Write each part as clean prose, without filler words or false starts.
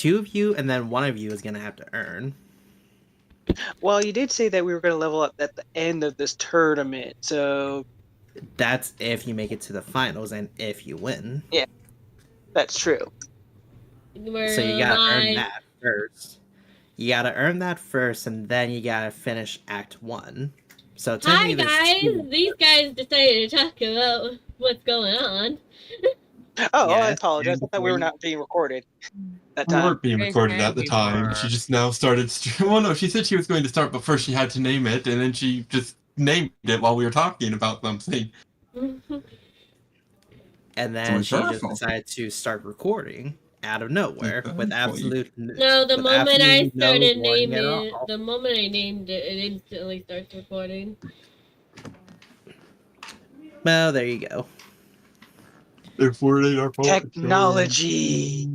two of you, and then one of you is going to have to earn. Well, you did say that we were going to level up at the end of this tournament, so... That's if you make it to the finals and if you win. Yeah, that's true. So you gotta earn that first. You gotta earn that first, and then you gotta finish Act 1. So Hi technically guys! These guys decided to talk about what's going on. Oh, yes, I apologize. I thought we were not being recorded that time. We weren't being recorded at the time. She just now started... Well, no, she said she was going to start, but first she had to name it, and then she just named it while we were talking about something. And then she just decided to start recording out of nowhere with absolute... No, the moment I started naming it, the moment I named it, it instantly starts recording. Well, there you go. Therefore, they are technology.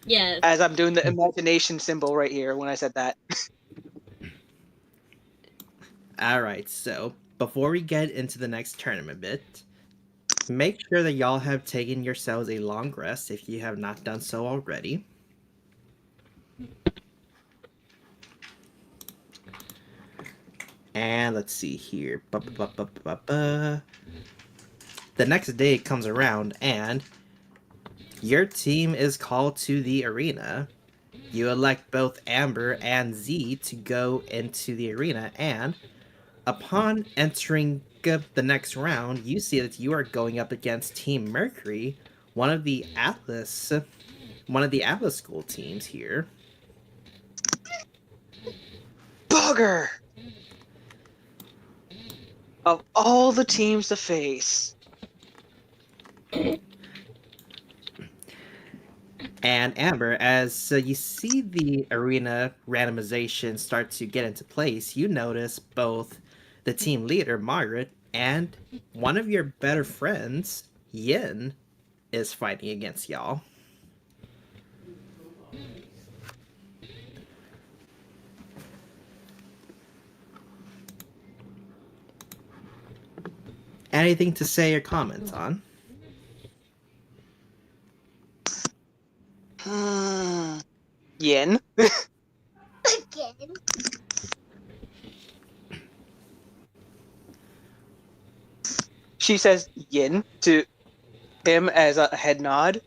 Yes. As I'm doing the imagination symbol right here when I said that. Alright, so before we get into the next tournament bit, make sure that y'all have taken yourselves a long rest if you have not done so already. And let's see here. The next day comes around and your team is called to the arena. You elect both Amber and Z to go into the arena, and upon entering the next round, you see that you are going up against Team Mercury, one of the Atlas school teams here. Bugger! Of all the teams to face. And Amber, as you see the arena randomization start to get into place, you notice both the team leader, Margaret, and one of your better friends, Yin, is fighting against y'all. Anything to say or comment on? Yin? Again? She says yin to him as a head nod.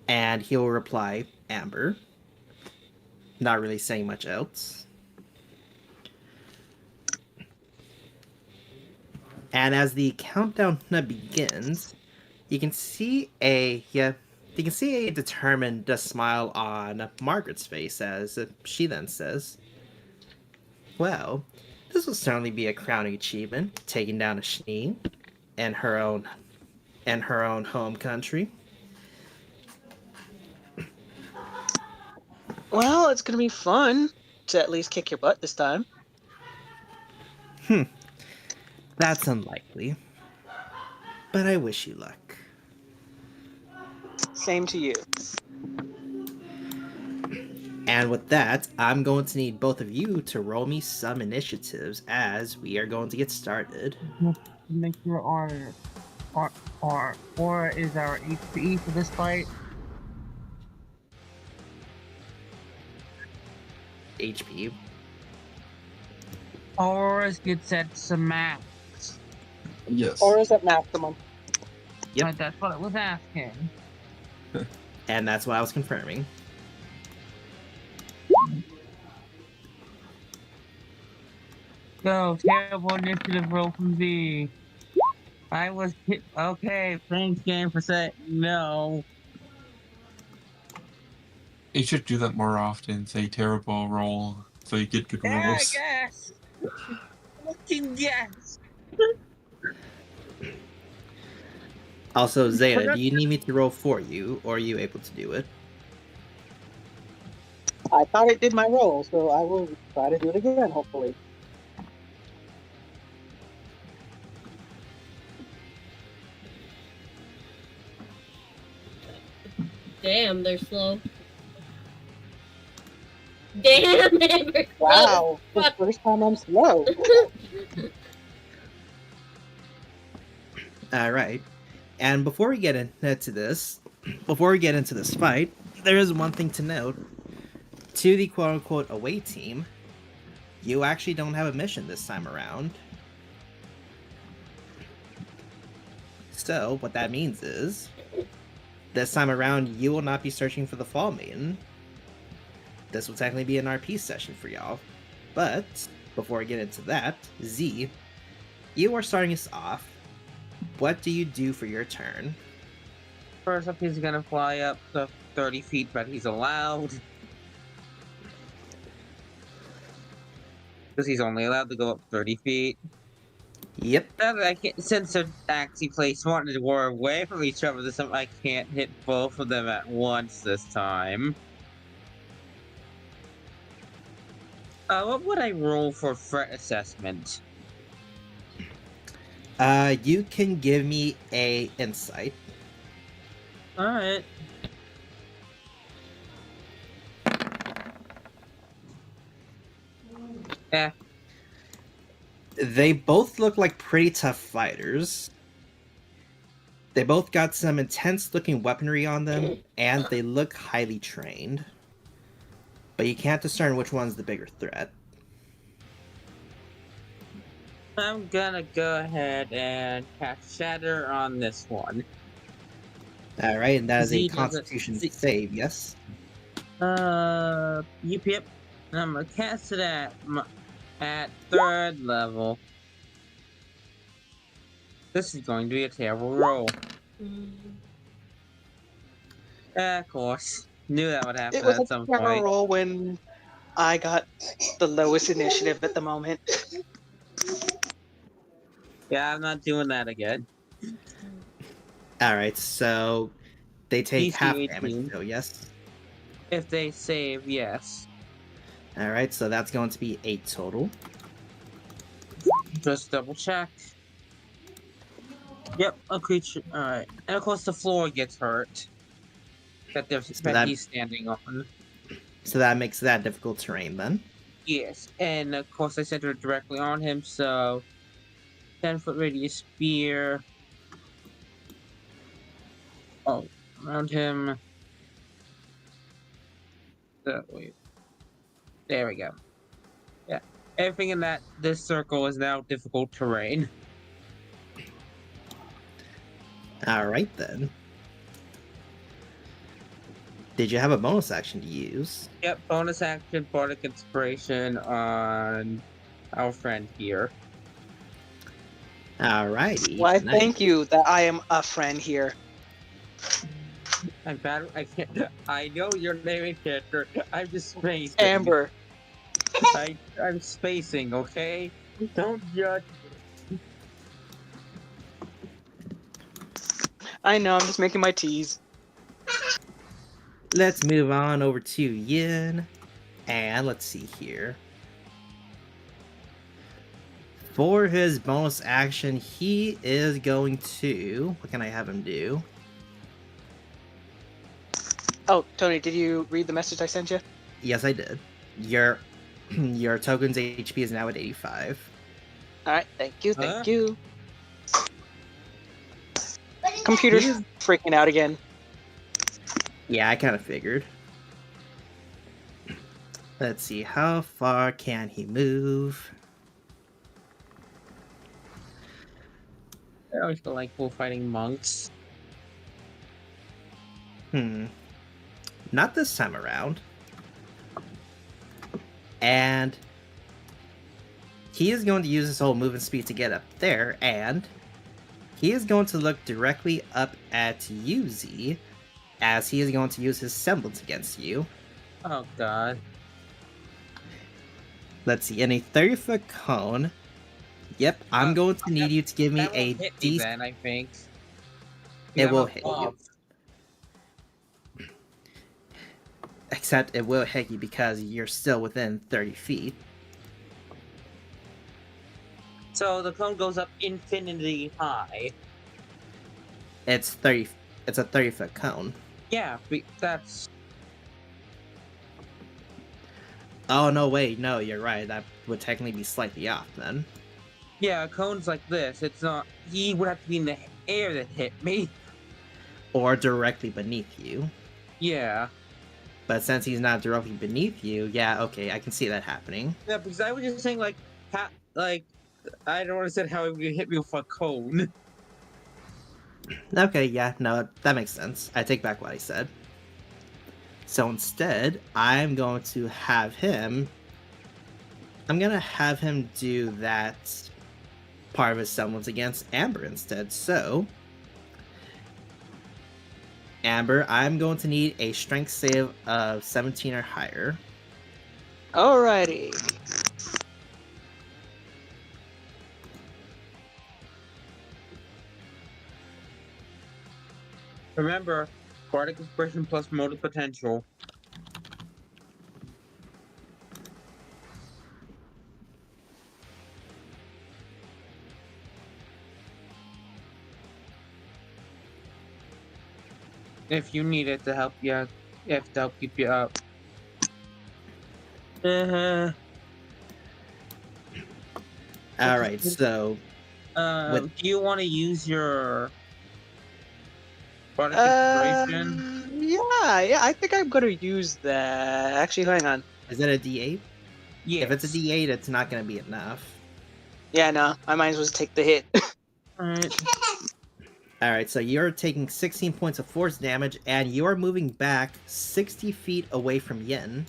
And he'll reply, Amber. Not really saying much else. And as the countdown begins, you can see a determined smile on Margaret's face as she then says, "Well, this will certainly be a crowning achievement, taking down a Schnee in her own home country." Well, it's gonna be fun to at least kick your butt this time. That's unlikely. But I wish you luck. Same to you. And with that, I'm going to need both of you to roll me some initiatives as we are going to get started. Make sure our aura is our HP for this fight. HP. Auras gets at some max. Yes. Aura's at maximum. Yep. That's what I was asking. And that's what I was confirming. Go, terrible initiative roll from V. I was hit. Okay, thanks game for saying no. You should do that more often. Say terrible roll so you get good rolls. Yes. Yes. Also, Zeta, do you need me to roll for you, or are you able to do it? I thought it did my roll, so I will try to do it again, hopefully. Damn, they're slow. Damn, Amber. Wow, the first time I'm slow. Alright. And before we get into this, before we get into this fight, there is one thing to note. To the quote-unquote away team, you actually don't have a mission this time around. So, what that means is, this time around, you will not be searching for the Fall Maiden. This will technically be an RP session for y'all. But, before I get into that, Z, you are starting us off. What do you do for your turn? First up, he's gonna fly up to 30 feet, but he's allowed. Because he's only allowed to go up 30 feet. Yep. Now that I can't, since they're actually placed smart and we're away from each other this time, I can't hit both of them at once this time. What would I roll for threat assessment? You can give me a insight. Alright. Yeah. They both look like pretty tough fighters. They both got some intense looking weaponry on them, and they look highly trained. But you can't discern which one's the bigger threat. I'm gonna go ahead and cast Shatter on this one. Alright, and that is a Z doesn't- Constitution Z- save, yes? Yep. I'm gonna cast it at 3rd level. This is going to be a terrible roll. Of course. Knew that would happen It was at some a camera point. roll when I got the lowest initiative at the moment. Yeah, I'm not doing that again. Alright, so they take DC half 18. damage, so yes? If they save, yes. Alright, so that's going to be 8 total. Just double check. Yep, a creature. Alright. And of course the floor gets hurt. That he's standing on. So that makes that difficult terrain then. Yes, and of course I center it directly on him, so 10-foot radius spear. Oh, around him. Wait. There we go. Yeah. Everything in this circle is now difficult terrain. Alright then. Did you have a bonus action to use? Yep, bonus action, Bardic Inspiration on our friend here. Alrighty. Why, nice. thank you that I am a friend here. I'm bad. I can't. I know your name and character. I'm just spacing. Amber. I'm spacing. Okay, don't judge. I know, I'm just making my teas. Let's move on over to Yin. And let's see here. For his bonus action, he is going to... What can I have him do? Oh, Tony, did you read the message I sent you? Yes, I did. Your token's HP is now at 85. Alright, thank you, Huh? thank you. Computer's freaking out again. Yeah, I kind of figured. Let's see, how far can he move? I always feel like bullfighting monks. Not this time around. And he is going to use his whole movement speed to get up there, and he is going to look directly up at you, Z, as he is going to use his semblance against you. Oh god. Let's see, in a 30-foot cone. Yep, I'm going to need you to give me That a won't hit me D. then, I think. It will I'm hit above. you. Except it will hit you because you're still within 30 feet. So the cone goes up infinity high. It's a 30-foot cone. Yeah, that's... Oh, no, wait, no, you're right. That would technically be slightly off then. Yeah, a cone's like this. It's not... He would have to be in the air that hit me. or directly beneath you. Yeah. But since he's not directly beneath you, yeah, okay, I can see that happening. Yeah, because I was just saying, like, I don't understand how it would hit me with a cone. Okay, yeah, no, that makes sense. I take back what I said. So instead, I'm going to have him do that part of his semblance against Amber instead. So, Amber, I'm going to need a strength save of 17 or higher. Alrighty. Remember, bardic expression plus motive potential. If you need it to help you, if to help keep you up. Uh-huh. Alright, so Do you want to use your bardic inspiration? Yeah, I think I'm gonna use that. Actually, hang on. is it a D8? Yes. If it's a D8, it's not going to be enough. Yeah, no, I might as well take the hit. Alright. Alright, so you're taking 16 points of force damage, and you're moving back 60 feet away from Yin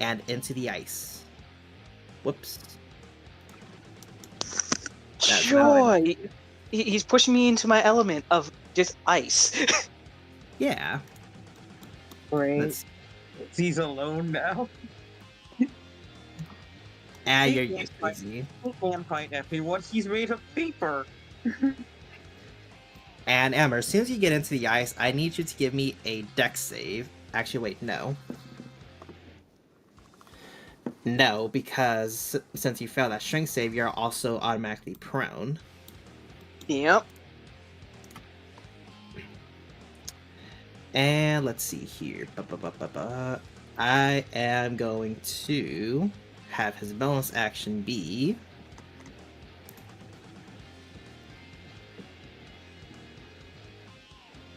and into the ice. Whoops. That's Sure. He's pushing me into my element of just ice. Yeah. Great. That's, He's alone now. you're He used can't easy. He can't fight everyone. He's made of paper. And Amber, as soon as you get into the ice, I need you to give me a dex save. Actually, wait, no. No, because since you failed that strength save, you're also automatically prone. Yep. And let's see here. I am going to have his bonus action be...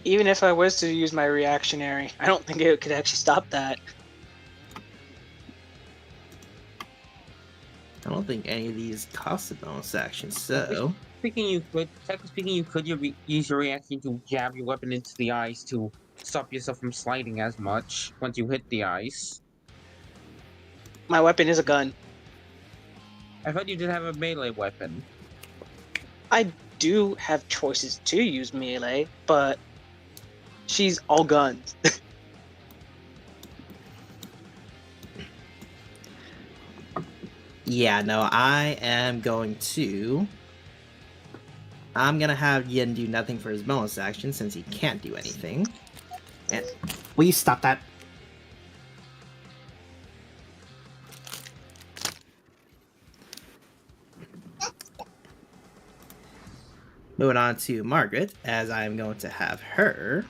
Even if I was to use my reactionary, I don't think it could actually stop that. I don't think any of these cost a bonus action, so... Technically speaking, you could use your reaction to jab your weapon into the ice to stop yourself from sliding as much once you hit the ice. My weapon is a gun. I thought you did have a melee weapon. I do have choices to use melee, but she's all guns. Yeah, no, I'm gonna have Yin do nothing for his bonus action since he can't do anything. And will you stop that? Moving on to Margaret, as I'm going to have her.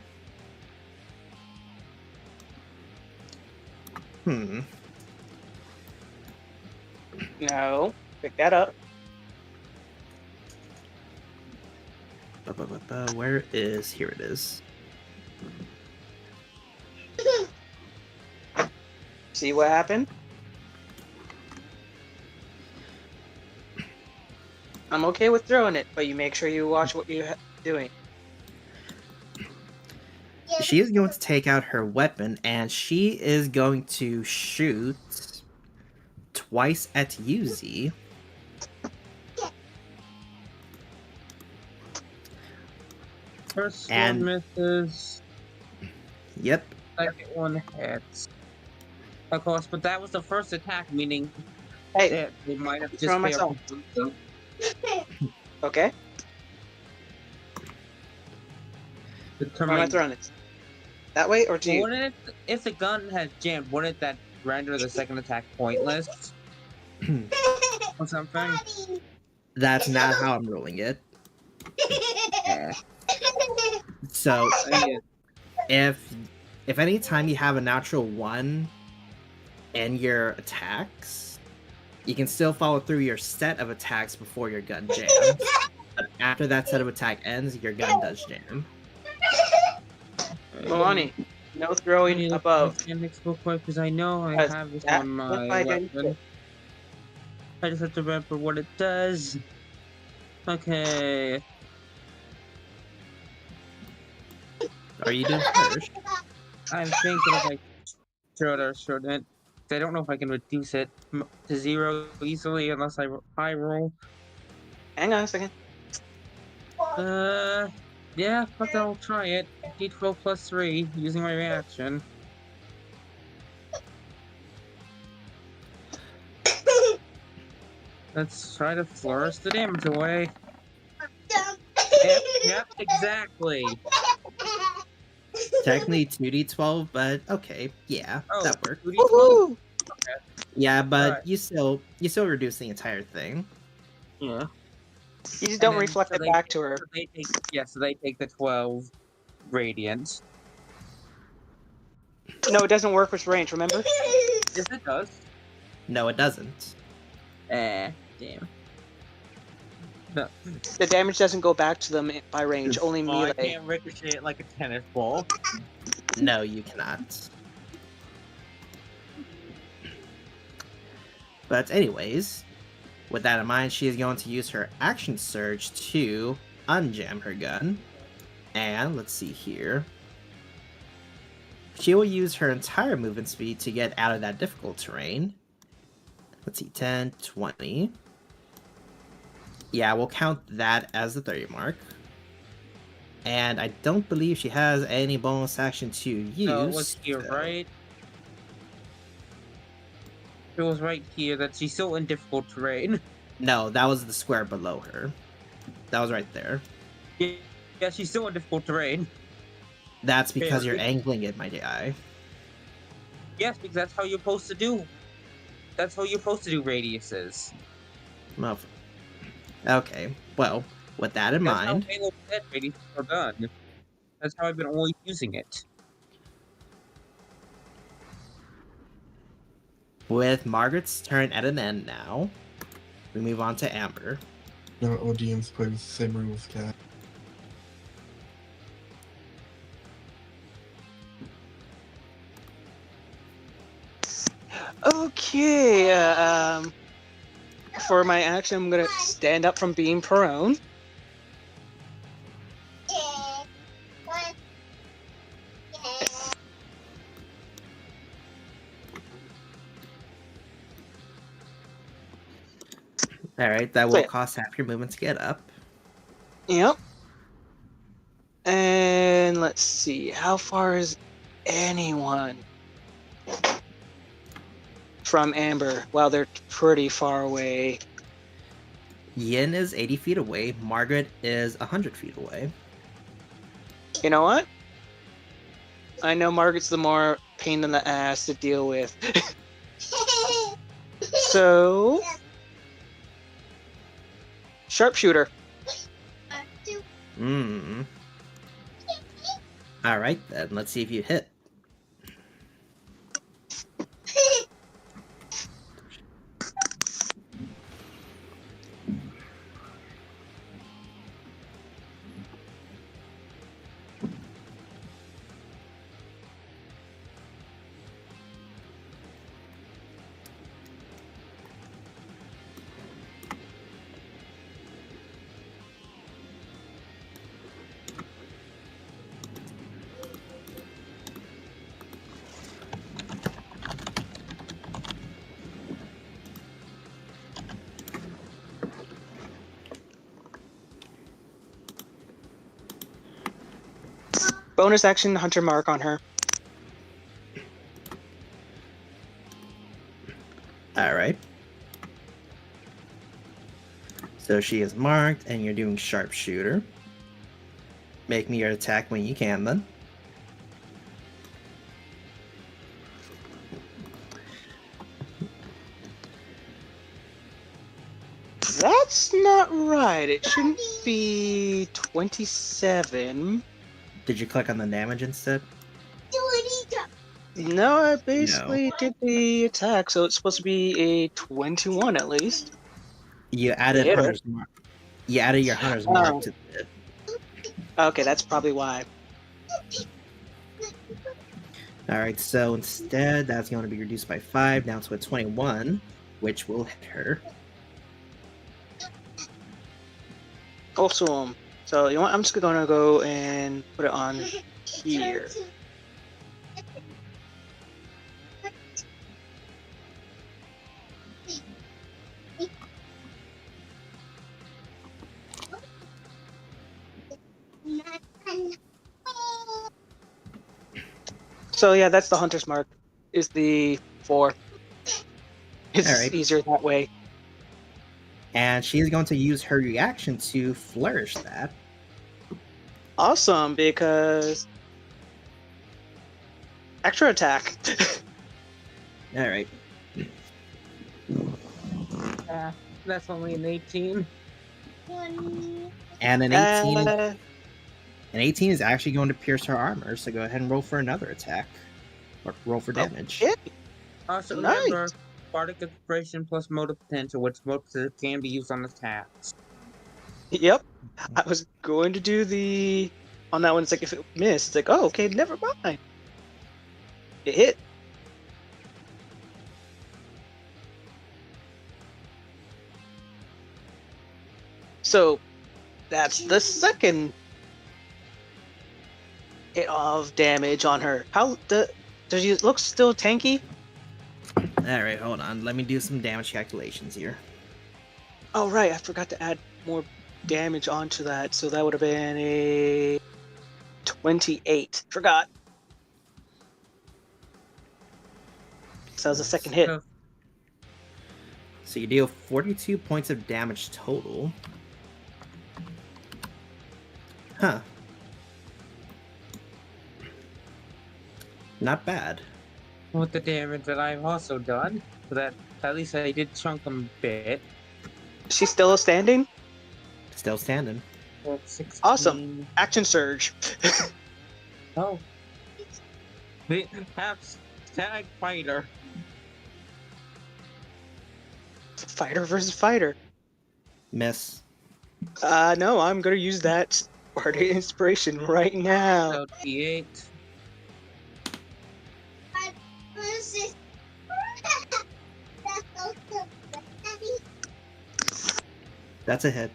No, pick that up. Where is... Here it is. See what happened? I'm okay with throwing it, but you make sure you watch what you're doing. She is going to take out her weapon, and she is going to shoot twice at Yuzi. First And- one misses, Yep. second one hits. Of course, but that was the first attack, meaning Hey, they might have just throw failed myself. completely. Okay? Where am I throwing it? That way or to you? Wouldn't it, if the gun has jammed, wouldn't that render the second attack pointless? Or something? That's not how I'm ruling it. Yeah. So, Yeah. if any time you have a natural 1 in your attacks, you can still follow through your set of attacks before your gun jams. But after that set of attack ends, your gun does jam. Moani, no I need throwing to look above. at the mechanics real quick because I know I Because have this that on can't my find any weapon. I just have to remember what it does. Okay. Are you doing first? I'm thinking if I should or shouldn't. I don't know if I can reduce it to 0 easily unless I high roll. Hang on a second. Yeah, fuck it, I'll try it. D12 plus 3 using my reaction. Let's try to flourish the damage away. Yep, exactly. Technically 2d12, but okay, yeah, Oh, that works. 2d12? Woohoo! Yeah, but Alright. you still reduce the entire thing. Yeah. You just And don't then, reflect so it they back take- to her. so they take, yeah, so they take the 12 radiant. No, it doesn't work with range, remember? Yes, it does. No, it doesn't. Damn. No. The damage doesn't go back to them by range, only Oh, I melee. can't ricochet it like a tennis ball. No, you cannot. But anyways, with that in mind, she is going to use her action surge to unjam her gun. And let's see here. She will use her entire movement speed to get out of that difficult terrain. Let's see, 10, 20. Yeah, we'll count that as the 30 mark. And I don't believe she has any bonus action to use. No, it was here, so- right? It was right here that she's still in difficult terrain. No, that was the square below her. That was right there. Yeah, she's still in difficult terrain. That's because you're Barely. angling it, my guy. Yes, because that's how you're supposed to do. That's how you're supposed to do radiuses. Well, okay, well, with that in That's mind, how Halo said radiuses are done. That's how I've been always using it. with Margaret's turn at an end now, we move on to Amber. No, ODM's playing the same room with Cat. Okay, for my action, I'm gonna stand up from being prone. Alright, that will Wait. cost half your movement to get up. Yep. And let's see, how far is anyone from Amber? Well, they're pretty far away. Yin is 80 feet away, Margaret is 100 feet away. You know what? I know Margaret's the more pain in the ass to deal with. So, sharpshooter. Alright then, let's see if you hit. Bonus action, hunter mark on her. Alright. So she is marked, and you're doing sharpshooter. Make me your attack when you can, then. That's not right. It shouldn't be 27. Did you click on the damage instead? No, I basically did the attack, so it's supposed to be a 21 at least. You added Yeah. Hunter's Mark. You added your Hunter's Mark to it. Okay, that's probably why. Alright, so instead, that's going to be reduced by 5, down to a 21, which will hit her. Awesome. So you know what? I'm just gonna go and put it on here. So yeah, that's the hunter's mark. Is the 4. It's Alright. easier that way. And she's going to use her reaction to flourish that. Awesome, because extra attack. Alright. That's only an 18. And an 18, Uh, an 18 is actually going to pierce her armor, so go ahead and roll for another attack. Or roll for damage. yeah. Also, Nice. remember, bardic inspiration plus motive potential, which motive can be used on attacks. Yep. I was going to do the on that one. It's like if it missed, it's like, oh, okay, never mind. It hit. So that's the second hit of damage on her. How does she look still tanky? Alright, hold on. Let me do some damage calculations here. Oh right, I forgot to add more damage onto that. So that would have been a 28. Forgot. So that was the second hit. So you deal 42 points of damage total. Huh. Not bad. With the damage that I've also done, so that at least I did chunk them a bit. She's still standing? Still standing. 16. Awesome. Action surge. Oh. They have tag fighter. Fighter versus fighter. Miss. No, I'm gonna use that Bardic Inspiration right now. So D8. That's a hit.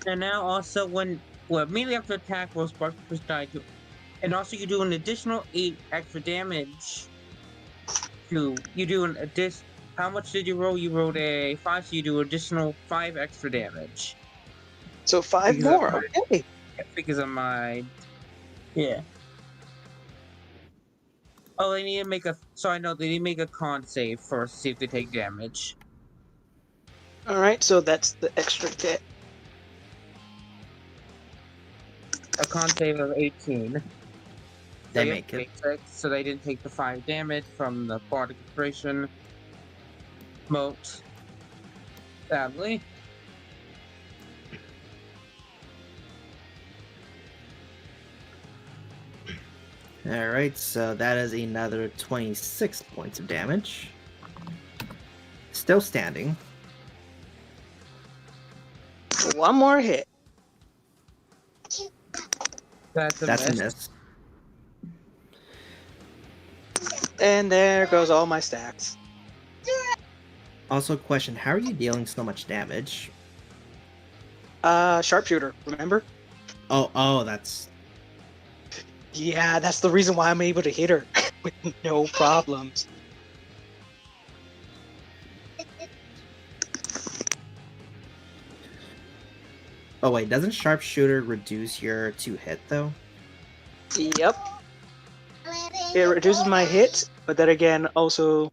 And now also immediately after attack rolls spark first die to, and also you do an additional 8 extra damage. You do an addition. How much did you roll? You rolled a 5, so you do additional 5 extra damage. So 5 Because more. of Okay. Because of my, yeah. Oh, they need to make a. So I know they need to make a con save first to see if they take damage. All right. So that's the extra hit. A con save of 18. They So, make it. 6, so they didn't take the 5 damage from the bardic inspiration. Moat. Sadly. Alright, so that is another 26 points of damage. Still standing. One more hit. That's a That's miss. a miss. And there goes all my stacks. Also, question, how are you dealing so much damage? Sharpshooter, remember? Oh, that's... Yeah, that's the reason why I'm able to hit her with no problems. Oh wait, doesn't sharpshooter reduce your 2-hit though? Yep. It reduces my hit, but then again, also,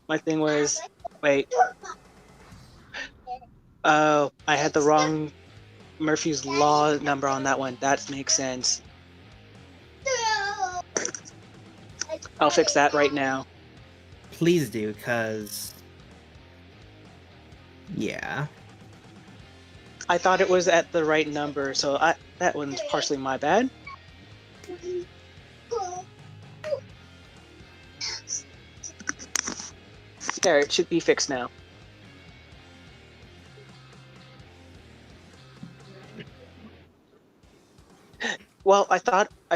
my thing was, wait. Oh, I had the wrong Murphy's Law number on that one. That makes sense. I'll fix that right now. Please do, because... Yeah. I thought it was at the right number, so that one's partially my bad. There, it should be fixed now. Well, I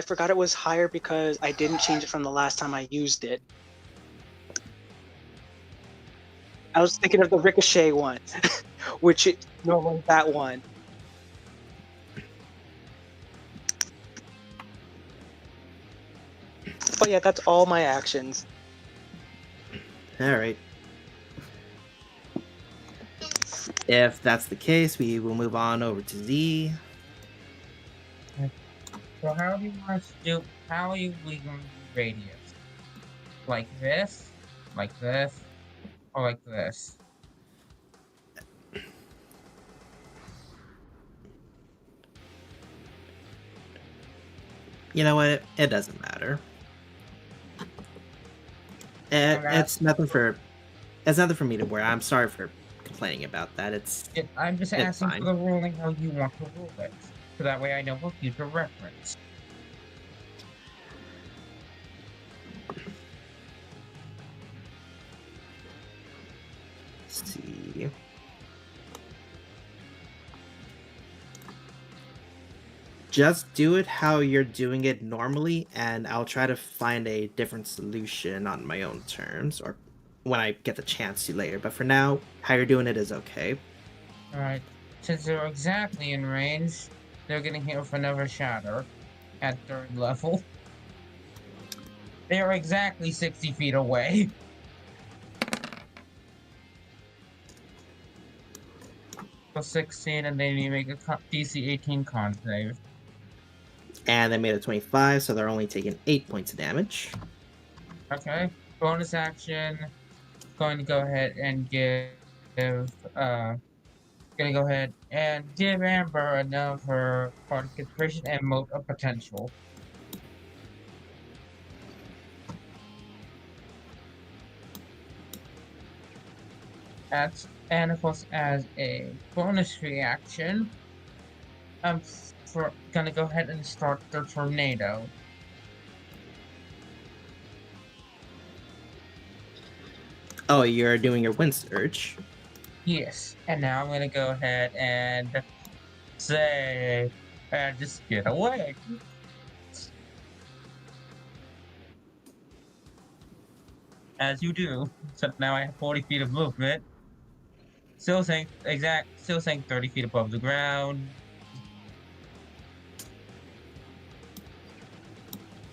forgot it was higher because I didn't change it from the last time I used it. I was thinking of the Ricochet one, which is no longer that one. But yeah, that's all my actions. All right. If that's the case, we will move on over to Z. So how do you want to do? How are you going to do radius? Like this, or like this? You know what? It doesn't matter. It's nothing for me to worry. I'm sorry for complaining about that. I'm just It's asking fine. for the ruling how you want to rule it, so that way I know for future reference. Let's see. Just do it how you're doing it normally, and I'll try to find a different solution on my own terms, or when I get the chance to later. But for now, how you're doing it is okay. Alright, since they're exactly in range, they're getting hit with another shatter at 3rd level. They are exactly 60 feet away. So 16, and they need to make a DC 18 con save. And they made a 25, so they're only taking 8 points of damage. Okay, bonus action. Going to go ahead and gonna go ahead and give Amber another participation and mote of potential. And of course, as a bonus reaction, I'm gonna go ahead and start the tornado. Oh, you're doing your wind surge. Yes, and now I'm gonna go ahead and say, just get away. As you do. So now I have 40 feet of movement. Still saying 30 feet above the ground.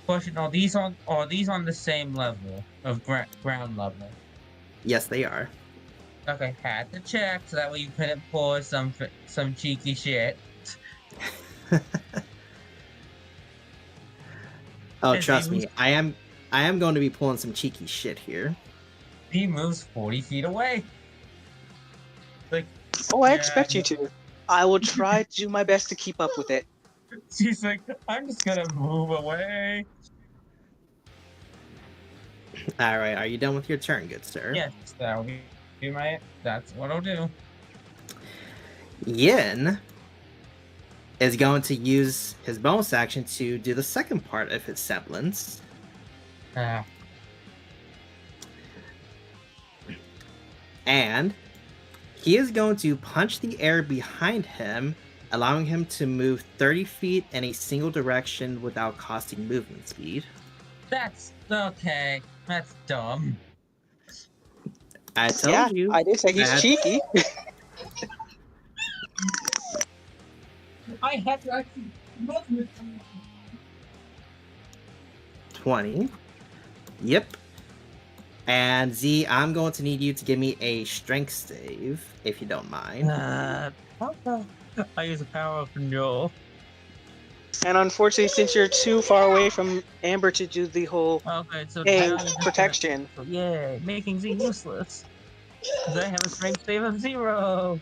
Question: Are these on the same level of ground level? Yes, they are. Okay, had to check so that way you couldn't pull some cheeky shit. Oh, And trust me, I am going to be pulling some cheeky shit here. He moves 40 feet away. Like, Oh, I expect you to. I will try to do my best to keep up with it. she's like, I'm just gonna move away. All right, are you done with your turn, good sir? Yes, that'll be that's what I'll do. Yin is going to use his bonus action to do the second part of his semblance. And he is going to punch the air behind him, allowing him to move 30 feet in a single direction without costing movement speed. That's okay. That's dumb. I told you. I did say he's cheeky. I have to actually movement. 20. Yep. And Z, I'm going to need you to give me a strength save, if you don't mind. I use the power of control. And unfortunately, since you're too far away from Amber to do the whole protection. Yeah, making Z useless. Because I have a strength save of 0.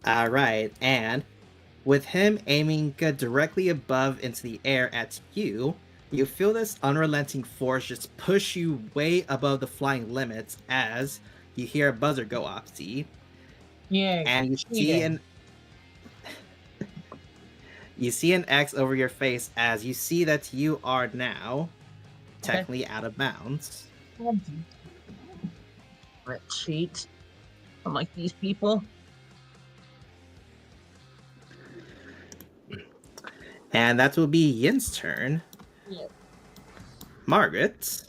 Alright, and with him aiming directly above into the air at you, you feel this unrelenting force just push you way above the flying limits as you hear a buzzer go off, Z. Yeah, and you see an X over your face as you see that you are now technically out of bounds. Let's cheat. Unlike these people. And that will be Yin's turn. Yep. Margaret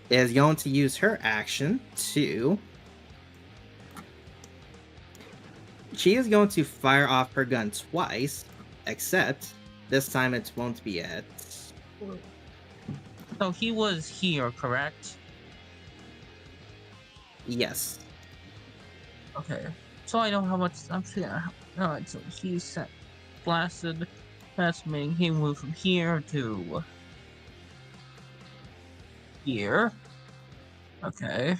is going to use her action to... She is going to fire off her gun twice, except this time it won't be at... So he was here, correct? Yes. Okay. So I know how much I'm feeling. Alright, so he's set blasted. That's meaning he moved from here to here. Okay.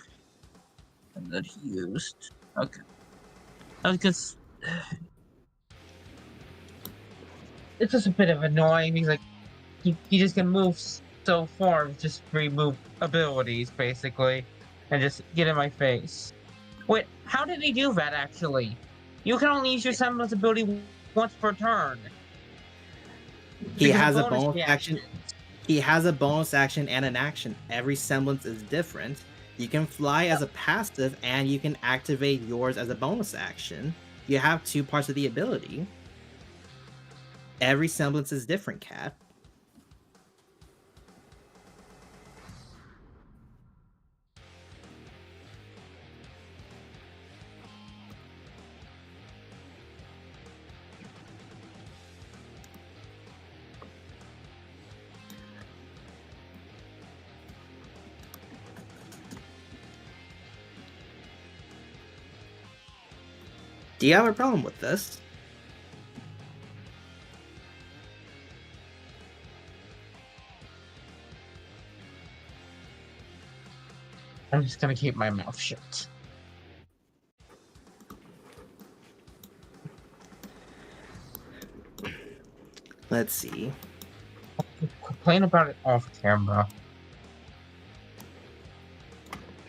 And then he used. Okay. Because it's just a bit of annoying because like he just can move so far with just remove abilities basically, and just get in my face. Wait, how did he do that actually? You can only use your semblance ability once per turn. He Because of has a bonus action. reactions. He has a bonus action and an action. Every semblance is different. You can fly as a passive, and you can activate yours as a bonus action. You have 2 parts of the ability. Every semblance is different, Cat. Do you have a problem with this? I'm just gonna keep my mouth shut. Let's see. Complain about it off camera.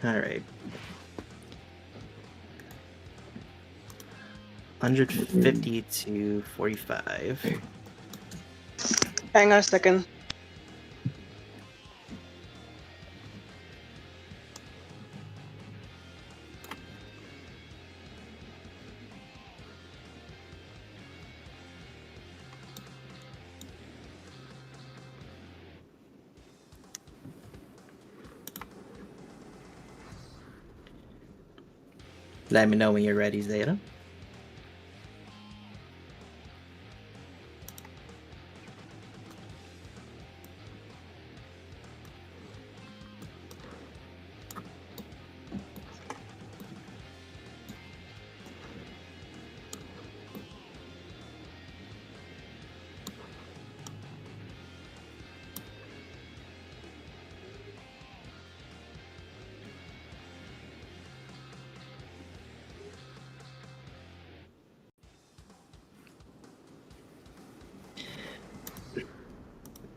Alright. 150 to 45. Hang on a second. Let me know when you're ready, Zeta.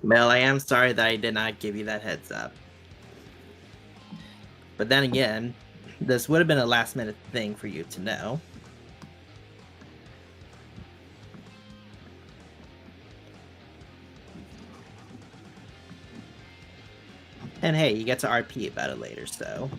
Mel, I am sorry that I did not give you that heads up. But then again, this would have been a last minute thing for you to know. And hey, you get to RP about it later, so...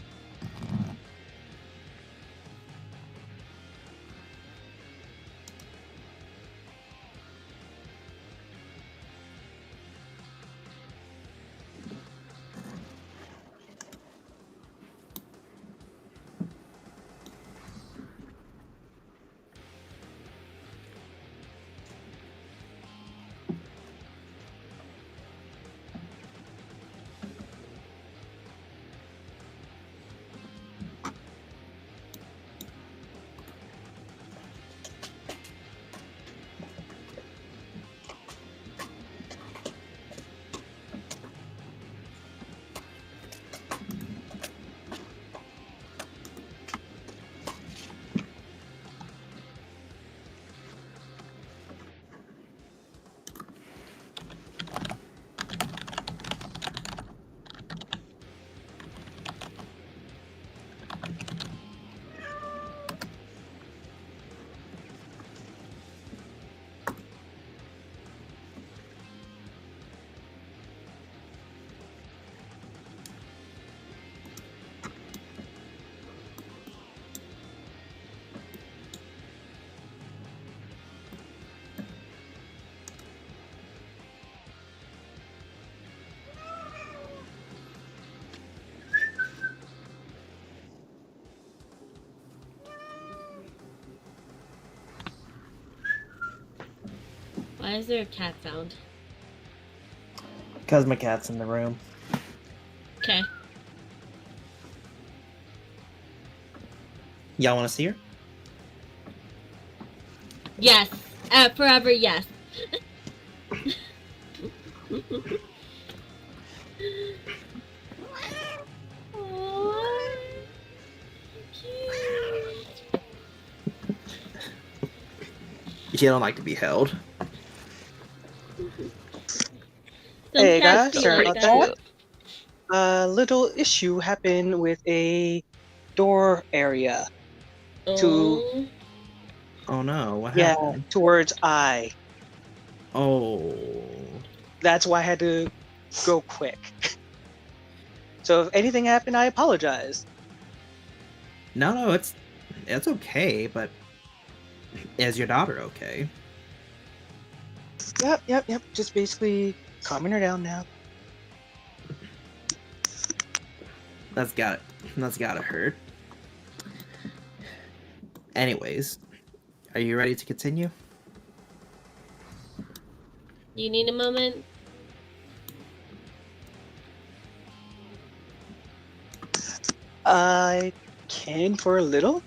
Why is there a cat sound? Because my cat's in the room. Okay. Y'all want to see her? Yes. Forever yes. Aw, cute. She don't like to be held. Some Hey cats guys, be sorry like about that. that. A little issue happened with a door area to Oh. Oh no, what yeah happened? towards I. Oh. That's why I had to go quick. So if anything happened, I apologize. No, it's okay, but is your daughter okay? Yep. Just basically calming her down now. That's gotta hurt. Anyways, are you ready to continue? You need a moment? I can for a little.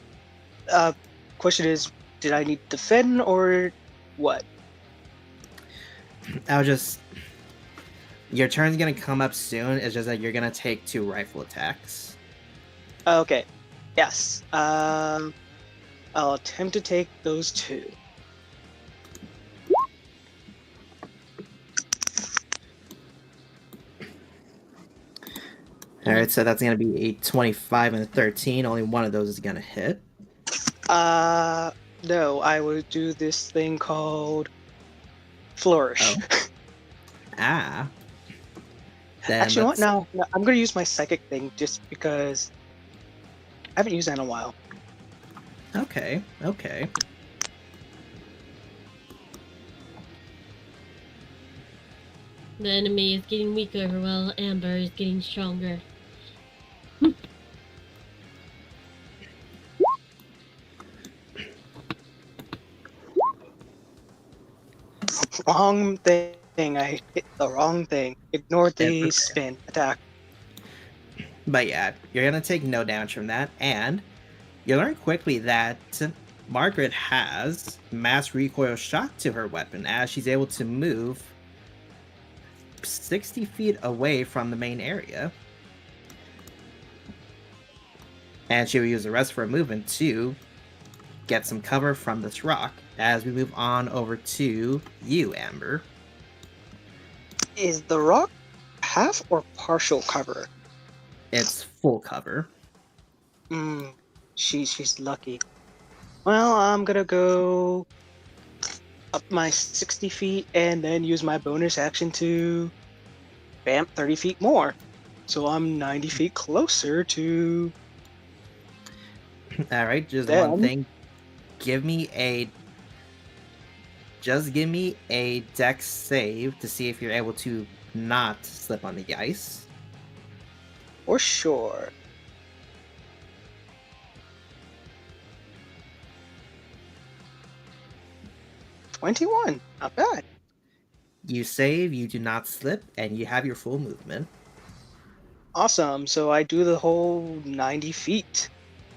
Question is, did I need to defend or what? I'll just. Your turn's gonna come up soon. It's just that you're gonna take 2 rifle attacks. Okay. Yes. I'll attempt to take those 2. Alright, so that's gonna be a 25 and a 13. Only one of those is gonna hit. No, I would do this thing called Flourish. Oh. Ah. Then Actually, you know what? let's. No, I'm gonna use my psychic thing just because I haven't used that in a while. Okay. The enemy is getting weaker while Amber is getting stronger. Wrong thing. I hit the wrong thing. Ignore That's the okay. spin attack. But yeah, you're gonna take no damage from that, and you learn quickly that Margaret has mass recoil shot to her weapon as she's able to move 60 feet away from the main area. And she will use the rest of her movement to get some cover from this rock as we move on over to you, Amber. Is the rock half or partial cover? It's full cover. She's lucky. Well, I'm gonna go up my 60 feet and then use my bonus action to bam 30 feet more. So I'm 90 feet closer to Alright, just them. one thing. Give me a dex save to see if you're able to not slip on the ice. For sure. $21. Not bad. You save, you do not slip, and you have your full movement. Awesome. So I do the whole 90 feet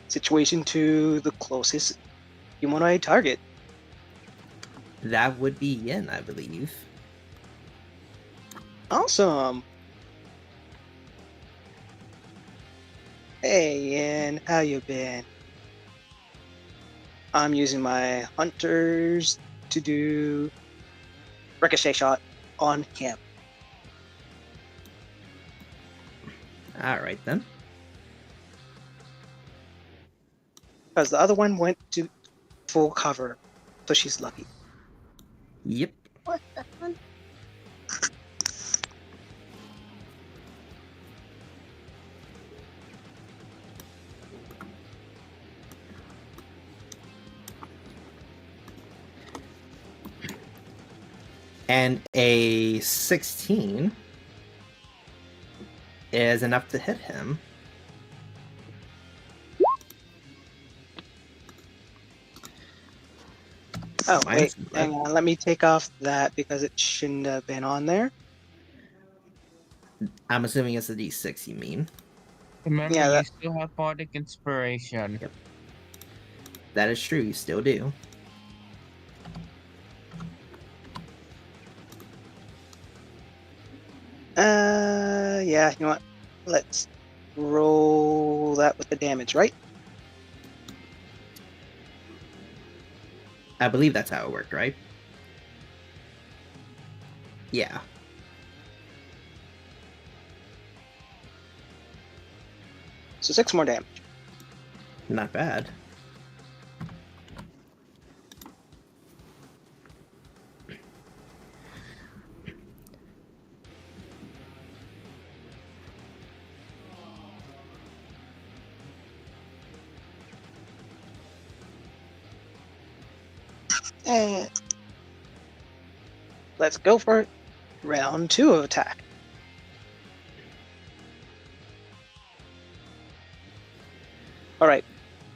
situation to the closest humanoid target. That would be Yin, I believe. Awesome. Hey, Yin, how you been? I'm using my hunters to do ricochet shot on him. Alright then. Because the other one went to full cover, so she's lucky. Yep. What the fun? And a 16 is enough to hit him. Oh, Mine wait. should Hang on. Let me take off that because it shouldn't have been on there. I'm assuming it's a D6 you mean. Remember, Yeah, you that- still have bardic inspiration. Yep. That is true, you still do. Yeah, you know what? Let's roll that with the damage, right? I believe that's how it worked, right? Yeah. So 6 more damage. Not bad. And let's go for round 2 of attack. All right.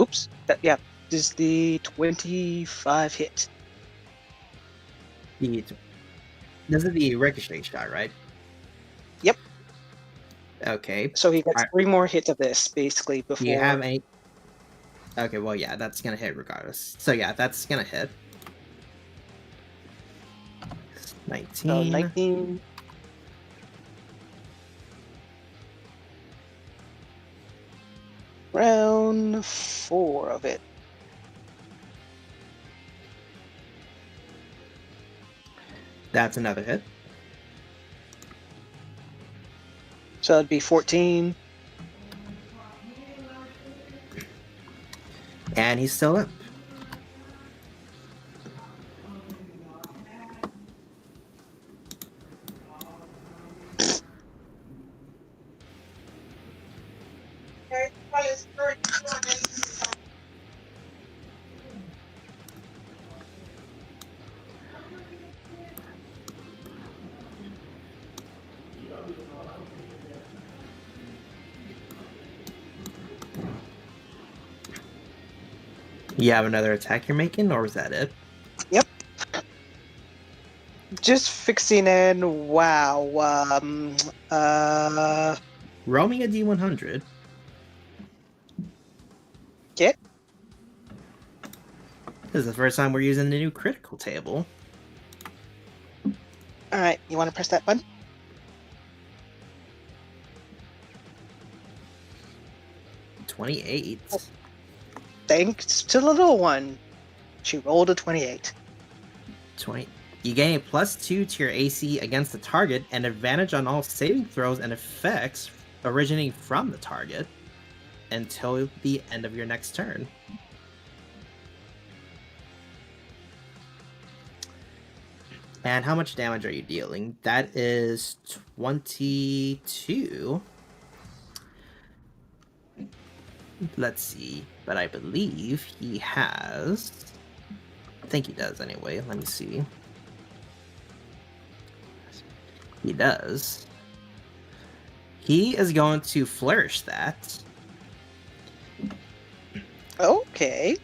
Oops. Yeah. This is the 25 hit. This is the ricochet shot, right? Yep. Okay. So he gets Alright. 3 more hits of this, basically, before... Do you have any... Okay, well, yeah, that's gonna hit regardless. So, yeah, that's gonna hit. 19. So 19. Round 4 of it. That's another hit. So it'd be 14. And he's still up. You have another attack you're making, or was that it? Just fixing in. Wow. Roll me a D100. Get. This is the first time we're using the new critical table. All right. You want to press that button? $28. Thanks to the little one. She rolled a 28. 20. You gain a +2 to your AC against the target and advantage on all saving throws and effects originating from the target until the end of your next turn. And how much damage are you dealing? That is 22. Let's see. But I believe he has... I think he does anyway. Let me see. He does. He is going to flourish that. Okay.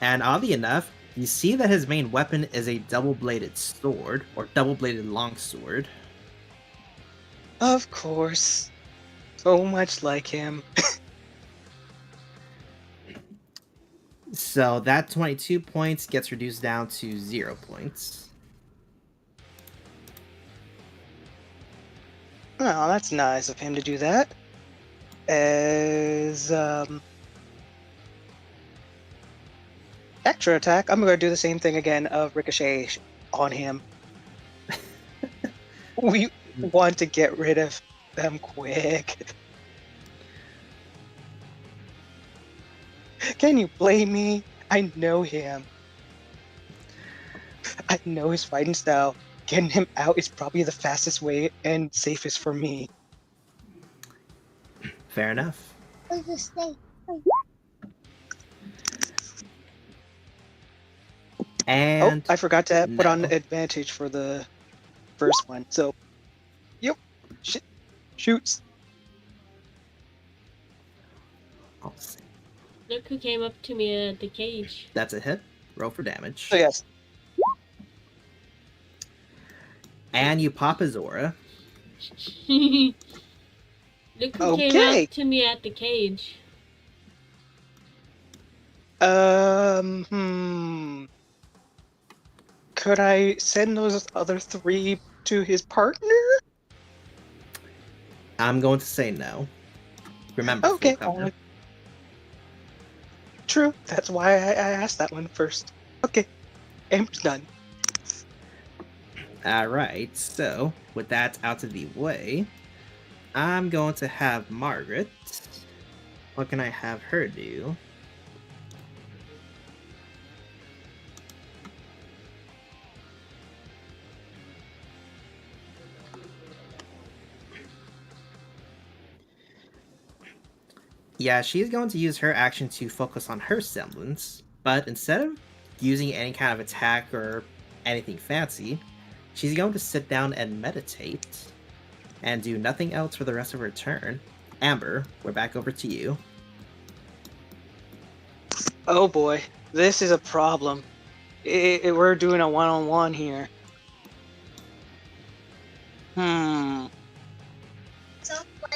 And oddly enough, you see that his main weapon is a double-bladed sword, or double-bladed longsword. Of course. So much like him. So that 22 points gets reduced down to 0 points. Oh, that's nice of him to do that. As extra attack, I'm gonna do the same thing again of ricochet on him. We want to get rid of them quick. Can you blame me? I know him. I know his fighting style. Getting him out is probably the fastest way and safest for me. Fair enough. Where's the snake? And I forgot to put on no. advantage for the first one. So, yep, shoots. I'll see. Look who came up to me at the cage. That's a hit. Roll for damage. So yes. And you pop his aura. Look who came Okay. out to me at the cage. Could I send those other 3 to his partner? I'm going to say no. Remember, full Okay. cover. True. That's why I asked that one first. Okay. Amber's done. Alright, so with that out of the way, I'm going to have Margaret. What can I have her do? Yeah, she's going to use her action to focus on her semblance, but instead of using any kind of attack or anything fancy, she's going to sit down and meditate and do nothing else for the rest of her turn. Amber, we're back over to you. Oh boy, this is a problem. We're doing a one-on-one here.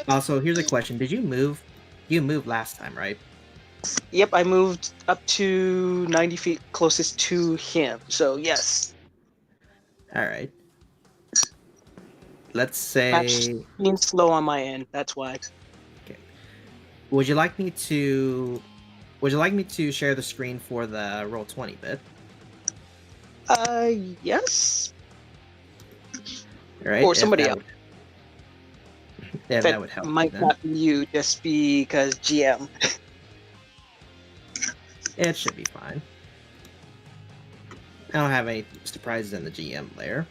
Also, here's a question. Did you move? You moved last time, right? Yep, I moved up to 90 feet closest to him, so yes. Alright. Let's say... Match being slow on my end, that's why. Would you like me to share the screen for the Roll20 bit? Yes? Alright. Or somebody else. Yeah, that would help. Might then. not be you, just because GM. It should be fine. I don't have any surprises in the GM layer.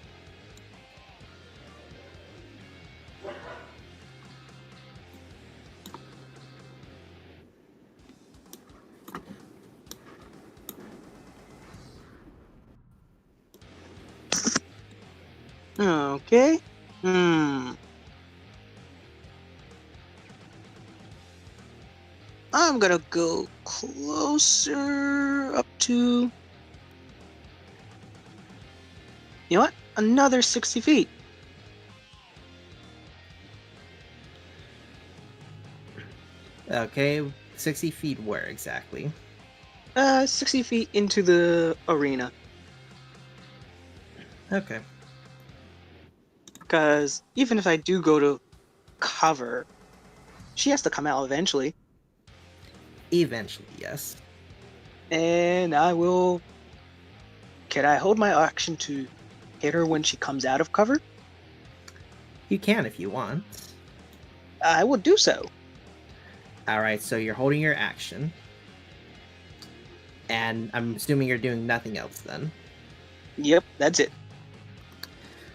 Okay. I'm gonna go closer up to... You know what? Another 60 feet. Okay, 60 feet where exactly? 60 feet into the arena. Okay. Because even if I do go to cover, she has to come out eventually. Eventually, yes. And I will... Can I hold my action to hit her when she comes out of cover? You can if you want. I will do so. Alright, so you're holding your action. And I'm assuming you're doing nothing else then. Yep, that's it.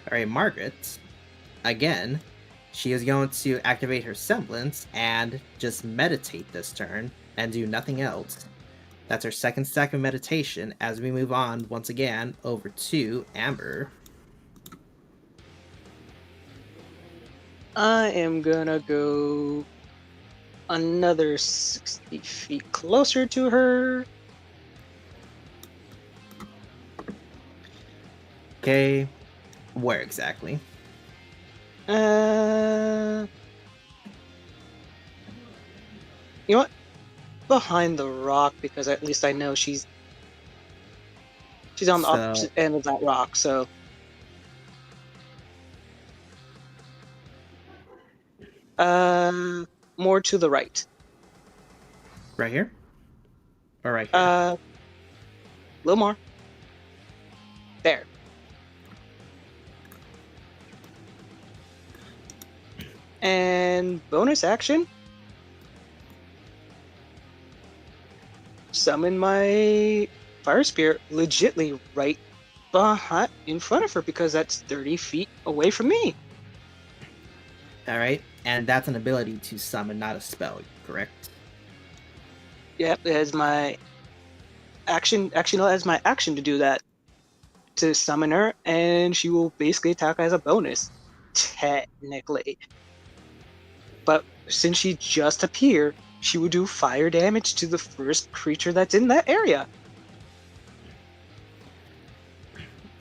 Alright, Margaret. Again, she is going to activate her semblance and just meditate this turn and do nothing else. That's her second stack of meditation as we move on once again over to Amber. I am gonna go another 60 feet closer to her. Okay, where exactly? You know what? Behind the rock, because at least I know she's on the opposite end of that rock, so... more to the right. Right here? Or right here? A little more. There. And bonus action. Summon my fire spirit legitly right behind, in front of her, because that's 30 feet away from me. Alright, and that's an ability to summon, not a spell, correct? Yep, as my action, actually, no, as my action to do that, to summon her, and she will basically attack as a bonus, technically. But since she just appeared, she will do fire damage to the first creature that's in that area.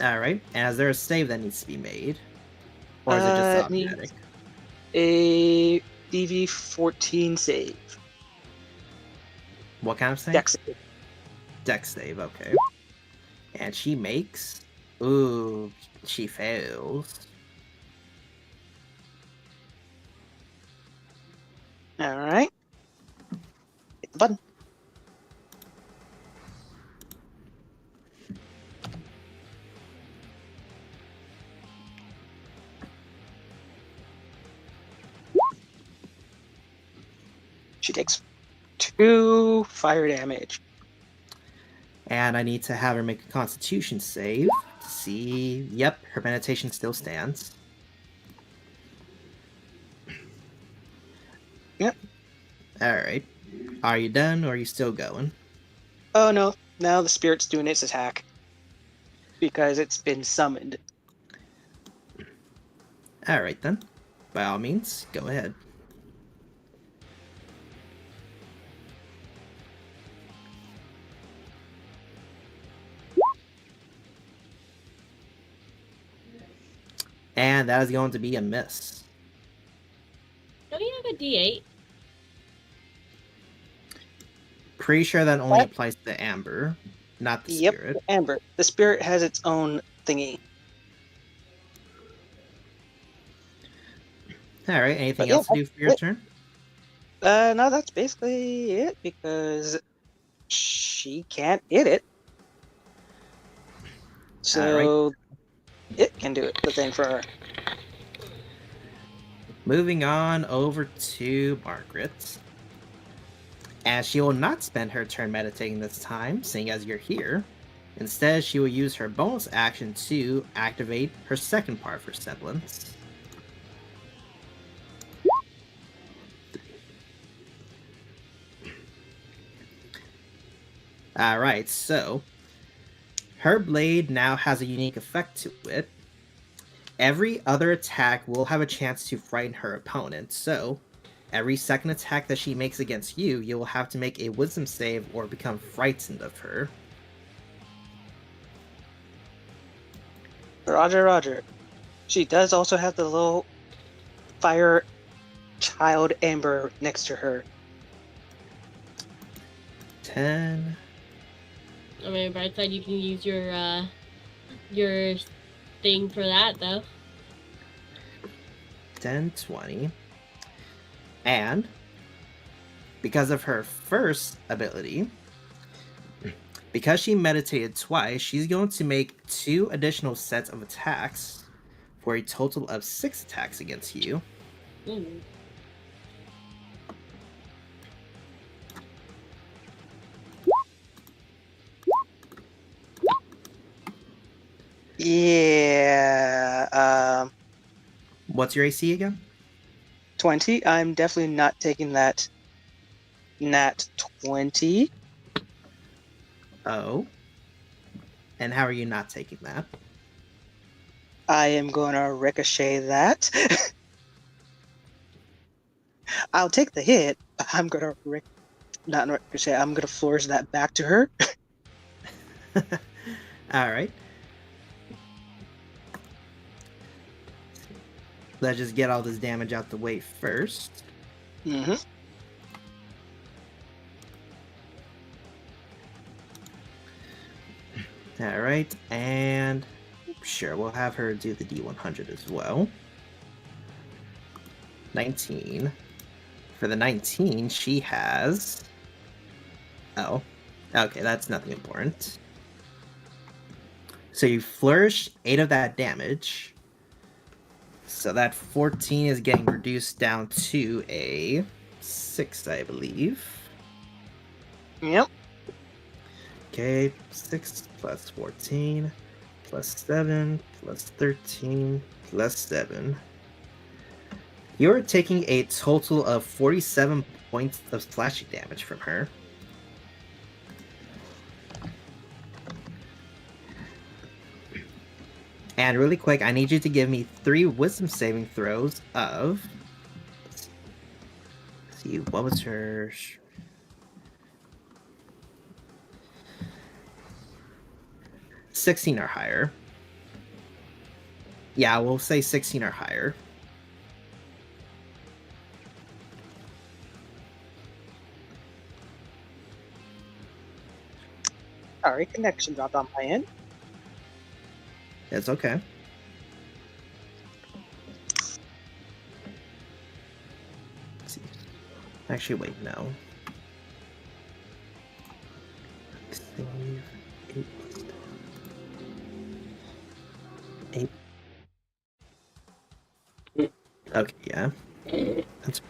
Alright, and is there a save that needs to be made? Or is it just It automatic? needs a DV14 save. What kind of save? Dex save. Dex save, okay. And she makes... Ooh, she fails. Alright. Hit the button. She takes 2 fire damage. And I need to have her make a constitution save to see... Yep, her meditation still stands. Yep. Alright. Are you done, or are you still going? Oh no, now the spirit's doing its attack. Because it's been summoned. Alright then. By all means, go ahead. And that is going to be a miss. Don't you have a D8? Pretty sure that only What? applies to Amber, not the Yep, spirit. Amber. The spirit has its own thingy. Alright, anything But yeah, else to do for your it- turn? No, that's basically it because she can't hit it. So it can do the thing for her. Moving on over to Margaret. And she will not spend her turn meditating this time, seeing as you're here. Instead, she will use her bonus action to activate her second part of her semblance. Alright, so her blade now has a unique effect to it. Every other attack will have a chance to frighten her opponent, so every second attack that she makes against you, you will have to make a wisdom save or become frightened of her. Roger, Roger. She does also have the little fire child Amber next to her. 10, I mean, bright side, you can use your thing for that though. 10, 20. And because of her first ability, because she meditated twice, she's going to make 2 additional sets of attacks for a total of 6 attacks against you. Ooh. Yeah, What's your AC again? 20. I'm definitely not taking that nat 20. Oh. And how are you not taking that? I am going to ricochet that. I'll take the hit, but I'm going to not ricochet, I'm going to flourish that back to her. Alright. Let's just get all this damage out the way first. Mm-hmm. Alright, and sure, we'll have her do the D100 as well. 19. For the 19, she has... Oh. Okay, that's nothing important. So you flourish 8 of that damage. So that 14 is getting reduced down to a 6, I believe. Yep. Okay, 6 plus 14 plus 7 plus 13 plus 7. You're taking a total of 47 points of slashing damage from her. And really quick, I need you to give me 3 wisdom saving throws of... Let's see, what was her... 16 or higher. Yeah, we'll say 16 or higher. Sorry, connection dropped on my end. It's okay. Let's see. Actually, wait, no. Save 8. Okay, yeah. That's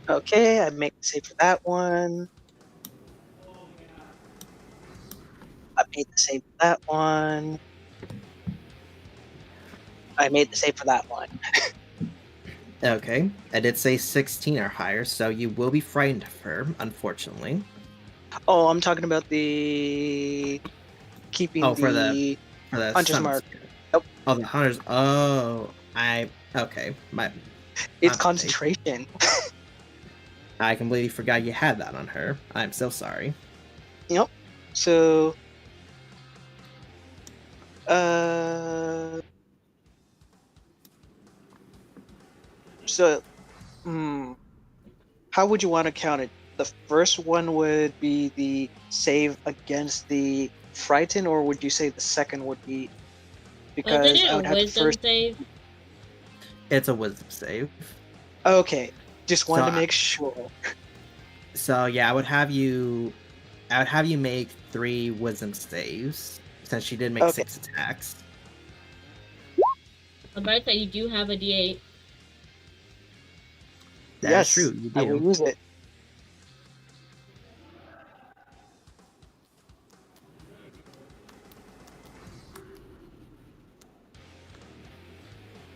Okay, I make the save for that one. I made the save for that one. I made the save for that one. okay. I did say 16 or higher, so you will be frightened of her, unfortunately. Oh, I'm talking about the keeping Oh, for the Hunter's summon Mark. skill. Nope. Oh, the hunters. Oh, okay. It's my mistake. concentration. I completely forgot you had that on her. I'm so sorry. Yep. So, uh, so, how would you want to count it? The first one would be the save against the frighten, or would you say the second would be Wasn't because it I a would have to wisdom first. save? It's a wisdom save. Okay, just wanted So to make sure. So yeah, I would have you make 3 wisdom saves since she did make Okay. 6 attacks. On the bright side, you do have a D8. That's Yes, true. You I will do. use it.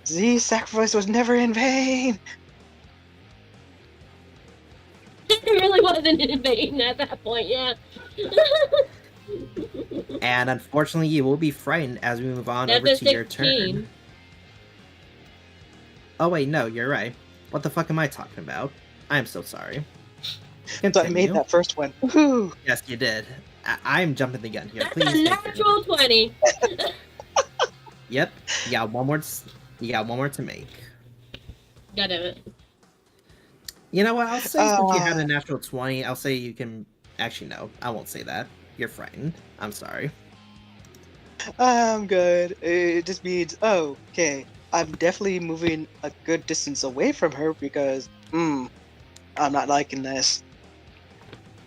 The sacrifice was never in vain. It really wasn't in vain at that point, yeah. And unfortunately, you will be frightened as we move on That's over a to your 16. turn. Oh wait, no, you're right. What the fuck am I talking about? I'm so sorry. So I made that first one. Woohoo! Yes, you did. I'm jumping the gun here. That's Please a take your- natural 20. Yep. You got one more. You got one more to make. God damn it. You know what? I'll say since you had a natural 20, I'll say you can. Actually, no, I won't say that. You're frightened. I'm sorry. I'm good. It just means, oh, okay, I'm definitely moving a good distance away from her because, I'm not liking this.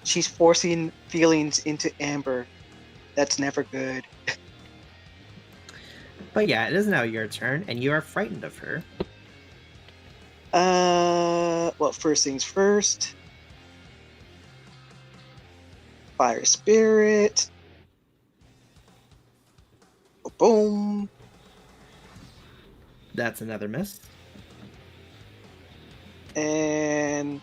She's forcing feelings into Amber. That's never good. But yeah, it is now your turn, and you are frightened of her. Well, first things first. Fire Spirit. Boom. That's another miss. And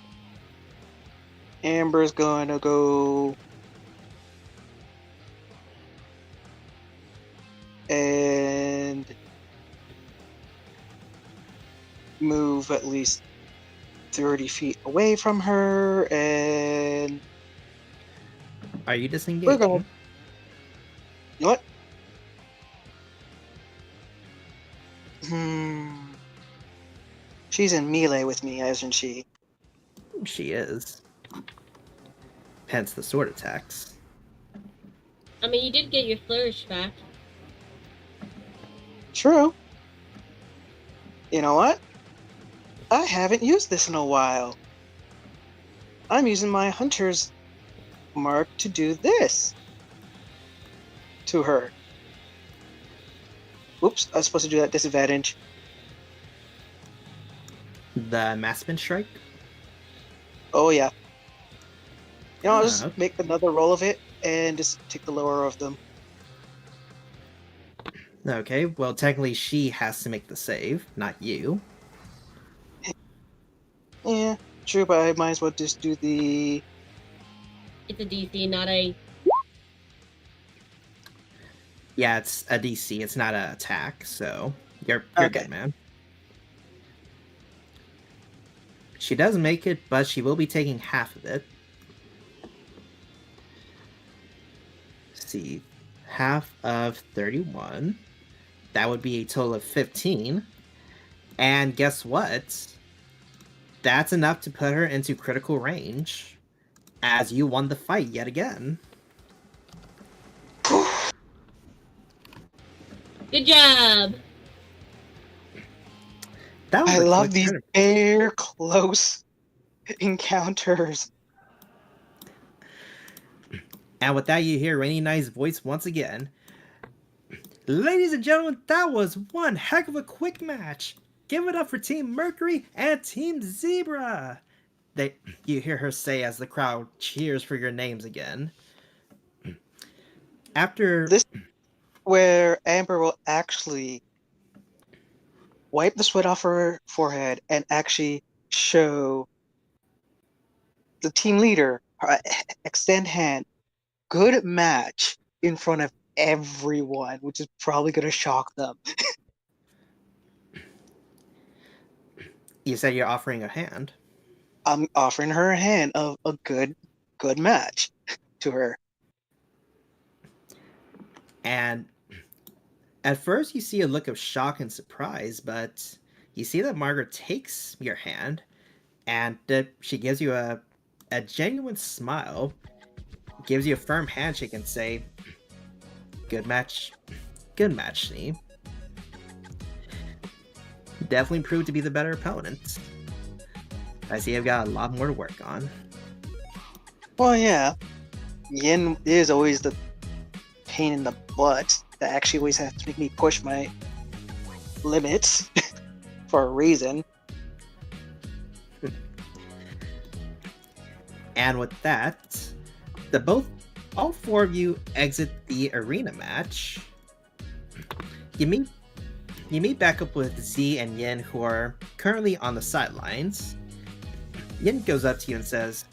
Amber's going to go and move at least 30 feet away from her, and Are you we're disengaging? going. You know what? She's in melee with me, isn't she? She is. Hence the sword attacks. I mean, you did get your flourish back. True. You know what? I haven't used this in a while. I'm using my hunter's mark to do this to her. Oops, I was supposed to do that disadvantage. The Massman Strike? Oh yeah. You know, I'll just Okay. make another roll of it and just take the lower of them. Okay, well, technically she has to make the save, not you. Yeah, true, but I might as well just do the. It's a DC, not a. Yeah, it's a DC, it's not an attack, so you're Okay. good, man. She does make it, but she will be taking half of it. Let's see, half of 31. That would be a total of 15. And guess what? That's enough to put her into critical range, as you won the fight yet again. Good job. That was I a love quick these turn. air close encounters. And with that, you hear Rainy Knight's voice once again. Ladies and gentlemen, that was one heck of a quick match. Give it up for Team Mercury and Team Zebra. You hear her say as the crowd cheers for your names again. After This where Amber will actually wipe the sweat off her forehead and actually show the team leader extend hand, good match in front of everyone, which is probably going to shock them. you said you're offering a hand, I'm offering her a hand of a good match to her. and at first you see a look of shock and surprise, but you see that Margaret takes your hand, and she gives you a genuine smile, gives you a firm handshake, and say, good match, Snee. Definitely proved to be the better opponent. I see I've got a lot more to work on. Well, yeah, Yin is always the pain in the butt that actually always has to make me push my limits for a reason. And with that, all four of you exit the arena match. You meet back up with Z and Yin, who are currently on the sidelines. Yin goes up to you and says,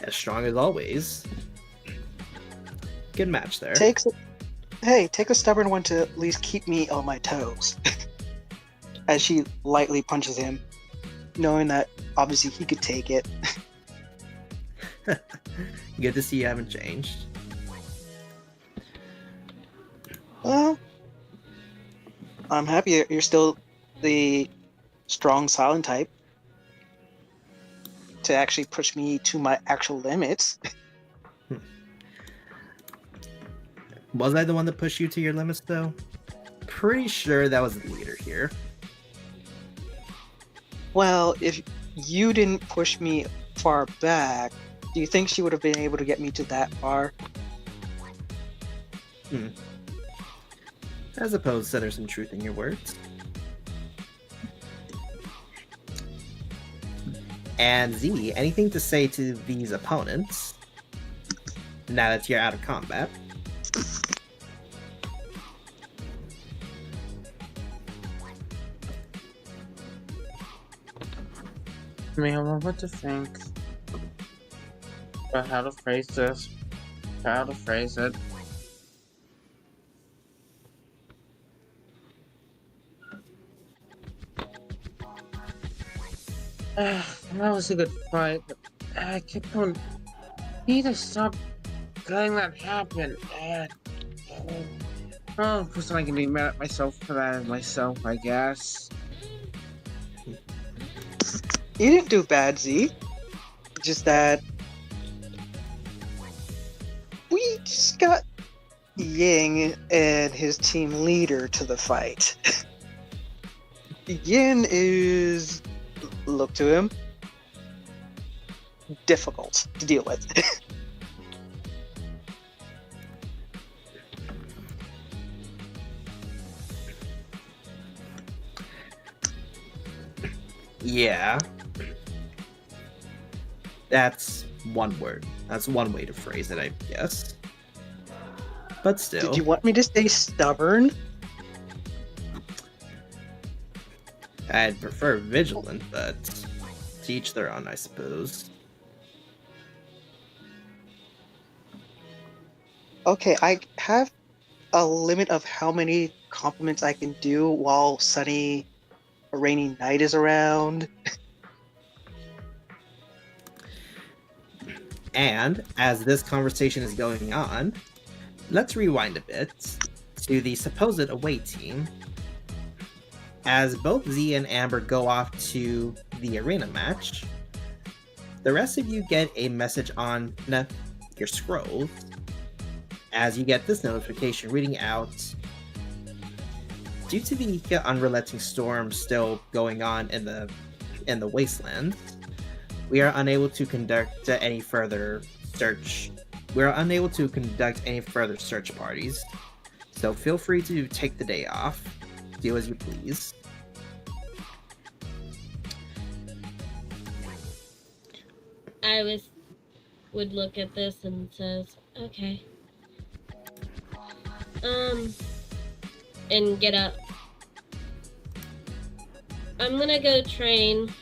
as strong as always. Good match there. Take a stubborn one to at least keep me on my toes. As she lightly punches him, knowing that obviously he could take it. Good to see you haven't changed. Well, I'm happy you're still the strong silent type to actually push me to my actual limits. Was I the one that pushed you to your limits, though? Pretty sure that was the leader here. Well, if you didn't push me far back, do you think she would have been able to get me to that far? I suppose that there's some truth in your words. And Z, anything to say to these opponents now that you're out of combat? I mean, I don't know what to think. But how to phrase this. How to phrase it. That was a good fight, but I kept on. Need to stop letting that happen. And oh, of course I can be mad at myself for that and myself, I guess. You didn't do bad, Z. Just that we just got Ying and his team leader to the fight. Yin is, look to him, difficult to deal with. Yeah. That's one word. That's one way to phrase it, I guess. but still. Did you want me to stay stubborn? I'd prefer vigilant, but to each their own, I suppose. Okay, I have a limit of how many compliments I can do while sunny or rainy night is around. And as this conversation is going on, let's rewind a bit to the supposed away team. As both Z and Amber go off to the arena match, the rest of you get a message on your scrolls as you get this notification reading out, due to the unrelenting storm still going on in the wasteland, we are unable to conduct any further search. We are unable to conduct any further search parties, so feel free to take the day off. Do as you please. Iris would look at this and says, okay. And get up. I'm gonna go train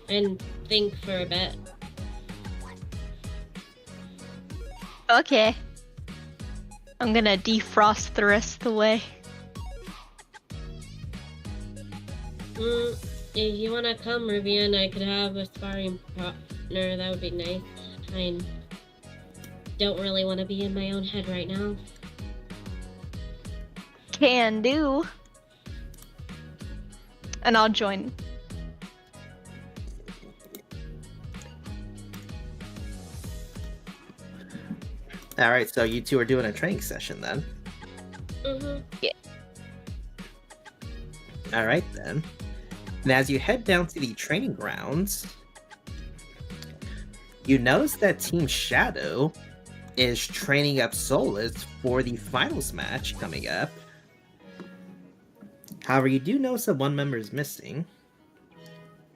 and think for a bit. Okay. I'm gonna defrost the rest of the way. If you wanna come, Ruby, and I could have a sparring partner, that would be nice. I don't really want to be in my own head right now. Can do. And I'll join. Alright, so you two are doing a training session then. Yeah. Alright then. And as you head down to the training grounds, you notice that Team Shadow is training up Solus for the finals match coming up. However, you do notice that one member is missing.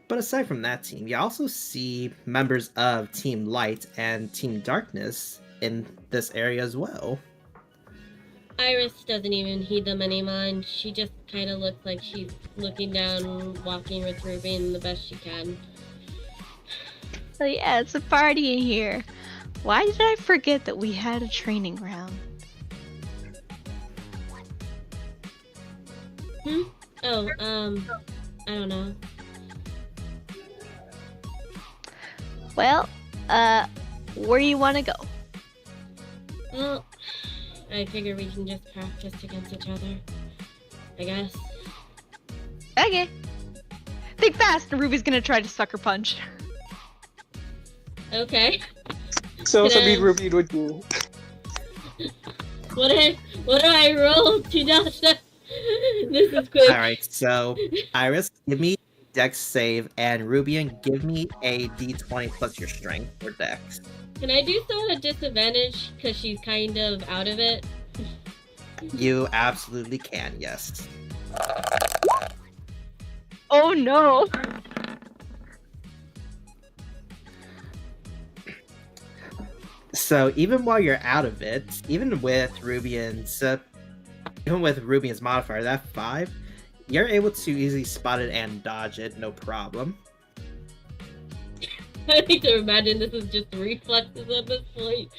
But aside from that team, you also see members of Team Light and Team Darkness in this area as well. Iris doesn't even heed them any mind. She just kind of looks like she's looking down, walking with Ruby the best she can. Oh yeah, it's a party in here. Why did I forget that we had a training ground? Oh, I don't know. Well, where you want to go? Well, I figure we can just practice against each other, I guess. Okay. Think fast, Ruby's gonna try to sucker punch. Okay. So Can I- something Ruby would do. What do I roll to dodge that? This is quick. Alright, so Iris, give me Dex save, and Rubian, give me a d20 plus your strength for Dex. Can I do so at a disadvantage because she's kind of out of it? You absolutely can, yes. Oh no! So even while you're out of it, even with Rubian's modifier, that 5, you're able to easily spot it and dodge it, no problem. I like to imagine this is just reflexes at this point.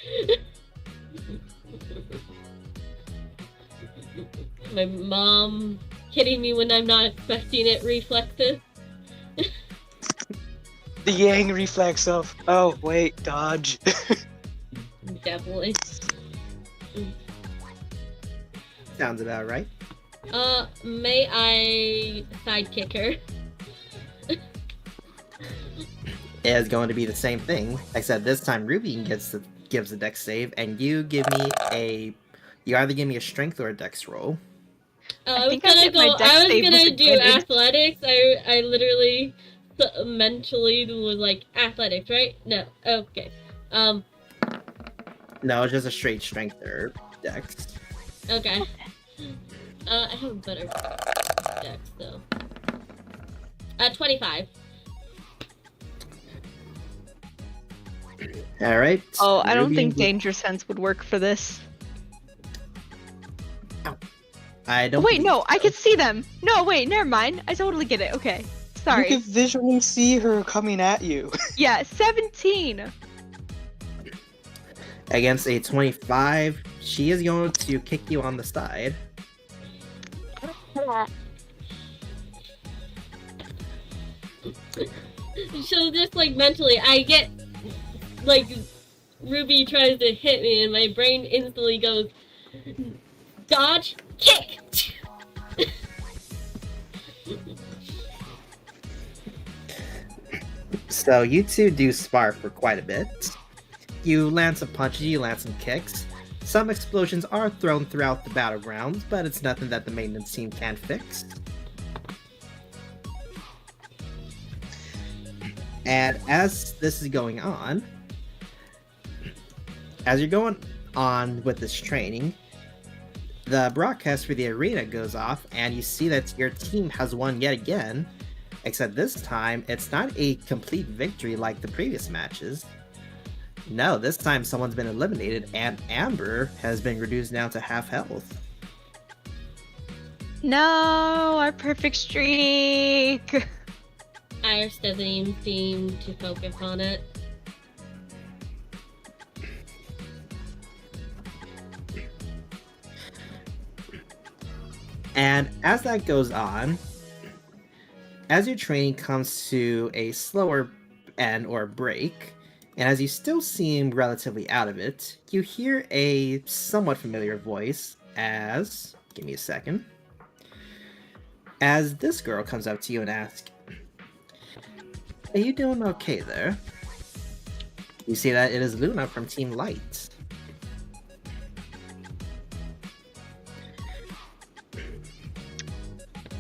My mom hitting me when I'm not expecting it, reflexes. The Yang reflex of, oh wait, dodge. Definitely. Sounds about right. May I sidekick her? It is going to be the same thing. Like I said, this time Ruby gives a Dex save, and you either give me a strength or a Dex roll. I was think I'll gonna get my go. dex I was save gonna with do advantage. athletics. I literally mentally was like athletics, right? No. Okay. No, it's just a straight strength or Dex. Okay. I have a better dex though. 25. All right. Oh, I don't Ruby think and- Danger Sense would work for this. I Oh, don't. wait, believe no, I so. can see them. No, wait, never mind. I totally get it. Okay, You sorry. can visually see her coming at you. Yeah, 17. Against a 25, she is going to kick you on the side. So just like mentally, I get like Ruby tries to hit me, and my brain instantly goes dodge, kick. So you two do spar for quite a bit. You land some punches, you land some kicks. Some explosions are thrown throughout the battlegrounds, but it's nothing that the maintenance team can't fix. And as this is going on, as you're going on with this training, the broadcast for the arena goes off, and you see that your team has won yet again, except this time it's not a complete victory like the previous matches. No, this time someone's been eliminated, and Amber has been reduced down to half health. No, our perfect streak. Iris doesn't even seem to focus on it. And as that goes on, as your training comes to a slower end or break, and as you still seem relatively out of it, you hear a somewhat familiar voice as... Give me a second. As this girl comes up to you and asks, "Are you doing okay there?" You see that it is Luna from Team Light.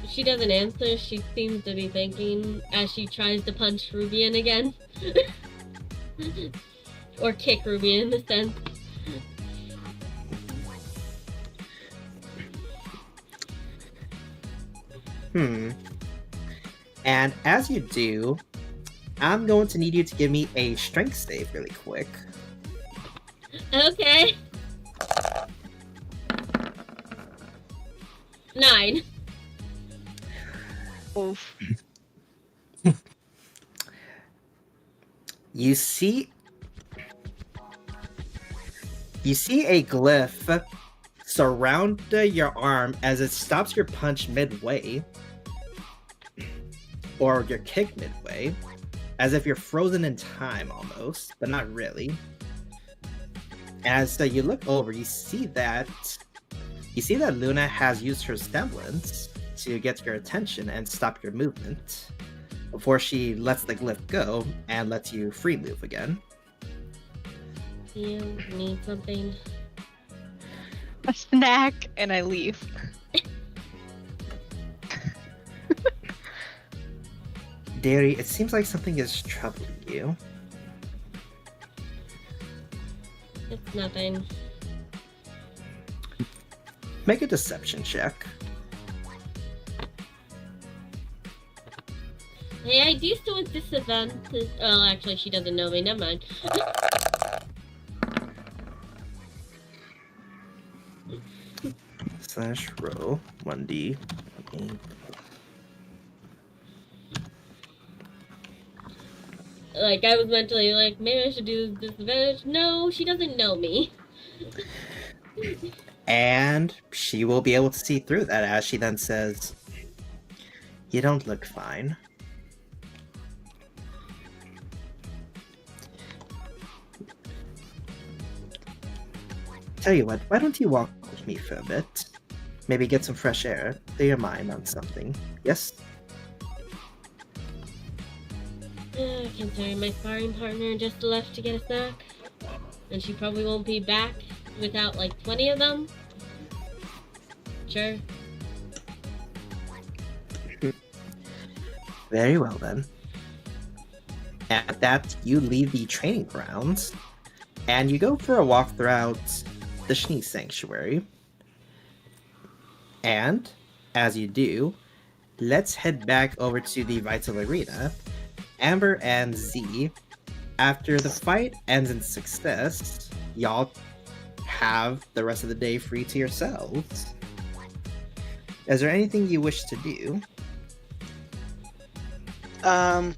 She doesn't answer. She seems to be thinking as she tries to punch Rubian again. Or kick Rubian in the sense. And as you do, I'm going to need you to give me a strength save really quick. Okay. 9. Oof. You see a glyph surround your arm as it stops your punch midway, or your kick midway, as if you're frozen in time almost, but not really. As you look over, you see that Luna has used her semblance to get your attention and stop your movement before she lets the glyph go and lets you free move again. You need something. A snack, and I leave. Derry, it seems like something is troubling you. It's nothing. Make a deception check. Hey, I do still with disadvantage. Oh, actually, she doesn't know me. Never mind. Slash roll 1d. Like, I was mentally like, maybe I should do this disadvantage. No, she doesn't know me. And she will be able to see through that as she then says, "You don't look fine." Tell you what, why don't you walk with me for a bit? Maybe get some fresh air, clear your mind on something. Yes? Considering my sparring partner just left to get a snack, and she probably won't be back without like 20 of them. Sure. Very well then. At that, you leave the training grounds, and you go for a walk throughout the Schnee Sanctuary. And, as you do, let's head back over to the Vital Arena. Amber and Z, after the fight ends in success, y'all have the rest of the day free to yourselves. Is there anything you wish to do? I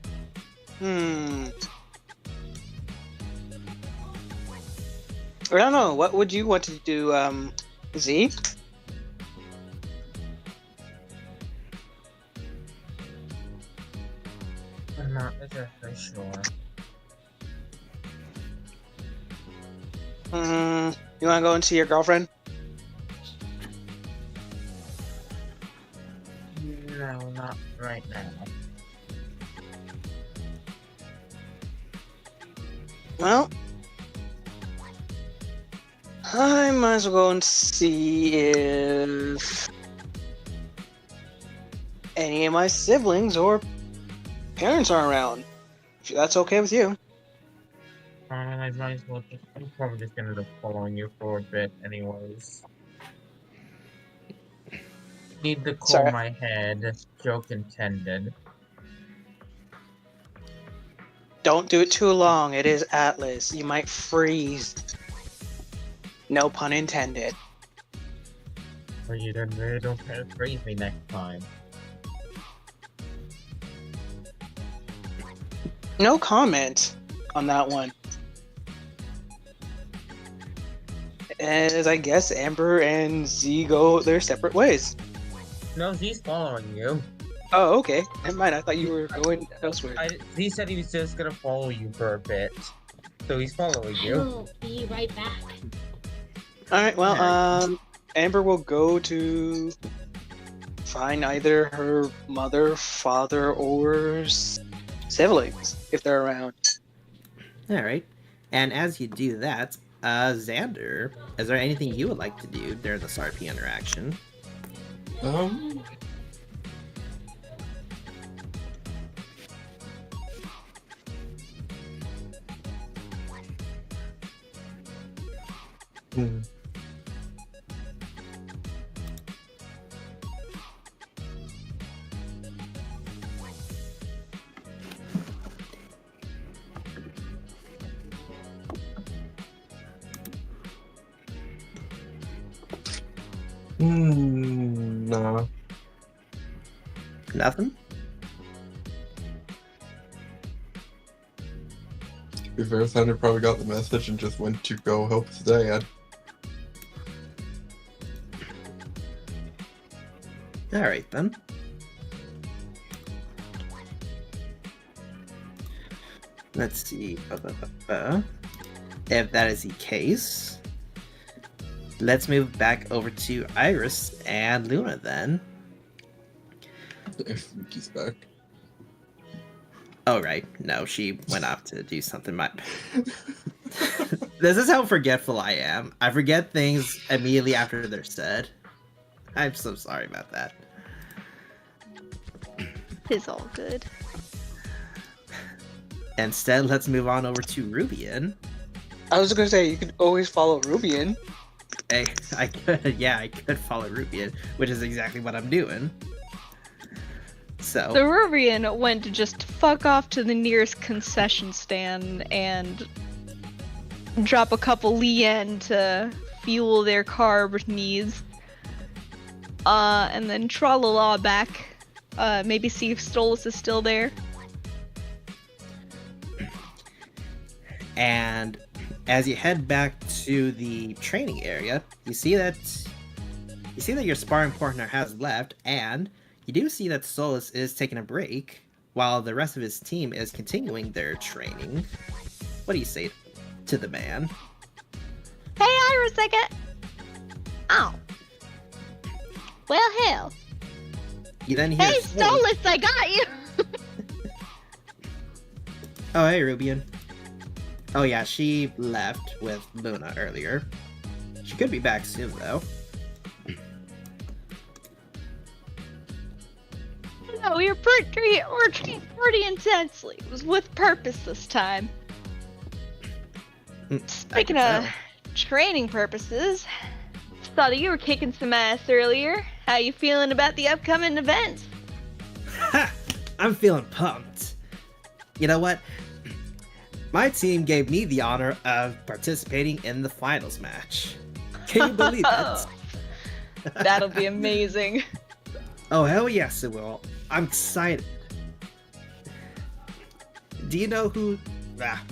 don't know. What would you want to do, Z? I'm not exactly sure. You want to go and see your girlfriend? No, not right now. Well, I might as well go and see if any of my siblings or parents are around. If that's okay with you. I might as well just. I'm probably just gonna end up following you for a bit, anyways. Need to cool Sorry. my head. Joke intended. Don't do it too long. It is Atlas. You might freeze. No pun intended. Or you don't really don't try to freeze me next time. No comment on that one. As I guess Amber and Z go their separate ways. No, Z's following you. Oh, okay. Never mind. I thought you were going elsewhere. Z said he was just gonna follow you for a bit. So he's following you. I'll be right back. Alright, well, Amber will go to find either her mother, father, or siblings, if they're around. Alright. And as you do that, Xander, is there anything you would like to do during this RP interaction? No. Nothing? To be fair, Thunder probably got the message and just went to go help his dad. Alright then. Let's see. If that is the case, let's move back over to Iris and Luna then. If Mickey's back. Oh, right. No, she went off to do something. This is how forgetful I am. I forget things immediately after they're said. I'm so sorry about that. It's all good. Instead, let's move on over to Rubian. I was gonna say, you could always follow Rubian. Hey, I could follow Rubian, which is exactly what I'm doing. So, The Rubian went to just fuck off to the nearest concession stand and drop a couple lien to fuel their carb needs. And then tra-la-la back. Maybe see if Stolas is still there. and as you head back to the training area, you see that your sparring partner has left, and you do see that Solus is taking a break while the rest of his team is continuing their training. What do you say to the man? Hey, Ira, second. Oh. Well, hell. You then hear Hey, Solus- Stolas, I got you! Oh, hey, Rubian. Oh yeah, she left with Luna earlier. She could be back soon, though. No, we were working pretty intensely. It was with purpose this time. Speaking of training purposes, saw that you were kicking some ass earlier. How you feeling about the upcoming events? Ha! I'm feeling pumped. You know what? My team gave me the honor of participating in the finals match. Can you believe it? That'll be amazing. Oh, hell yes, it will. I'm excited. Do you know who... Ah.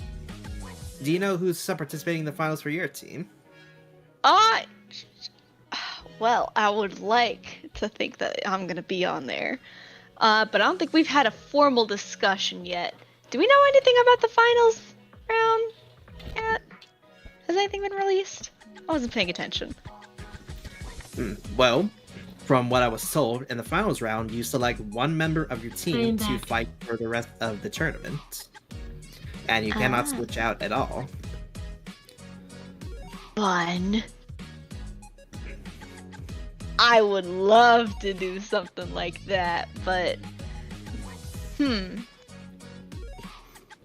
Do you know who's participating in the finals for your team? Well, I would like to think that I'm gonna be on there. But I don't think we've had a formal discussion yet. Do we know anything about the finals round yet? Has anything been released? I wasn't paying attention. Well, from what I was told, in the finals round, you select one member of your team to fight for the rest of the tournament. And you cannot switch out at all. Fun. I would love to do something like that, but... I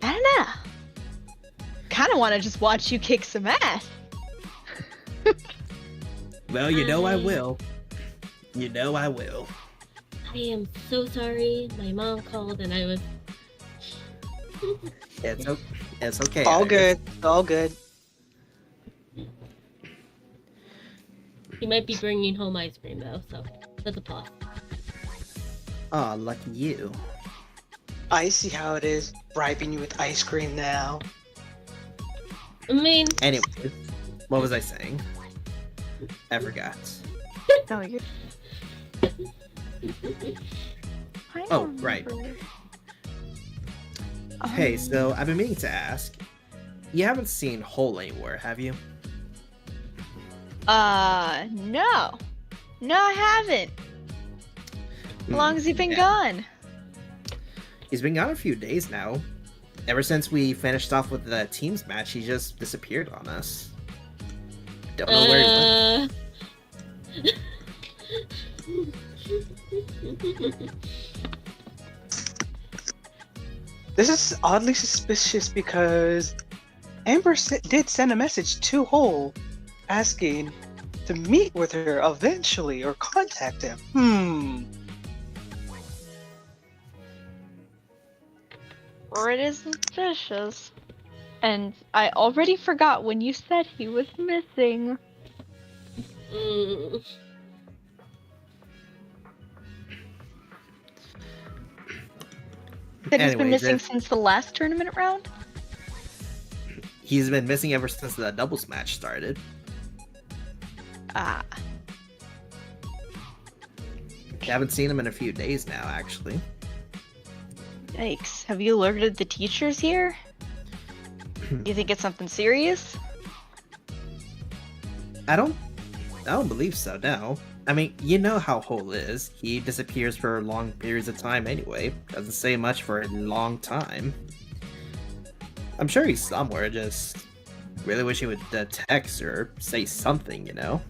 don't know. Kinda wanna just watch you kick some ass. Well, you know I will. You know I will. I am so sorry. My mom called and I was... It's okay. All Iris. good. All good. He might be bringing home ice cream though, so that's a plus. Aw, lucky you. I see how it is, bribing you with ice cream now. I mean, Anyways, what was I saying? I forgot. No, you're... I Oh, don't right. remember. Hey, so I've been meaning to ask. You haven't seen Hole anywhere, have you? No. No, I haven't. How long has he been gone? He's been gone a few days now. Ever since we finished off with the teams match, he just disappeared on us. Don't know where he went. This is oddly suspicious because Amber did send a message to Hole asking to meet with her eventually or contact him. Pretty suspicious. And I already forgot when you said he was missing. Said he's been Anyways, missing since the last tournament round? He's been missing ever since the doubles match started. Ah. Haven't seen him in a few days now, actually. Yikes. Have you alerted the teachers here? You think it's something serious? I don't believe so, no. I mean, you know how Hole is. He disappears for long periods of time anyway. Doesn't say much for a long time. I'm sure he's somewhere, just really wish he would text or say something, you know?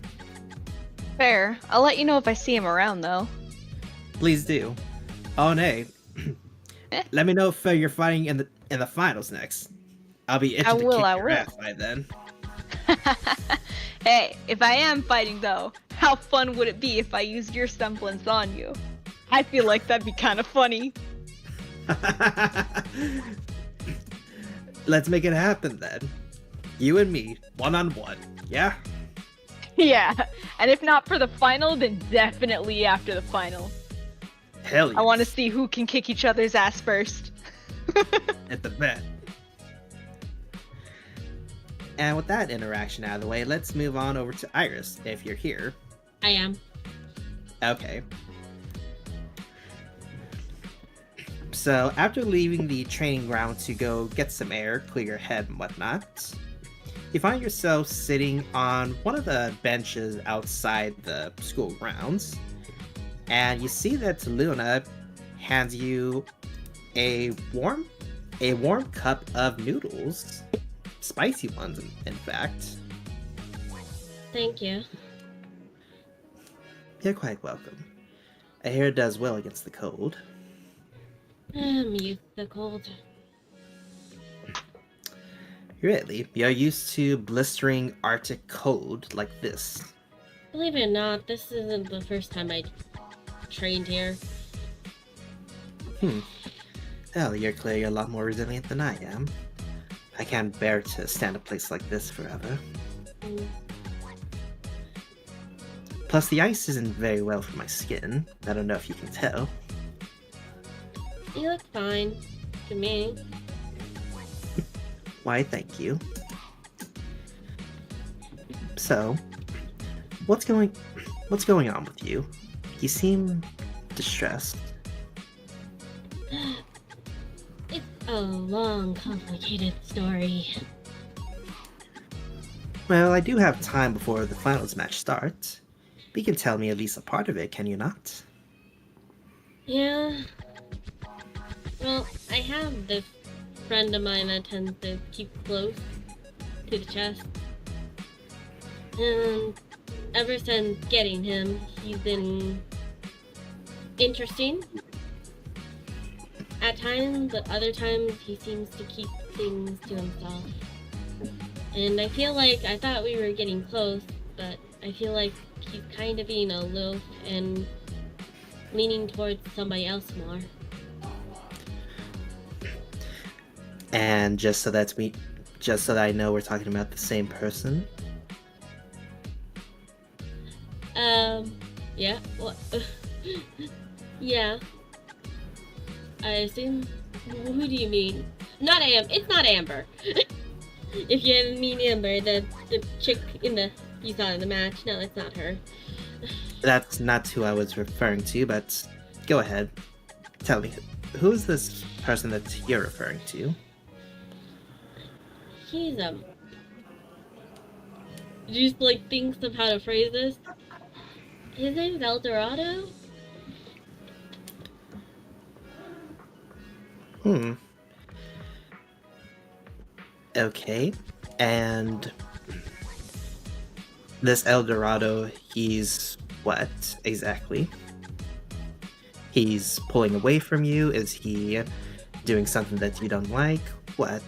Fair. I'll let you know if I see him around, though. Please do. Oh, nay. Let me know if you're fighting in the finals next. I'll be itching to kick your ass by then. Hey, if I am fighting though, how fun would it be if I used your semblance on you? I feel like that'd be kind of funny. Let's make it happen then. You and me, one-on-one, yeah? Yeah, and if not for the final, then definitely after the final. Hell yes. I want to see who can kick each other's ass first. At the bet. And with that interaction out of the way, let's move on over to Iris, if you're here. I am. Okay. So, after leaving the training ground to go get some air, clear your head and whatnot, you find yourself sitting on one of the benches outside the school grounds, and you see that Luna hands you a warm cup of noodles. Spicy ones, in fact. Thank you. You're quite welcome. I hear it does well against the cold. I'm used to the cold. Really? You're used to blistering Arctic cold like this? Believe it or not, this isn't the first time I trained here. Well, you're clearly a lot more resilient than I am. I can't bear to stand a place like this forever. Plus, the ice isn't very well for my skin. I don't know if you can tell. You look fine to me. Why, thank you. So, what's going on with you? You seem distressed. It's a long, complicated story. Well, I do have time before the finals match starts. You can tell me at least a part of it, can you not? Yeah. Well, I have this friend of mine that tends to keep close to the chest. And ever since getting him, he's been interesting at times, but other times he seems to keep things to himself. And I feel like I thought we were getting close, but I feel like he's kind of being aloof and leaning towards somebody else more. And just so that I know we're talking about the same person. Yeah, what? Yeah. I assume. Who do you mean? It's not Amber. If you mean Amber, the chick you saw in the match, no, it's not her. That's not who I was referring to, but go ahead. Tell me, who is this person that you're referring to? He's just like thinks of how to phrase this. His name's El Dorado? Okay. And this El Dorado, he's what exactly? He's pulling away from you? Is he doing something that you don't like? What?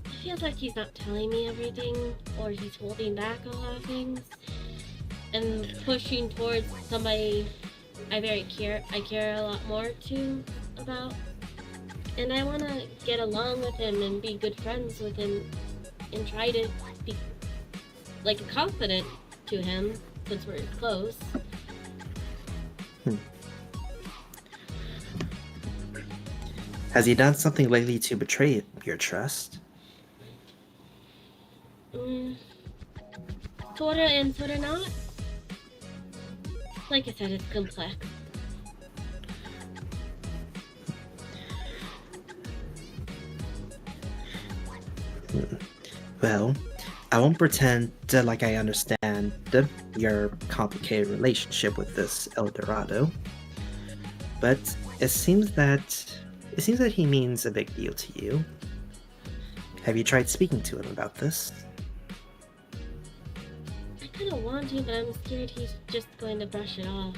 It feels like he's not telling me everything, or he's holding back a lot of things, and pushing towards somebody I care a lot more to about. And I want to get along with him and be good friends with him and try to be like a confidant to him since we're close. Has he done something lately to betray your trust? Sorta and sorta not. Like I said, it's complex. Well, I won't pretend like I understand your complicated relationship with this El Dorado, but it seems that he means a big deal to you. Have you tried speaking to him about this? I kinda want to, but I'm scared he's just going to brush it off.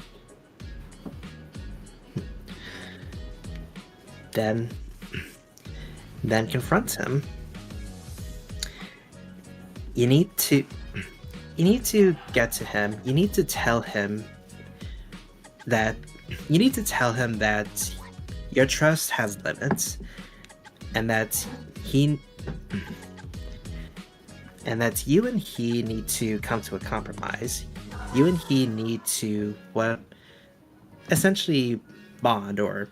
Then confront him. You need to get to him. You need to tell him that your trust has limits, and that you and he need to come to a compromise. You and he need to essentially bond, or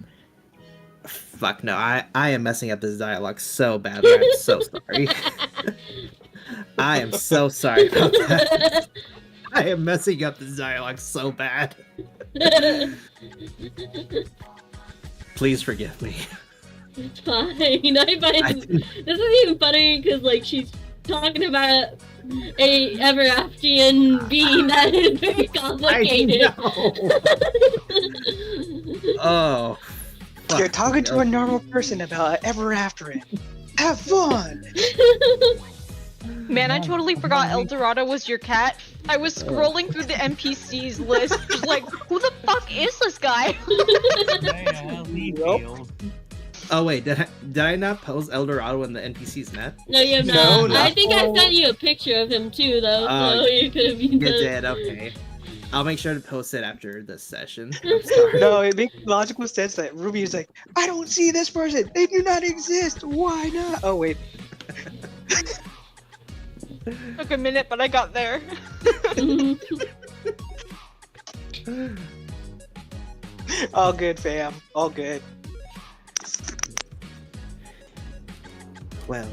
fuck no, I am messing up this dialogue so badly. I'm so sorry. I am so sorry about that. I am messing up this dialogue so bad. Please forgive me. It's fine. This is even funny because like she's talking about a ever Afghan being that is very complicated. I know. Oh. You're talking to a normal person about ever after it. Have fun. Man, I totally forgot El Dorado was your cat. I was scrolling through the NPCs list, just like, who the fuck is this guy? Oh wait, did I not post El Dorado in the NPC's net? No, you have No, not. I think I sent you a picture of him too, though, so you could have been. You did, okay. I'll make sure to post it after this session. I'm sorry. No, it makes logical sense that Ruby is like, I don't see this person. They do not exist. Why not? Oh wait. Took a minute, but I got there. All good, fam. All good. Well,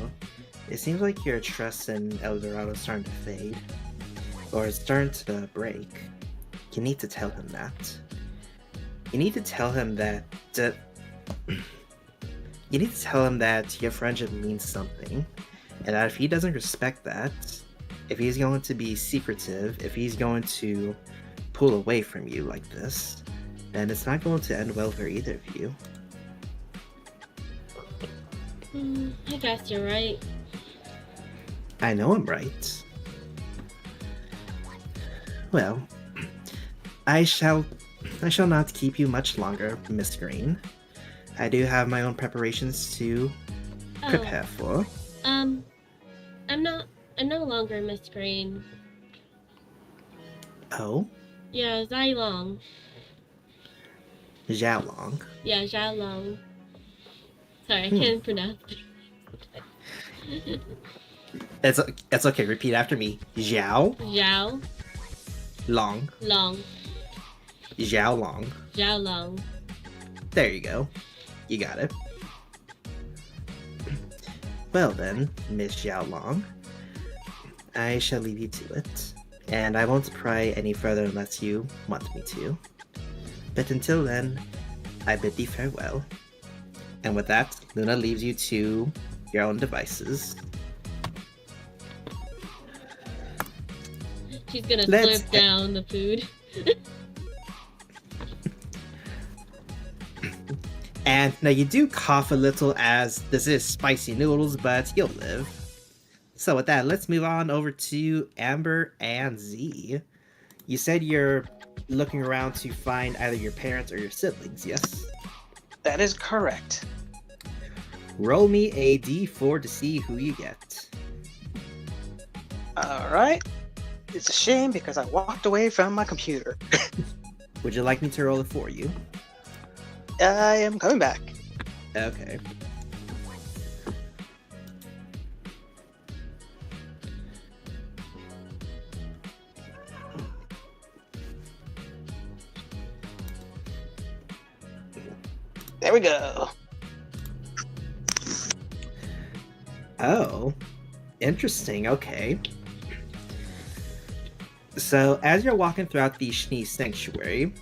it seems like your trust in El Dorado is starting to fade. Or it's starting to break. You need to tell him that. You need to tell him that... You need to tell him that your friendship means something. And that if he doesn't respect that, if he's going to be secretive, if he's going to pull away from you like this, then it's not going to end well for either of you. I guess you're right. I know I'm right. Well, I shall not keep you much longer, Miss Green. I do have my own preparations to prepare for. I'm no longer Miss Green. Oh? Yeah, Zai Long. Zhao Long. Yeah, Zhao Long. Sorry, I can't pronounce it. It's okay, repeat after me. Zhao Zhao Long. Long. Zhao Long. Zhao Long. There you go. You got it. Well then, Miss Zhao Long, I shall leave you to it, and I won't pry any further unless you want me to. But until then, I bid thee farewell. And with that, Luna leaves you to your own devices. She's gonna Let's- slurp down the food. And now you do cough a little as this is spicy noodles, but you'll live. So with that, let's move on over to Amber and Z. You said you're looking around to find either your parents or your siblings, yes? That is correct. Roll me a d4 to see who you get. Alright. It's a shame because I walked away from my computer. Would you like me to roll it for you? I am coming back. Okay. There we go. Oh, interesting. Okay. So, as you're walking throughout the Schnee Sanctuary,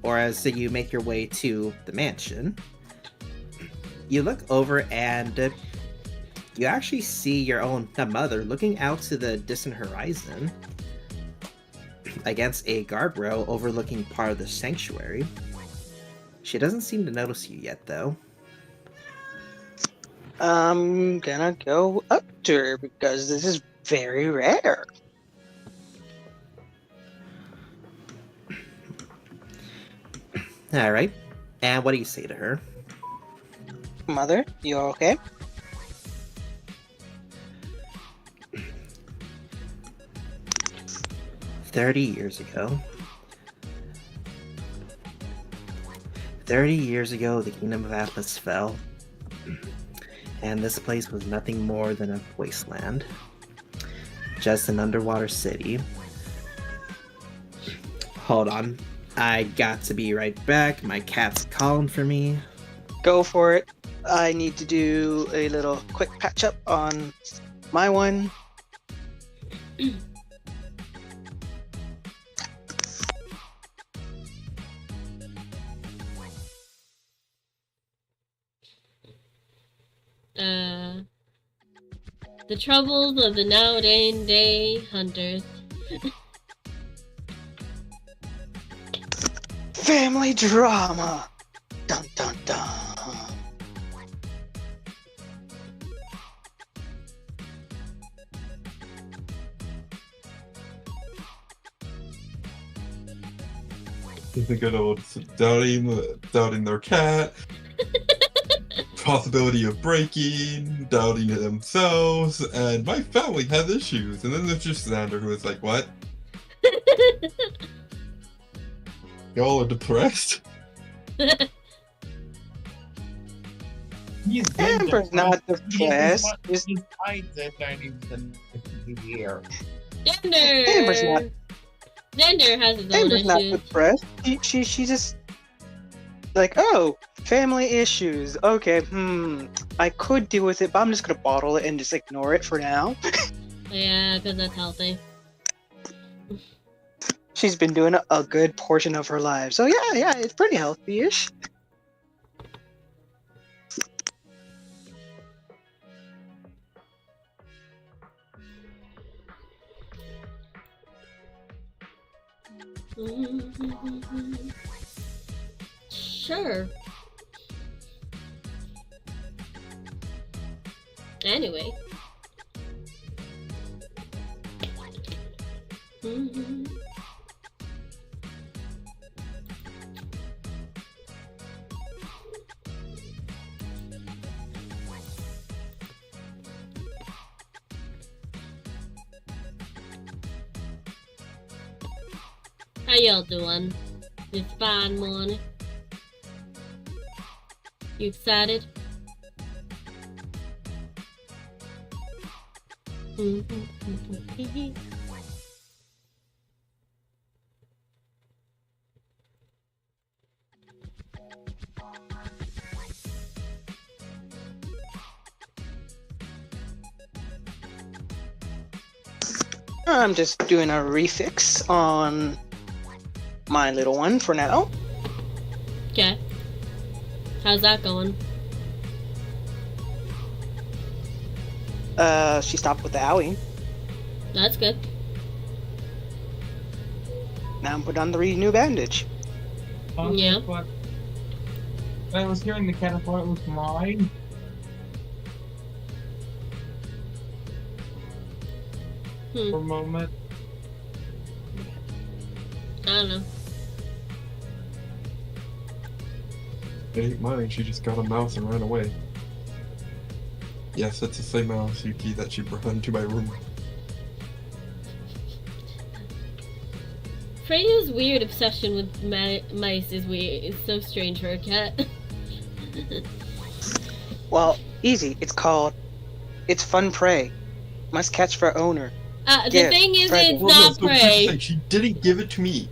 or as you make your way to the mansion, you look over and you actually see your own mother looking out to the distant horizon against a guardrail overlooking part of the sanctuary. She doesn't seem to notice you yet, though. I'm gonna go up to her because this is very rare. Alright. And what do you say to her? Mother, you okay? "30 years ago. 30 years ago, the Kingdom of Atlas fell. And this place was nothing more than a wasteland. Just an underwater city. Hold on. I got to be right back. My cat's calling for me. Go for it. I need to do a little quick patch up on my one. The troubles of the nowadays hunters. Family drama. Dun dun dun. The good old doubting their cat, possibility of breaking, doubting themselves, and my family has issues. And then there's just Xander, who is like, what? Y'all are depressed? He's been Amber's not depressed. He's hides it and he's here. Amber's not. Xander has his own Amber's not issues. depressed. She just like, oh, family issues. Okay, I could deal with it, but I'm just gonna bottle it and just ignore it for now. Yeah, because that's healthy. She's been doing a good portion of her life, so yeah, it's pretty healthy-ish. Sure. Anyway. How y'all doing? It's fine morning. You excited? I'm just doing a refix on my little one for now. Okay. How's that going? She stopped with the owie. That's good. Now I'm putting on the new bandage. Yeah. But I was hearing the caterpillar was mine. For a moment. I don't know. It ain't mine. She just got a mouse and ran away. Yes, it's the same mouse, Yuki, that she brought into my room. Freya's weird obsession with mice is weird. It's so strange for a cat. Well, easy. It's fun prey. Must catch for owner. The Gift, thing is, present. it's Well, no, not so here's the thing, prey. she didn't give it to me.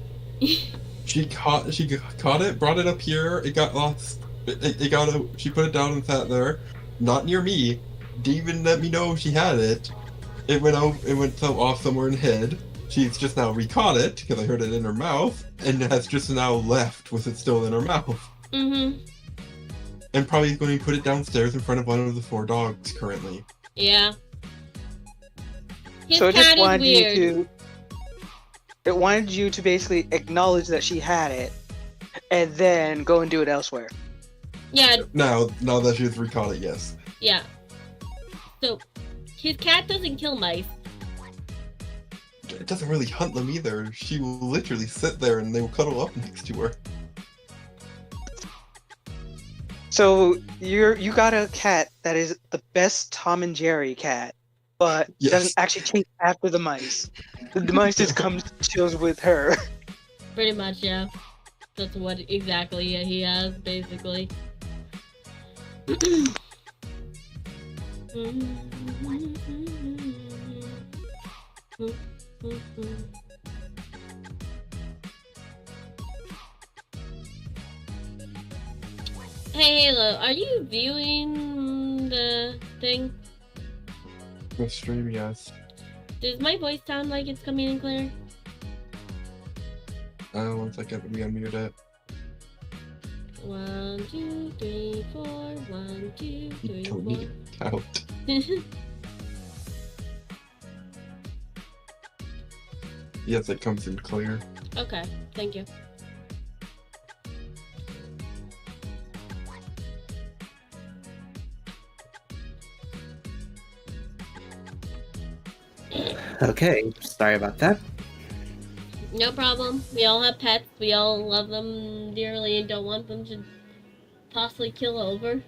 She caught it, brought it up here. It got lost. She put it down and sat there, not near me. Didn't even let me know she had it. It went off somewhere and hid. She's just now recaught it because I heard it in her mouth, and has just now left with it still in her mouth. Mm-hmm. And probably going to put it downstairs in front of one of the 4 dogs currently. Yeah. His So it just cat is wanted weird. it wanted you to basically acknowledge that she had it, and then go and do it elsewhere. Yeah, Now that she's recaught it, yes. yeah. So, his cat doesn't kill mice. It doesn't really hunt them either. She will literally sit there and they will cuddle up next to her. So you got a cat that is the best Tom and Jerry cat, but Yes. doesn't actually chase after the mice. The mice just comes and chills with her. Pretty much, yeah. That's what exactly he has, basically. Hey Halo, are you viewing the thing? The stream, yes. Does my voice sound like it's coming in clear? 1 second, let me unmute it. 1, 2, 3, 4. 1, 2, You 3, don't 4. need to count. Yes, it comes in clear. Okay, thank you. Okay, sorry about that. No problem. We all have pets. We all love them dearly and don't want them to possibly kill over.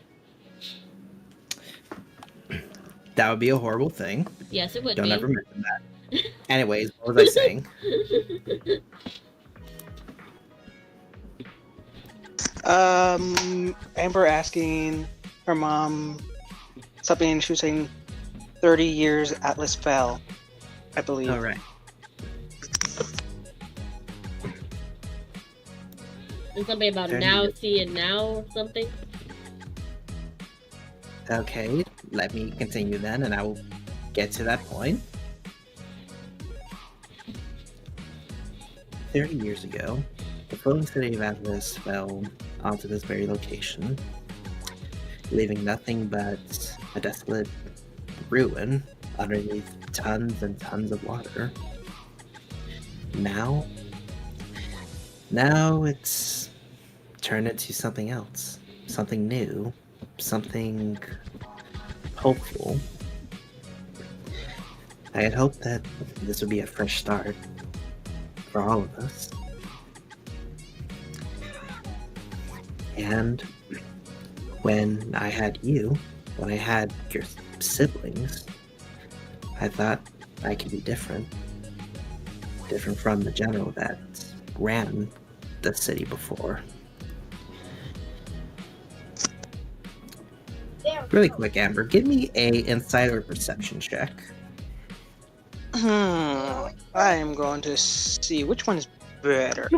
That would be a horrible thing. Yes, it would Don't be. ever mention that. Anyways, what was I saying? Amber asking her mom something. She was saying 30 years Atlas fell, I believe. All right. And something about 30 now, years. see it now, or something. Okay, let me continue then, and I will get to that point. 30 years ago, the floating city of Atlas fell onto this very location, leaving nothing but a desolate ruin underneath tons and tons of water. Now it's turned into something else, something new, something hopeful. I had hoped that this would be a fresh start for all of us. And when I had you, when I had your siblings, I thought I could be different. Different from the general that ran the city before. Really quick, Amber, give me a insight or perception check. I am going to see which one is better.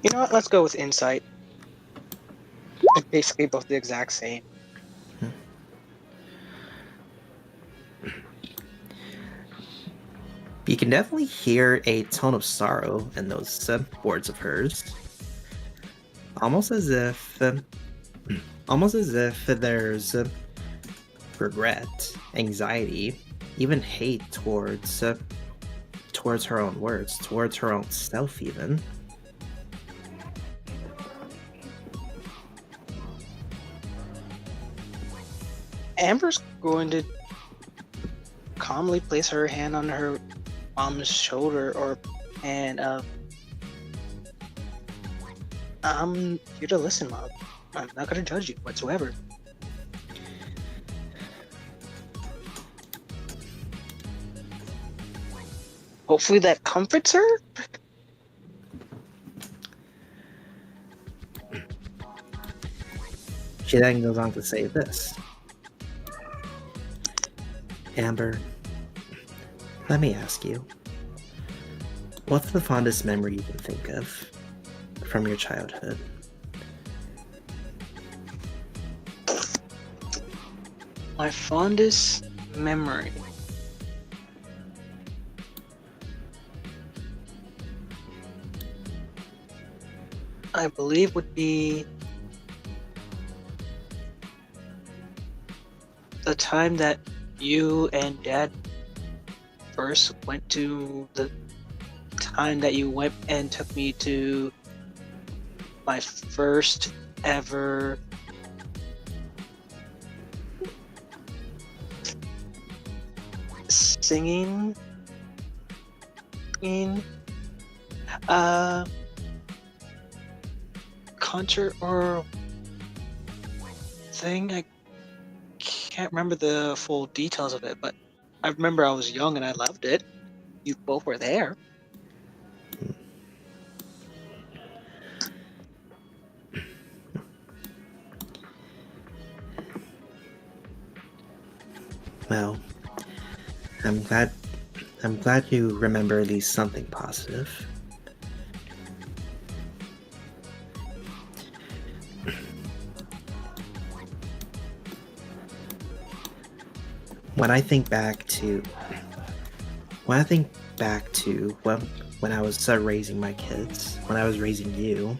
You know what? Let's go with insight. They're basically both the exact same. You can definitely hear a tone of sorrow in those words of hers. Almost as if there's regret, anxiety, even hate towards her own words, towards her own self even. Amber's going to calmly place her hand on her mom's shoulder and I'm here to listen, Mom. I'm not going to judge you whatsoever. Hopefully that comforts her? She then goes on to say this. Amber, let me ask you, what's the fondest memory you can think of from your childhood? My fondest memory. I believe would be the time that you and Dad first went to the time that you went and took me to my first ever singing concert or thing. I can't remember the full details of it, but I remember I was young and I loved it. You both were there. Well, I'm glad you remember at least something positive. When I think back to when I was raising my kids, when I was raising you,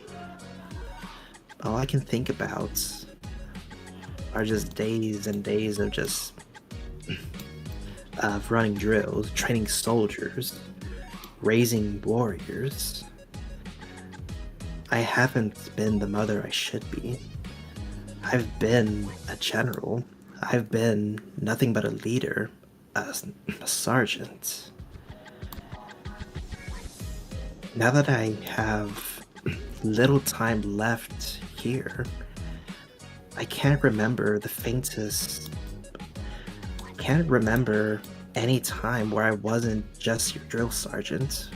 all I can think about are just days and days of just running drills, training soldiers, raising warriors. I haven't been the mother I should be. I've been a general. I've been nothing but a leader, a sergeant. Now that I have little time left here, I can't remember the faintest. Can't remember any time where I wasn't just your drill sergeant,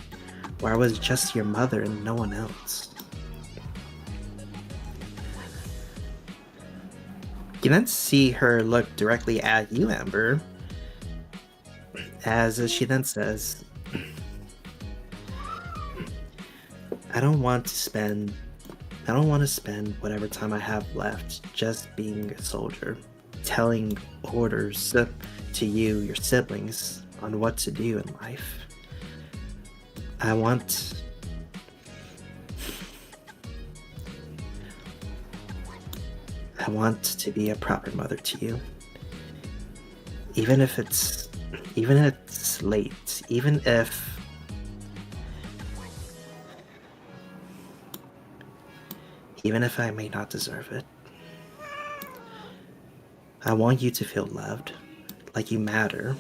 where I was just your mother and no one else. You then see her look directly at you, Amber, as she then says, I don't want to spend whatever time I have left just being a soldier, telling orders to you, your siblings, on what to do in life. I want to be a proper mother to you. Even if it's late, even if I may not deserve it. I want you to feel loved, like you matter.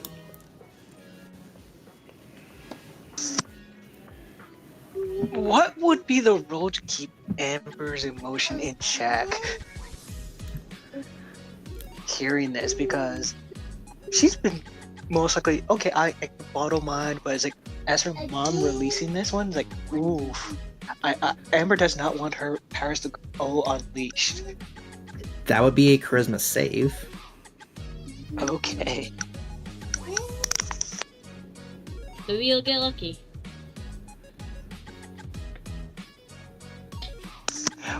What would be the role to keep Amber's emotion in check? Hearing this, because she's been most likely okay. I bottle mine, but it's like as her mom releasing this one, it's like ooh. Amber does not want her powers to go unleashed. That would be a charisma save. Okay. Maybe you'll get lucky.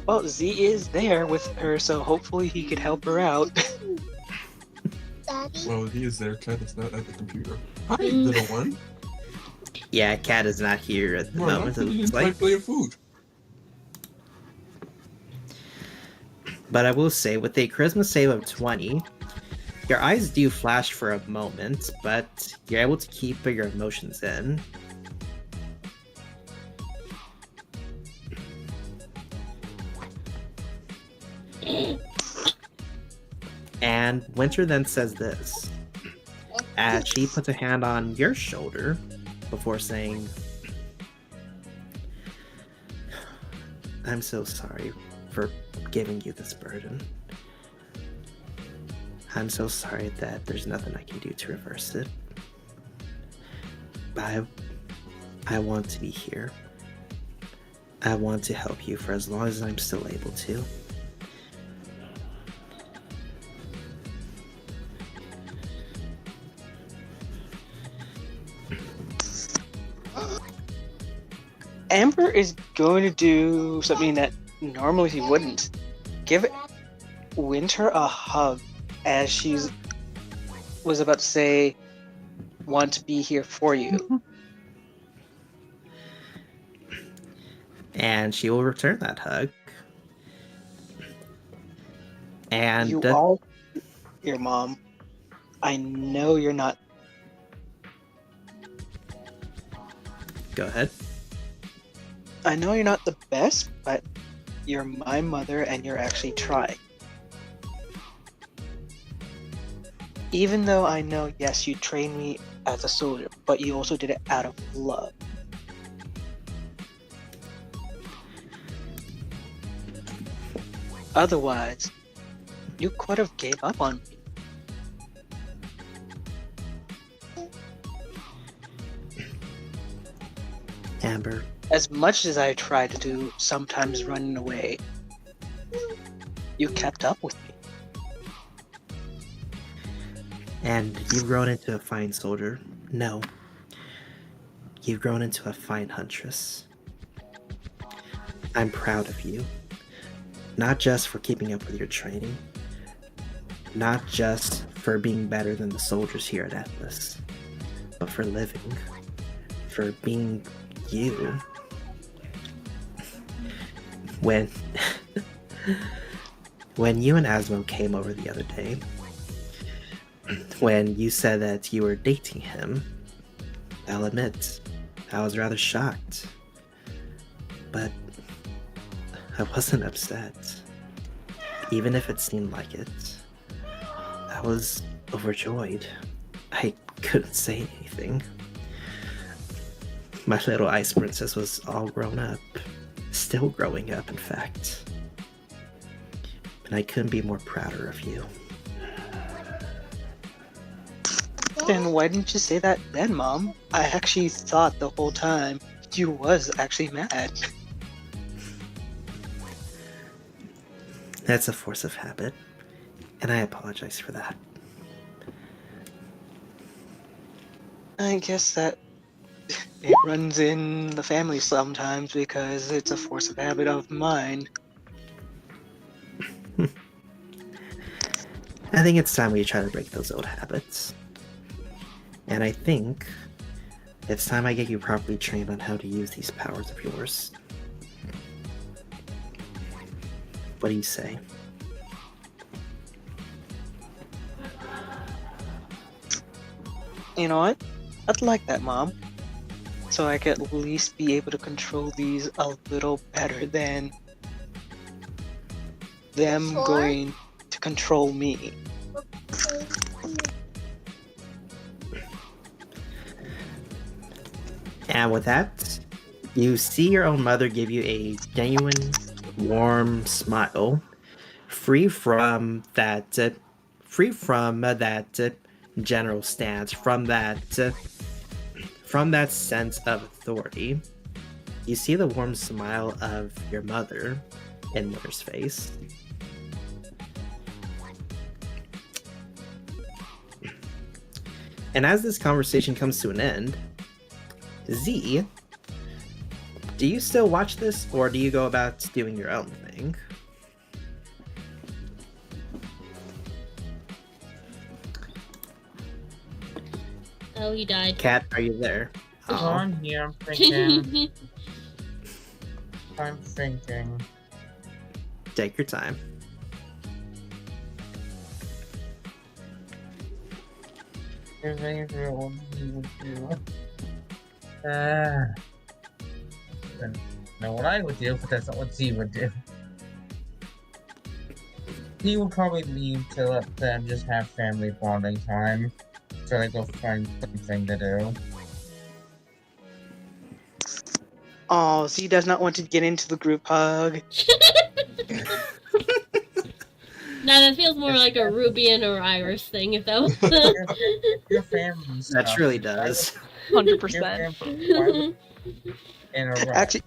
Well, Z is there with her, so hopefully he could help her out. Daddy. Well, he is there. Cat is not at the computer. Hi, little one. Yeah, Cat is not here at the Why moment. not? It You looks try like. play of food. But I will say, with a charisma save of 20, your eyes do flash for a moment, but you're able to keep your emotions in. And Winter then says this, as she puts a hand on your shoulder before saying, I'm so sorry for giving you this burden. I'm so sorry that there's nothing I can do to reverse it. But I want to be here. I want to help you for as long as I'm still able to. Amber is going to do something that normally he wouldn't. Give Winter a hug as she's was about to say, want to be here for you. And she will return that hug. And You all, your mom, I know you're not. Go ahead. I know you're not the best, but you're my mother and you're actually trying. Even though I know, yes, you trained me as a soldier, but you also did it out of love. Otherwise, you could have gave up on me. Amber, As much as I tried to do, sometimes running away, you kept up with me. and you've grown into a fine soldier. No. You've grown into a fine huntress. I'm proud of you. Not just for keeping up with your training. Not just for being better than the soldiers here at Atlas. But for living. For being you. When you and Asmo came over the other day, when you said that you were dating him, I'll admit, I was rather shocked. But I wasn't upset. Even if it seemed like it. I was overjoyed. I couldn't say anything. My little ice princess was all grown up. Still growing up, in fact. And I couldn't be more prouder of you. Then why didn't you say that then, Mom? I actually thought the whole time you was actually mad. That's a force of habit, and I apologize for that. I guess that it runs in the family sometimes because it's a force of habit of mine. I think it's time we try to break those old habits. And I think it's time I get you properly trained on how to use these powers of yours. What do you say? You know what? I'd like that, Mom. So I could at least be able to control these a little better than them Sure. going to control me. And with that, you see your own mother give you a genuine, warm smile, free from that general stance, from that sense of authority. You see the warm smile of your mother in Mother's face. And as this conversation comes to an end, Z, do you still watch this, or do you go about doing your own thing? Oh, he died. Kat, are you there? Oh, Aw. I'm here. I'm thinking. I'm thinking. Take your time. Everything's real. He would do. Know what I would do, but that's not what Z would do. He would probably leave to let them just have family bonding time, so they go find something to do. Oh, Z does not want to get into the group hug. Now that feels more like a Ruby or Iris thing, if that was Your family stuff. That truly does. 100%. Actually,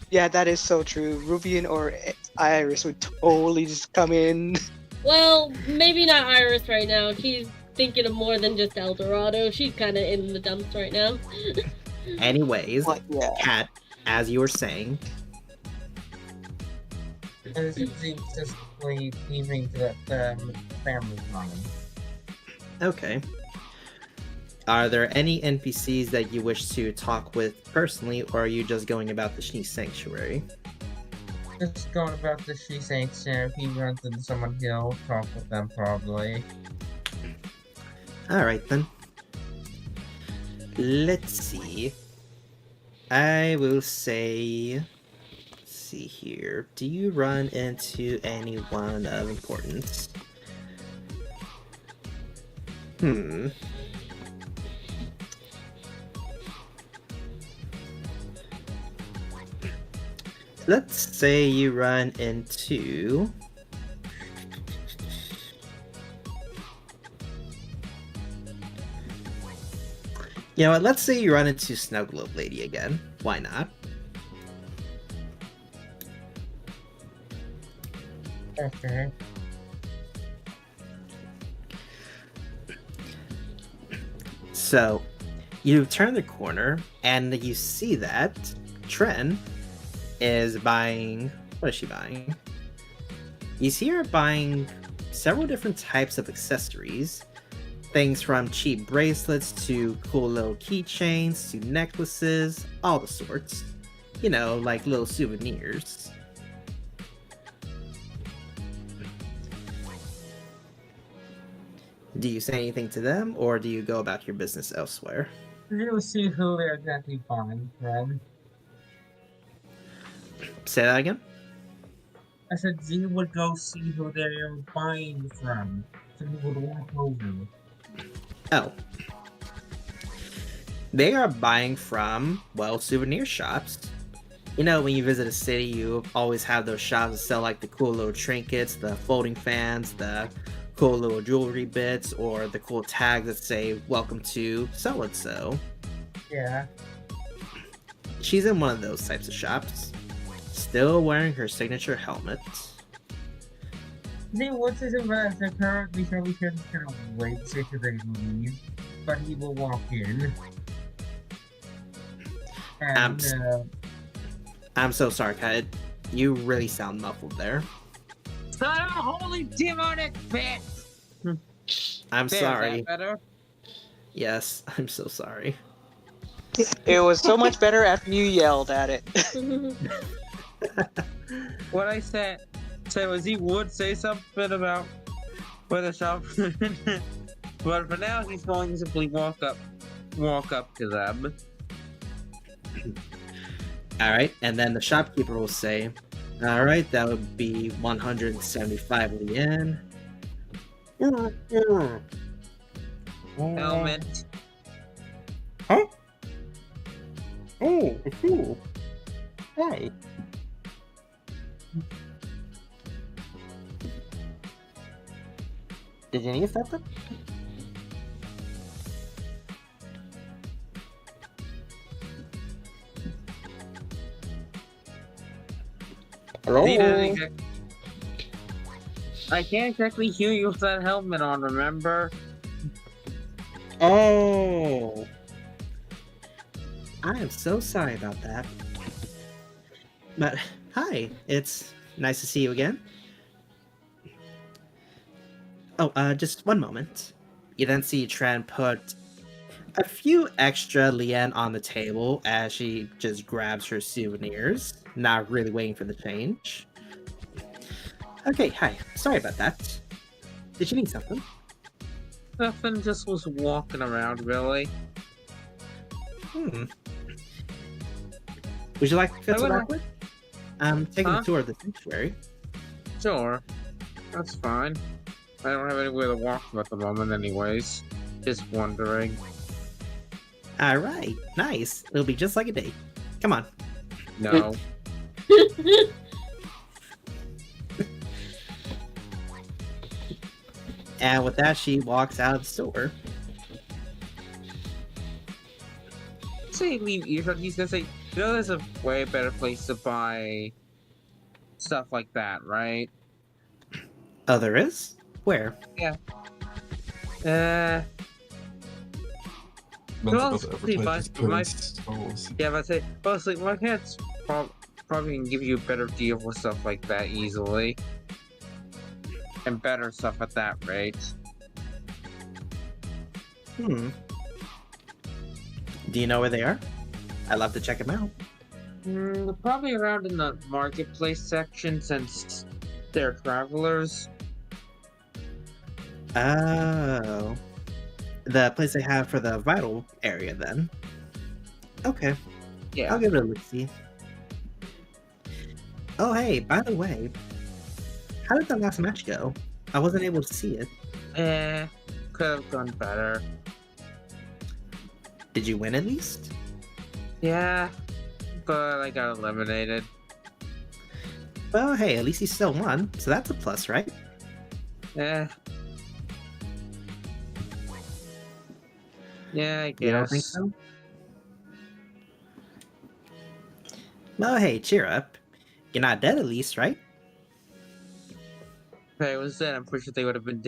yeah, that is so true. Rubian or Iris would totally just come in. Well, maybe not Iris right now. She's thinking of more than just El Dorado. She's kind of in the dumps right now. Anyways, But yeah, Kat, as you were saying, And it's just leaving to let the family time. okay. Are there any NPCs that you wish to talk with personally, or are you just going about the Shni Sanctuary? Just going about the She Saints, if he runs into someone, he'll talk with them probably. Alright then. Let's see. I will say... Let's see here. Do you run into anyone of importance? Let's say you run into... You know what, let's say you run into Snow Globe Lady again. Why not? Okay. So, you turn the corner, and you see that Tren is buying... What is she buying? You see her buying several different types of accessories. Things from cheap bracelets to cool little keychains to necklaces, all the sorts. You know, like little souvenirs. Do you say anything to them, or do you go about your business elsewhere? You'll see who they're exactly buying from. Say that again? I said Z would go see who they're buying from. person would walk over. Oh. They are buying from, well, souvenir shops. You know, when you visit a city, you always have those shops that sell like the cool little trinkets, the folding fans, the cool little jewelry bits, or the cool tags that say, welcome to so-and-so. Yeah. She's in one of those types of shops, still wearing her signature helmet. See, what's his investor currently said we should kind of wait till they leave, but he will walk in. And, I'm so sorry, Kat. You really sound muffled there. Son of a holy demonic bitch! I'm There, is sorry. that better? Yes, I'm so sorry. It was so much better after you yelled at it. What I said was he would say something about where the shop, but for now he's going to simply walk up to them. Alright, and then the shopkeeper will say, alright, that would be 175 yen. Helmet. Huh? Oh, it's you. Hey. Did you need something? Hello? I can't exactly hear you with that helmet on, remember? Oh. I am so sorry about that. But, hi, it's nice to see you again. Oh, just one moment. You then see Tran put a few extra lien on the table as she just grabs her souvenirs, not really waiting for the change. Okay, hi. Sorry about that. Did you need something? Nothing, just was walking around, really. Would you like to I would walk with? I'm taking Huh? a tour of the sanctuary. Sure. That's fine. I don't have anywhere to walk to at the moment anyways. Just wondering. Alright, nice. It'll be just like a date. Come on. No. And with that, she walks out of the store. Say leave earshot, he's gonna say, you know there's a way better place to buy stuff like that, right? Oh, there is? Where? Uh, Men's Well, about to see, advertise but my- his stalls. yeah, but I say, mostly my parents probably can give you a better deal for stuff like that easily. And better stuff at that rate. Do you know where they are? I'd love to check them out. They're probably around in the marketplace section since they're travelers. Oh. The place they have for the vital area, then. Okay, Yeah. I'll give it a look-see. Oh, hey, by the way, how did that last match go? I wasn't able to see it. Could have gone better. Did you win at least? Yeah, but I got eliminated. Well, hey, at least you still won, so that's a plus, right? Yeah, I guess. You don't think so? Well, hey, cheer up. You're not dead at least, right? If I was dead, I'm pretty sure they would have been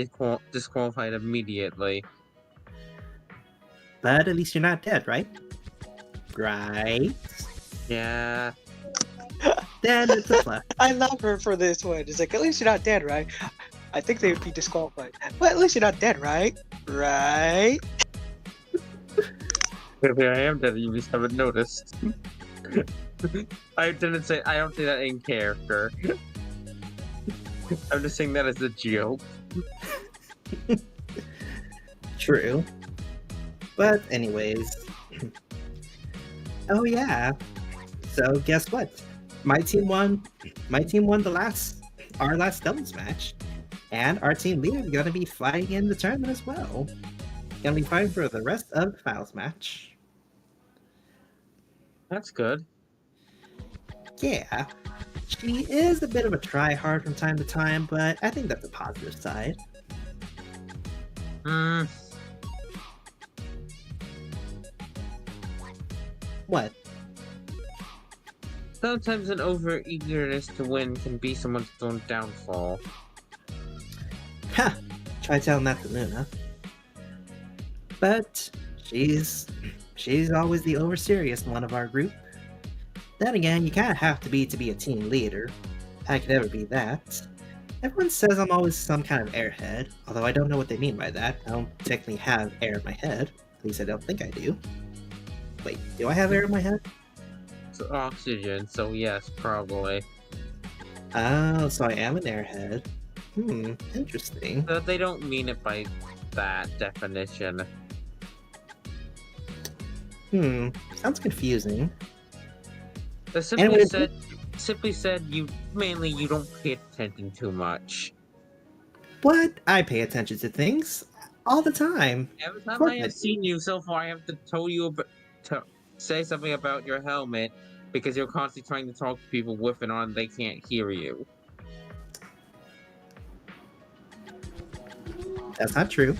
disqualified immediately. But at least you're not dead, right? Right? Yeah. Then it's a plus. I love her for this one. It's like, at least you're not dead, right? I think they would be disqualified. But at least you're not dead, right? Right? Maybe I am dead, you just haven't noticed. I don't say that in character. I'm just saying that as a joke. True. But anyways. Oh yeah. So guess what? My team won our last doubles match. And our team leader is going to be fighting in the tournament as well. Going to be fighting for the rest of the finals match. That's good. Yeah, she is a bit of a try-hard from time to time, but I think that's a positive side. Hmm. What? Sometimes an over eagerness to win can be someone's own downfall. Ha! Try telling that to Luna. But she's always the over-serious one of our group. Then again, you kind of have to be a team leader. I could ever be that. Everyone says I'm always some kind of airhead, although I don't know what they mean by that. I don't technically have air in my head. At least I don't think I do. Wait, do I have air in my head? It's oxygen, so yes, probably. Oh, so I am an airhead. Interesting. But they don't mean it by that definition. Sounds confusing. They simply said you don't pay attention too much. What? I pay attention to things all the time. Every time I have seen you so far, I have to tell you to say something about your helmet because you're constantly trying to talk to people with it on, they can't hear you. That's not true.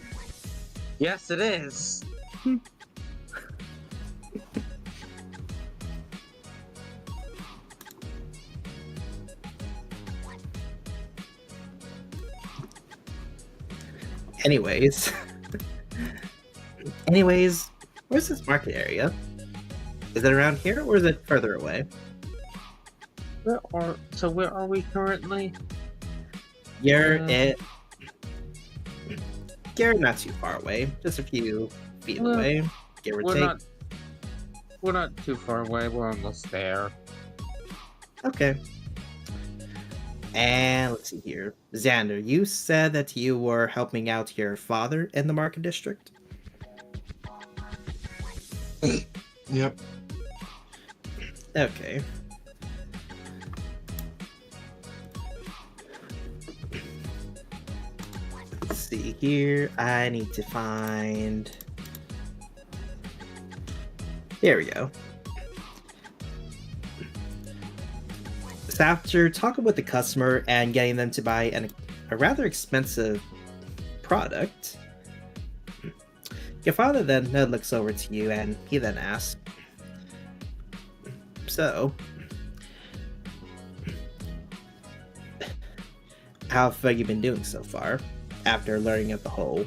Yes, it is. Anyways, where's this market area? Is it around here or is it further away? Where are we currently? You're not too far away, just a few feet away, give or take. We're not too far away. We're almost there. Okay. And let's see here. Xander, you said that you were helping out your father in the market district? Yep. Okay. Let's see here. I need to find... There we go. So after talking with the customer and getting them to buy a rather expensive product, your father then looks over to you and he then asks, so, how have you been doing so far after learning of the whole,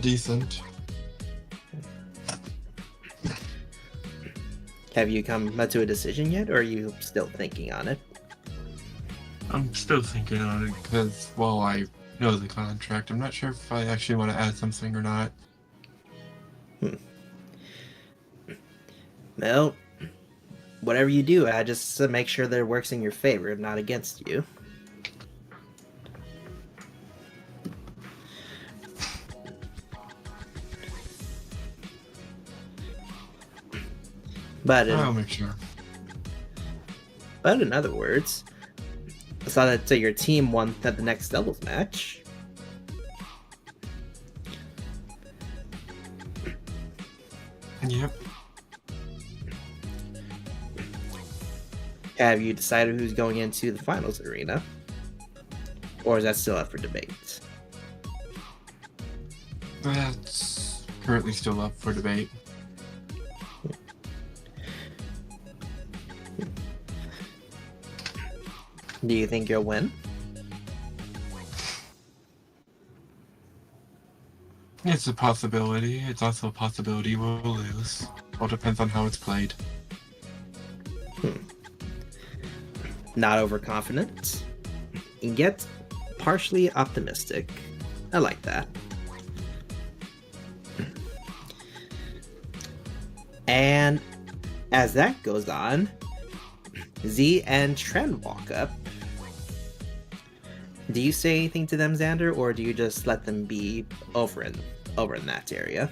Decent. Have you come to a decision yet, or are you still thinking on it? I'm still thinking on it because, well, I know the contract. I'm not sure if I actually want to add something or not. Well, whatever you do, just make sure that it works in your favor and not against you. But I'll make sure. But in other words, I saw that your team won at the next doubles match. Yep. Have you decided who's going into the finals arena? Or is that still up for debate? That's currently still up for debate. Do you think you'll win? It's a possibility. It's also a possibility we'll lose. All depends on how it's played. Not overconfident, yet partially optimistic. I like that. And as that goes on, Z and Trend walk up. Do you say anything to them, Xander, or do you just let them be over in that area?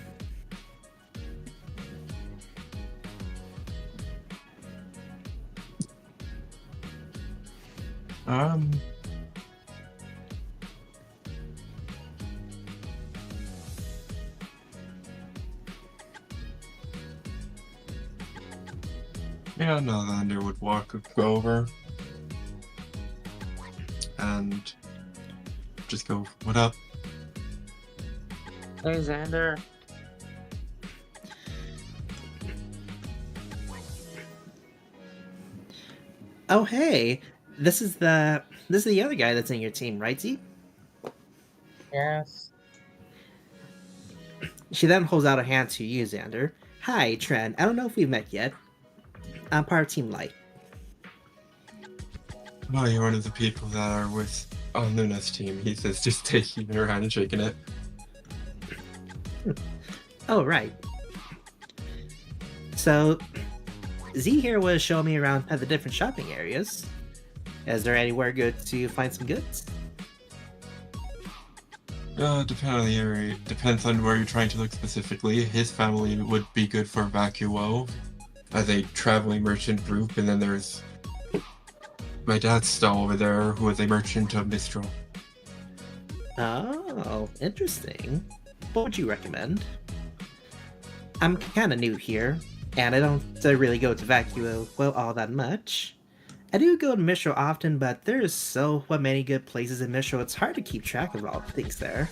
Um. Yeah, no, Lander would go over and just go, "What up?" Hey, Xander. Oh hey, this is the other guy that's in your team, right, Z? Yes. She then holds out a hand to you, Xander. Hi, Trent. I don't know if we've met yet. I'm part of Team Light. Oh, you're one of the people that are with on Luna's team. He says, just taking her hand and shaking it. Oh, right. So, Z here was showing me around at the different shopping areas. Is there anywhere good to find some goods? Depend on the area. Depends on where you're trying to look specifically. His family would be good for Vacuo as a traveling merchant group, and then there's my dad's stall over there, who is a merchant of Mistral. Oh, interesting. What would you recommend? I'm kind of new here, and I don't really go to Vacuo all that much. I do go to Mistral often, but there's so many good places in Mistral, it's hard to keep track of all the things there.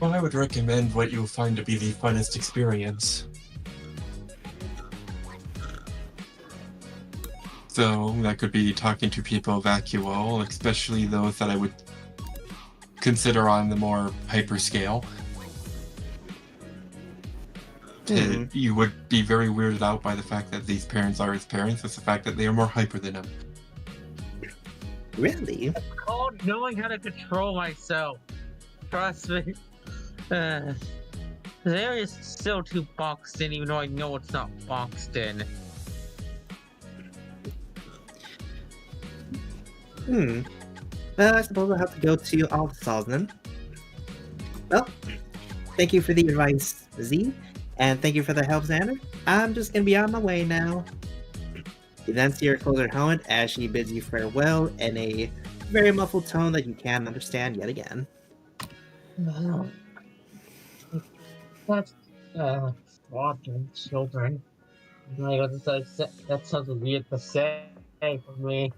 Well, I would recommend what you'll find to be the funnest experience. So that could be talking to people Vacuo, especially those that I would consider on the more hyper scale. You would be very weirded out by the fact that these parents are his parents, it's the fact that they are more hyper than him. Really? It's called knowing how to control myself. Trust me. The area is still too boxed in, even though I know it's not boxed in. Well, I suppose I'll have to go to all the stalls then. Well, thank you for the advice, Z, and thank you for the help, Xander. I'm just gonna be on my way now. You then see her close her helmet as she bids you farewell in a very muffled tone that you can't understand yet again. That's fucking children. Like, that sounds weird to say for me.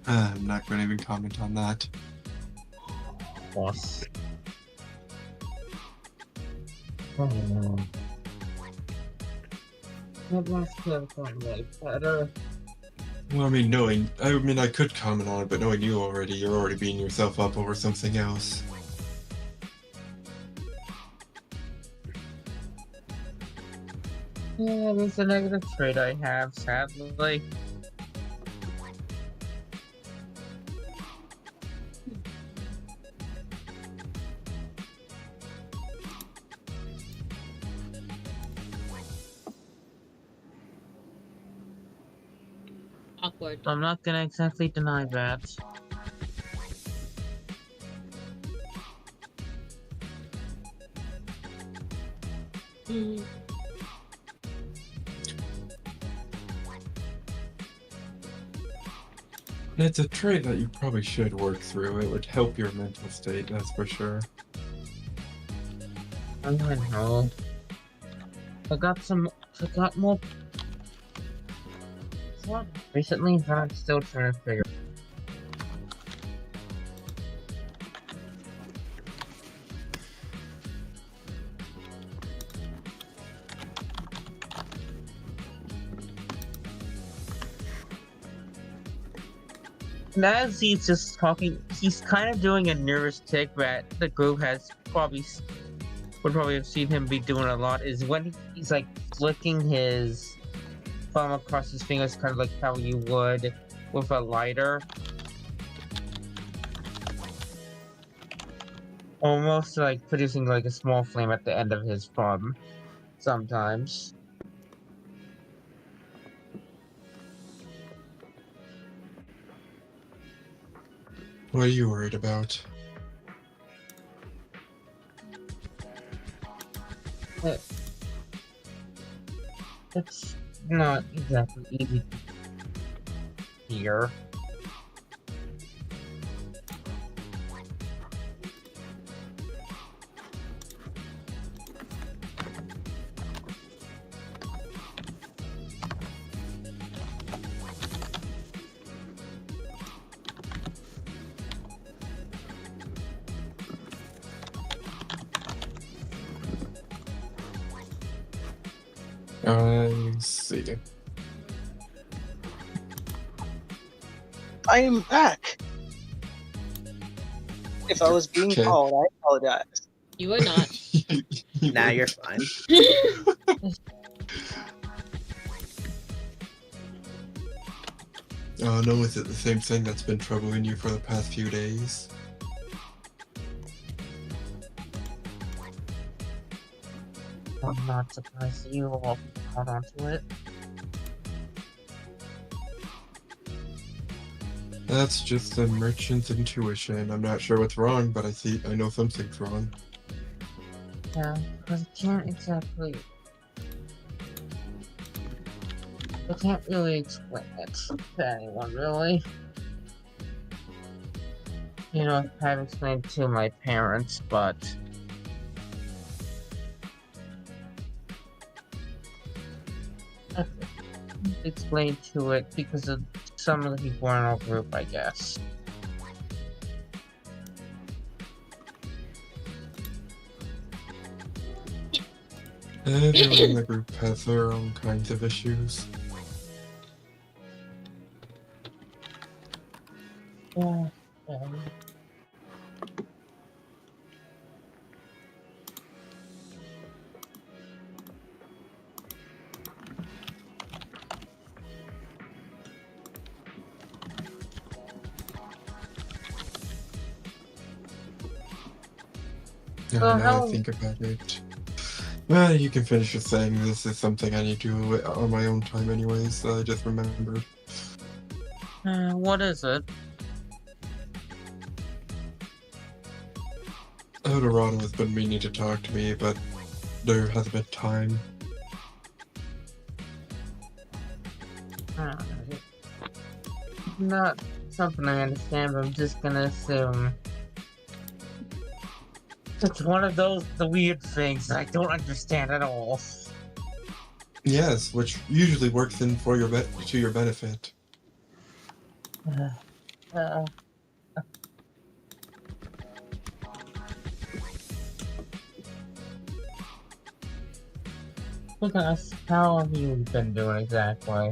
I'm not going to even comment on that. Boss. I don't know. That last clip got way better. Well, I could comment on it, but knowing you already, you're already beating yourself up over something else. Yeah, it's a negative trait I have, sadly. Awkward. I'm not gonna exactly deny that. Mm. It's a trait that you probably should work through. It would help your mental state, that's for sure. I know. I got more. Recently, but I'm still trying to figure. And as he's just talking, he's kind of doing a nervous tick that the group would probably have seen him be doing a lot. Is when he's like flicking his thumb across his fingers, kind of like how you would with a lighter. Almost like producing like a small flame at the end of his thumb, sometimes. What are you worried about? It, it's not exactly easy to hear. I see. I am back. If I was being Okay. called, I apologize. You are not. Now you're fine. Oh no, is it the same thing that's been troubling you for the past few days? I'm not surprised you all caught onto it. That's just the merchant's intuition. I'm not sure what's wrong, but I know something's wrong. Yeah, because I can't really explain it to anyone, really. You know, I've explained it to my parents, but I can't explain to it because of some of the people in our group, I guess. Everyone in the group has their own kinds of issues. Yeah. Now I how- think about it. Well, you can finish your saying. This is something I need to do on my own time anyways, I just remembered. What is it? Eldorado has been meaning to talk to me, but there hasn't been time. Not something I understand, but I'm just gonna assume it's one of the weird things that I don't understand at all. Yes, which usually works in for to your benefit. Uh, Lucas, how have you been doing exactly?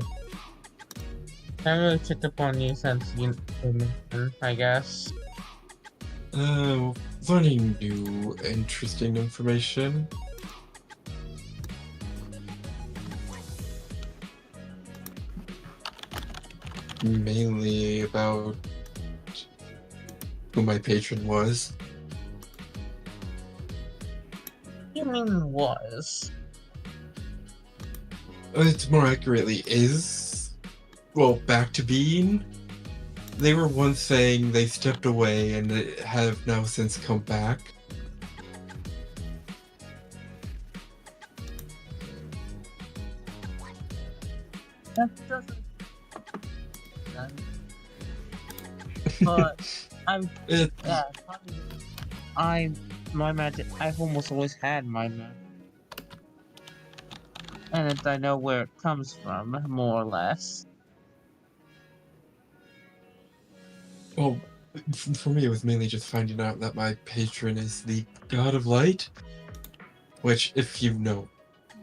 I really checked up on you since you I guess. Learning new, interesting information. Mainly about who my patron was. You mean was? It more accurately is. Well, back to being. They were once saying they stepped away and have now since come back. That doesn't. But I'm. It, Yeah, my magic. I've almost always had my magic, and I know where it comes from, more or less. well, for me, it was mainly just finding out that my patron is the god of light. Which, if you know,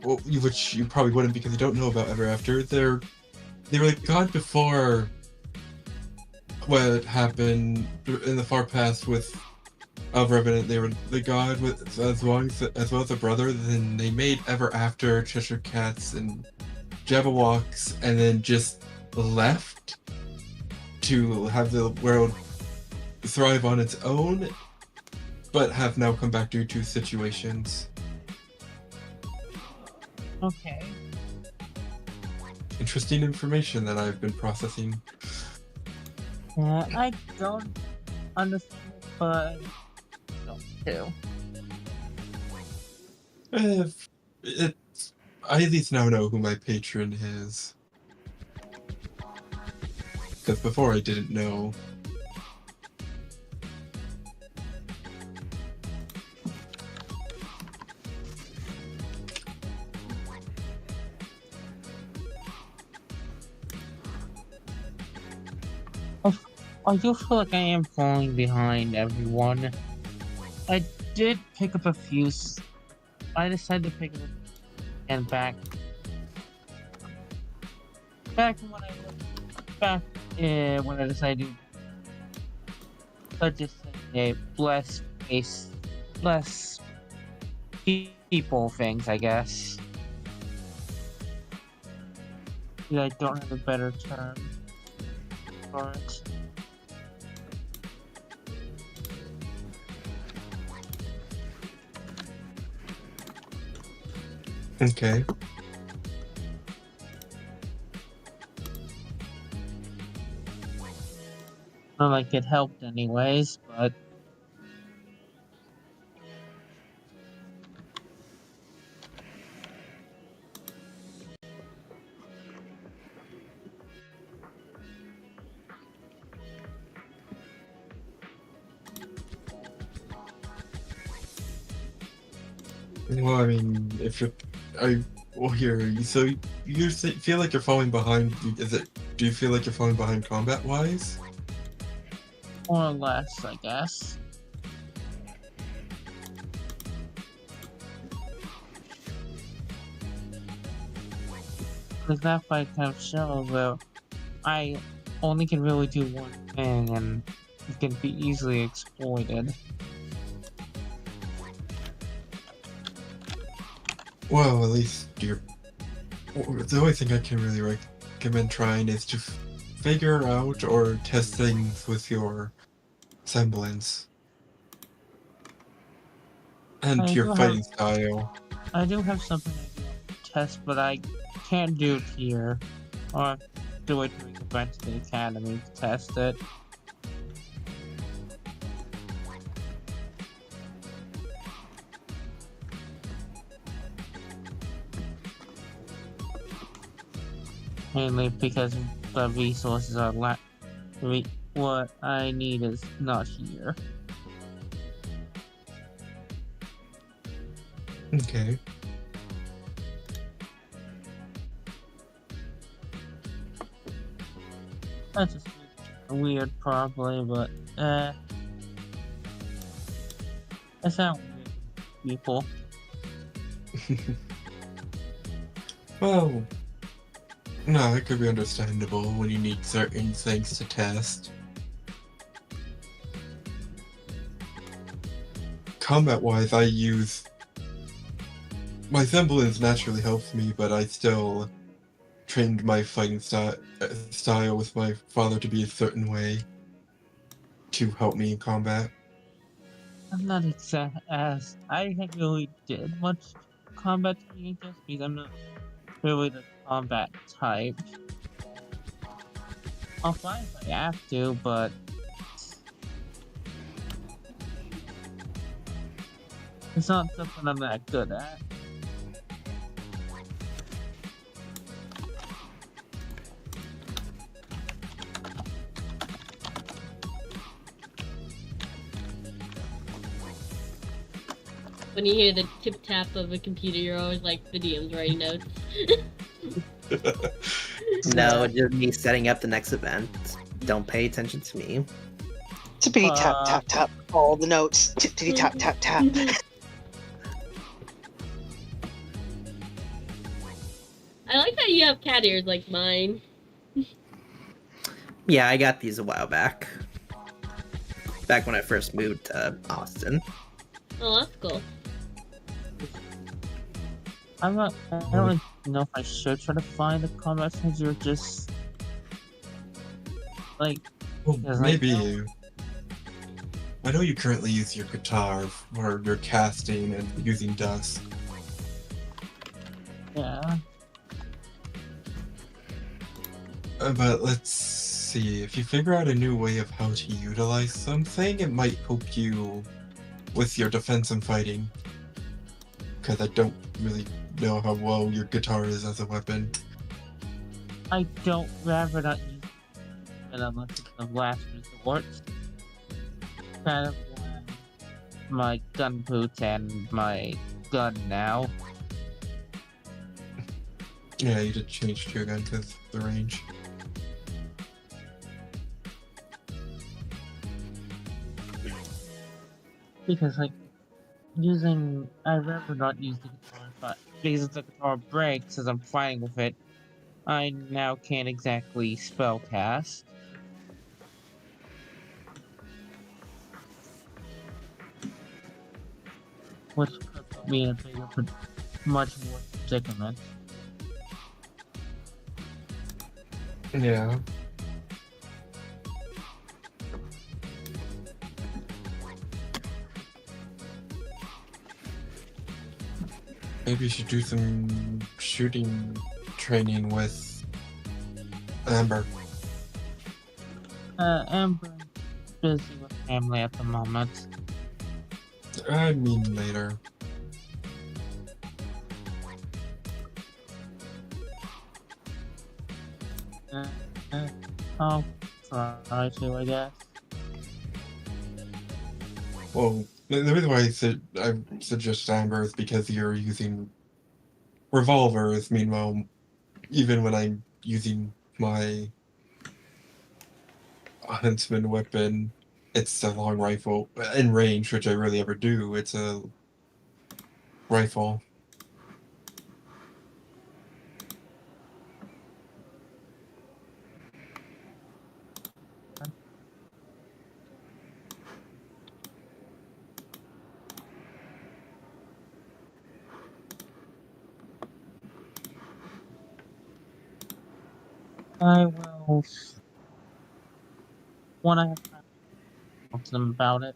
well, which you probably wouldn't because you don't know about Ever After, they were the god before what happened in the far past with Revenant. They were the god with as well as a brother. Then they made Ever After, Cheshire Cats, and Jabberwocks, and then just left to have the world thrive on its own, but have now come back due to situations. Okay. Interesting information that I've been processing. I don't understand, but I don't too. I at least now know who my patron is. Because before I didn't know. I do feel like I am falling behind everyone. I did pick up a few. I decided to pick up and back when I was back when I decided to just say less people things, I guess. Yeah, I don't have a better term for it. Okay. Not like it helped anyways, but Well, I mean, if you're, well, here, so you feel like you're falling behind. Do you feel like you're falling behind combat-wise? more or less, I guess. Because that fight kind of shows that I only can really do one thing and it can be easily exploited. Well, at least you're. The only thing I can really recommend trying is to figure out or test things with your semblance and your fighting style. I do have something I do test, but I can't do it here. Or do it when we go back to the academy to test it. Mainly because the resources are what I need is not here. Okay. That's just weird, probably, but that's not weird, people. Well, no, it could be understandable when you need certain things to test. Combat-wise, I use... My semblance naturally helps me, but I still trained my fighting style with my father to be a certain way to help me in combat. I'm not as I haven't really did much combat training just because I'm not really the combat type. I'll fight if I have to, but it's not something I'm that good at. When you hear the tip tap of a computer, you're always like, the DM's writing notes. No, just me setting up the next event. Don't pay attention to me. Tippity tap tap tap. All the notes. Tippity tap tap tap. I like that you have cat ears like mine. Yeah, I got these a while back. Back when I first moved to Austin. Oh, that's cool. I don't really know if I should try to find a combat since you're just like. Well, because maybe. I know you currently use your guitar for your casting and using dust. Yeah. But let's see, if you figure out a new way of how to utilize something, it might help you with your defense and fighting. because I don't really know how well your guitar is as a weapon. I don't rather not use it unless it's the last resort. Kind of my gun boots and my gun now. Yeah, you did change to your gun because the range. Because like I'd rather not use the guitar, but because if the guitar breaks as I'm fighting with it, I now can't exactly spellcast. Which could put me in a much more predicament. Yeah. Maybe you should do some shooting training with Amber. Amber's busy with family at the moment. I mean later. I'll try to, I guess. Well, the reason why I suggest Amber is because you're using revolvers. Meanwhile, even when I'm using my huntsman weapon, it's a long rifle in range, which I rarely ever do. It's a rifle. I will, when I have time, talk to them about it.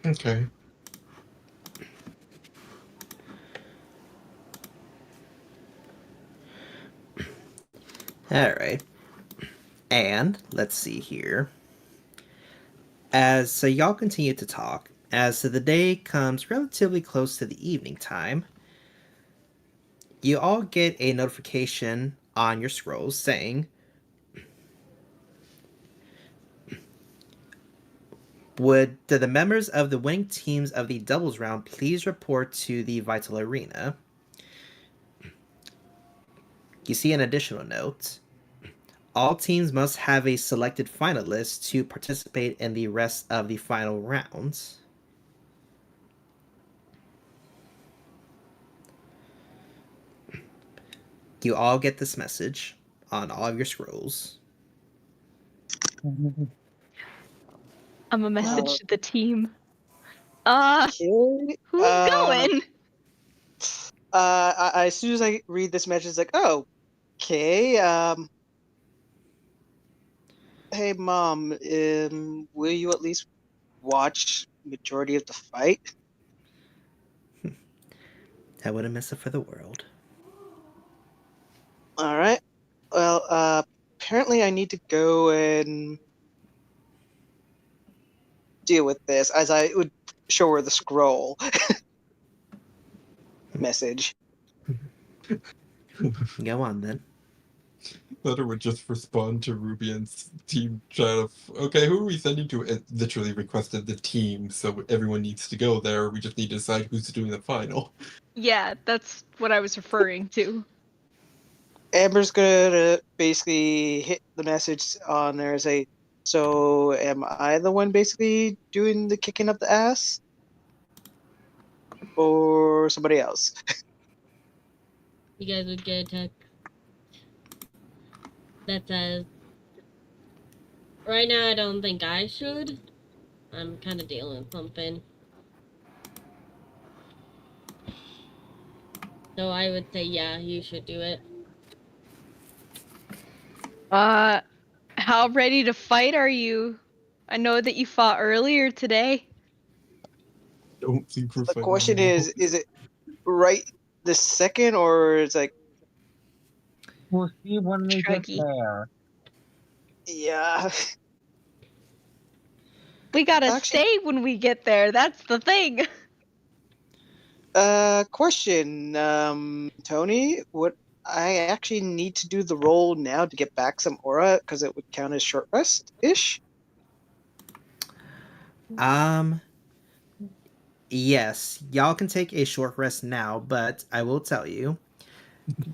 Okay. All right. And let's see here. As so y'all continue to talk, as the day comes relatively close to the evening time, you all get a notification on your scrolls saying, would the members of the winning teams of the doubles round please report to the Vital Arena? You see an additional note. All teams must have a selected finalist to participate in the rest of the final rounds. You all get this message on all of your scrolls. I'm a message Uh, to the team. Okay. Who's going? As soon as I read this message, it's like, oh, okay. Hey, Mom, will you at least watch majority of the fight? I wouldn't miss it for the world. All right. Well, apparently I need to go and deal with this, as I would show her the scroll message. Go on then. Letter would just respond to Rubian's team chat of, okay, who are we sending to? It literally requested the team, so everyone needs to go there. We just need to decide who's doing the final. Yeah, that's what I was referring to. Amber's gonna basically hit the message on there and say, so am I the one basically doing the kicking of the ass? Or somebody else? You guys would get a text that says, right now I don't think I should. I'm kind of dealing with something. So I would say, yeah, you should do it. How ready to fight are you? I know that you fought earlier today. Don't think we're The fighting question now. is it right this second, or it's like, We'll see when we get Shruggy. there. yeah. We gotta Actually- stay when we get there. That's the thing. Question, Tony, would I actually need to do the roll now to get back some aura because it would count as short rest ish? Um, yes, y'all can take a short rest now, but I will tell you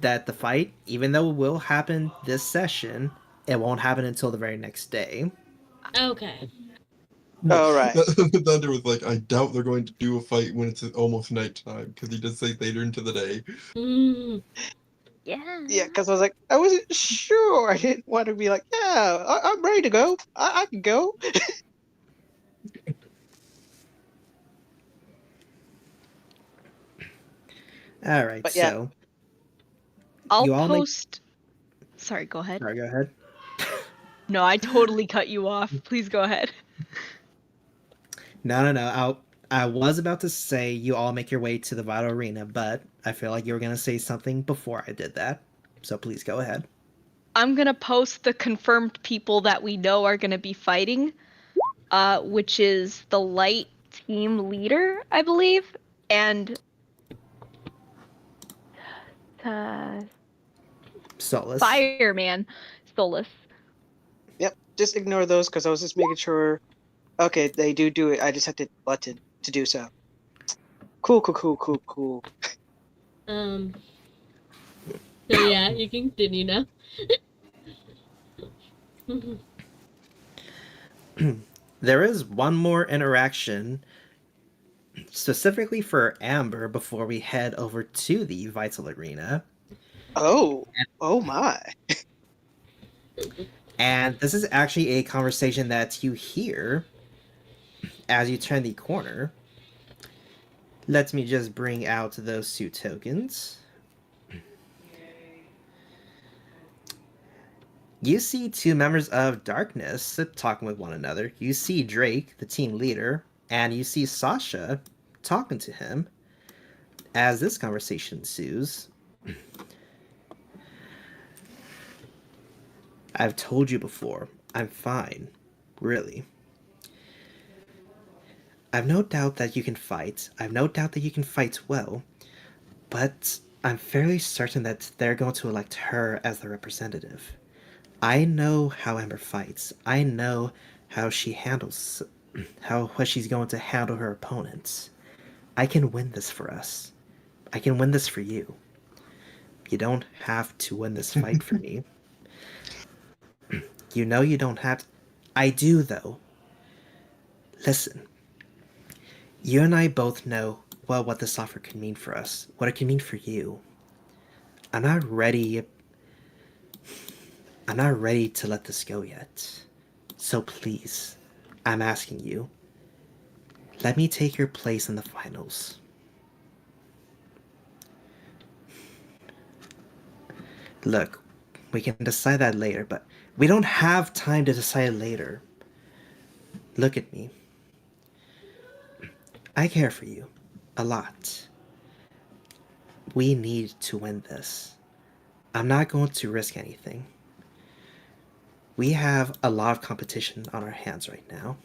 that the fight, even though it will happen this session, it won't happen until the very next day. Okay. All right. Thunder was like, I doubt they're going to do a fight when it's almost nighttime, because he does say later into the day. Mm. Yeah. Yeah, because I was like, I wasn't sure. I didn't want to be like, yeah, I'm ready to go. I can go. All right, But yeah. so I'll you all make. post. Sorry, go ahead. Sorry, go ahead. No, I totally cut you off. Please go ahead. No. I was about to say you all make your way to the Vital Arena, but I feel like you were going to say something before I did that. So please go ahead. I'm gonna post the confirmed people that we know are gonna be fighting, which is the light team leader, I believe, and Solus. fireman Solus. Yep. Just ignore those because I was just making sure. Okay, they do it. I just have to button to do so. Cool. Um. So yeah, you can continue now. There is one more interaction specifically for Amber before we head over to the Vital Arena. Oh my. And this is actually a conversation that you hear as you turn the corner. Let me just bring out those 2 tokens. You see 2 members of Darkness talking with one another. You see Drake, the team leader, and you see Sasha talking to him. As this conversation ensues, I've told you before, I'm fine. Really. I've no doubt that you can fight. I've no doubt that you can fight well. But I'm fairly certain that they're going to elect her as the representative. I know how Amber fights. I know how she handles what she's going to handle her opponents. I can win this for us. I can win this for you. You don't have to win this fight for me. You know you don't have to. I do, though. Listen. You and I both know well what this offer can mean for us, what it can mean for you. I'm not ready to let this go yet. So please, I'm asking you, let me take your place in the finals. Look, we can decide that later, but we don't have time to decide later. Look at me. I care for you. A lot. We need to win this. I'm not going to risk anything. We have a lot of competition on our hands right now.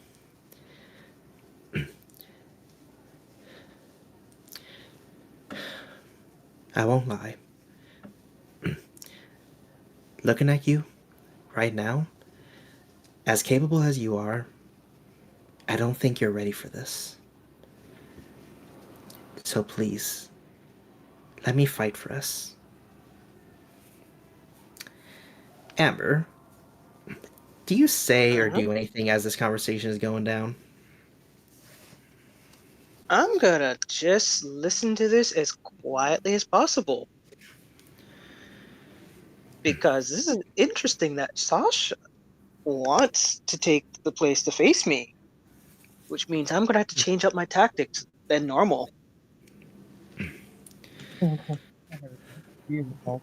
I won't lie. Looking at you right now, as capable as you are, I don't think you're ready for this. So please, let me fight for us. Amber, do you say or do anything as this conversation is going down? I'm gonna just listen to this as quietly as possible. Because this is interesting that Sasha wants to take the place to face me. Which means I'm gonna have to change up my tactics than normal. Beautiful.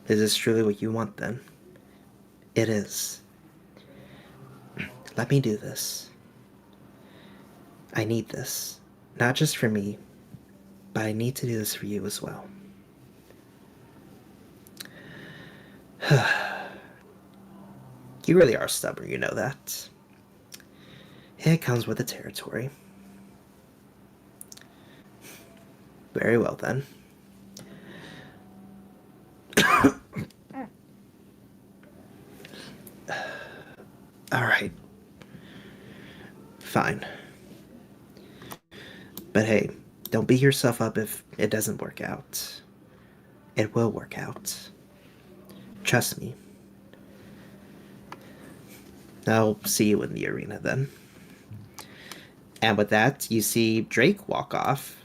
Is this truly what you want then? It is. Let me do this. I need this. Not just for me, but I need to do this for you as well. You really are stubborn, you know that. It comes with the territory. Very well, then. Alright. Fine. But hey, don't beat yourself up if it doesn't work out. It will work out. Trust me. I'll see you in the arena then. And with that, you see Drake walk off,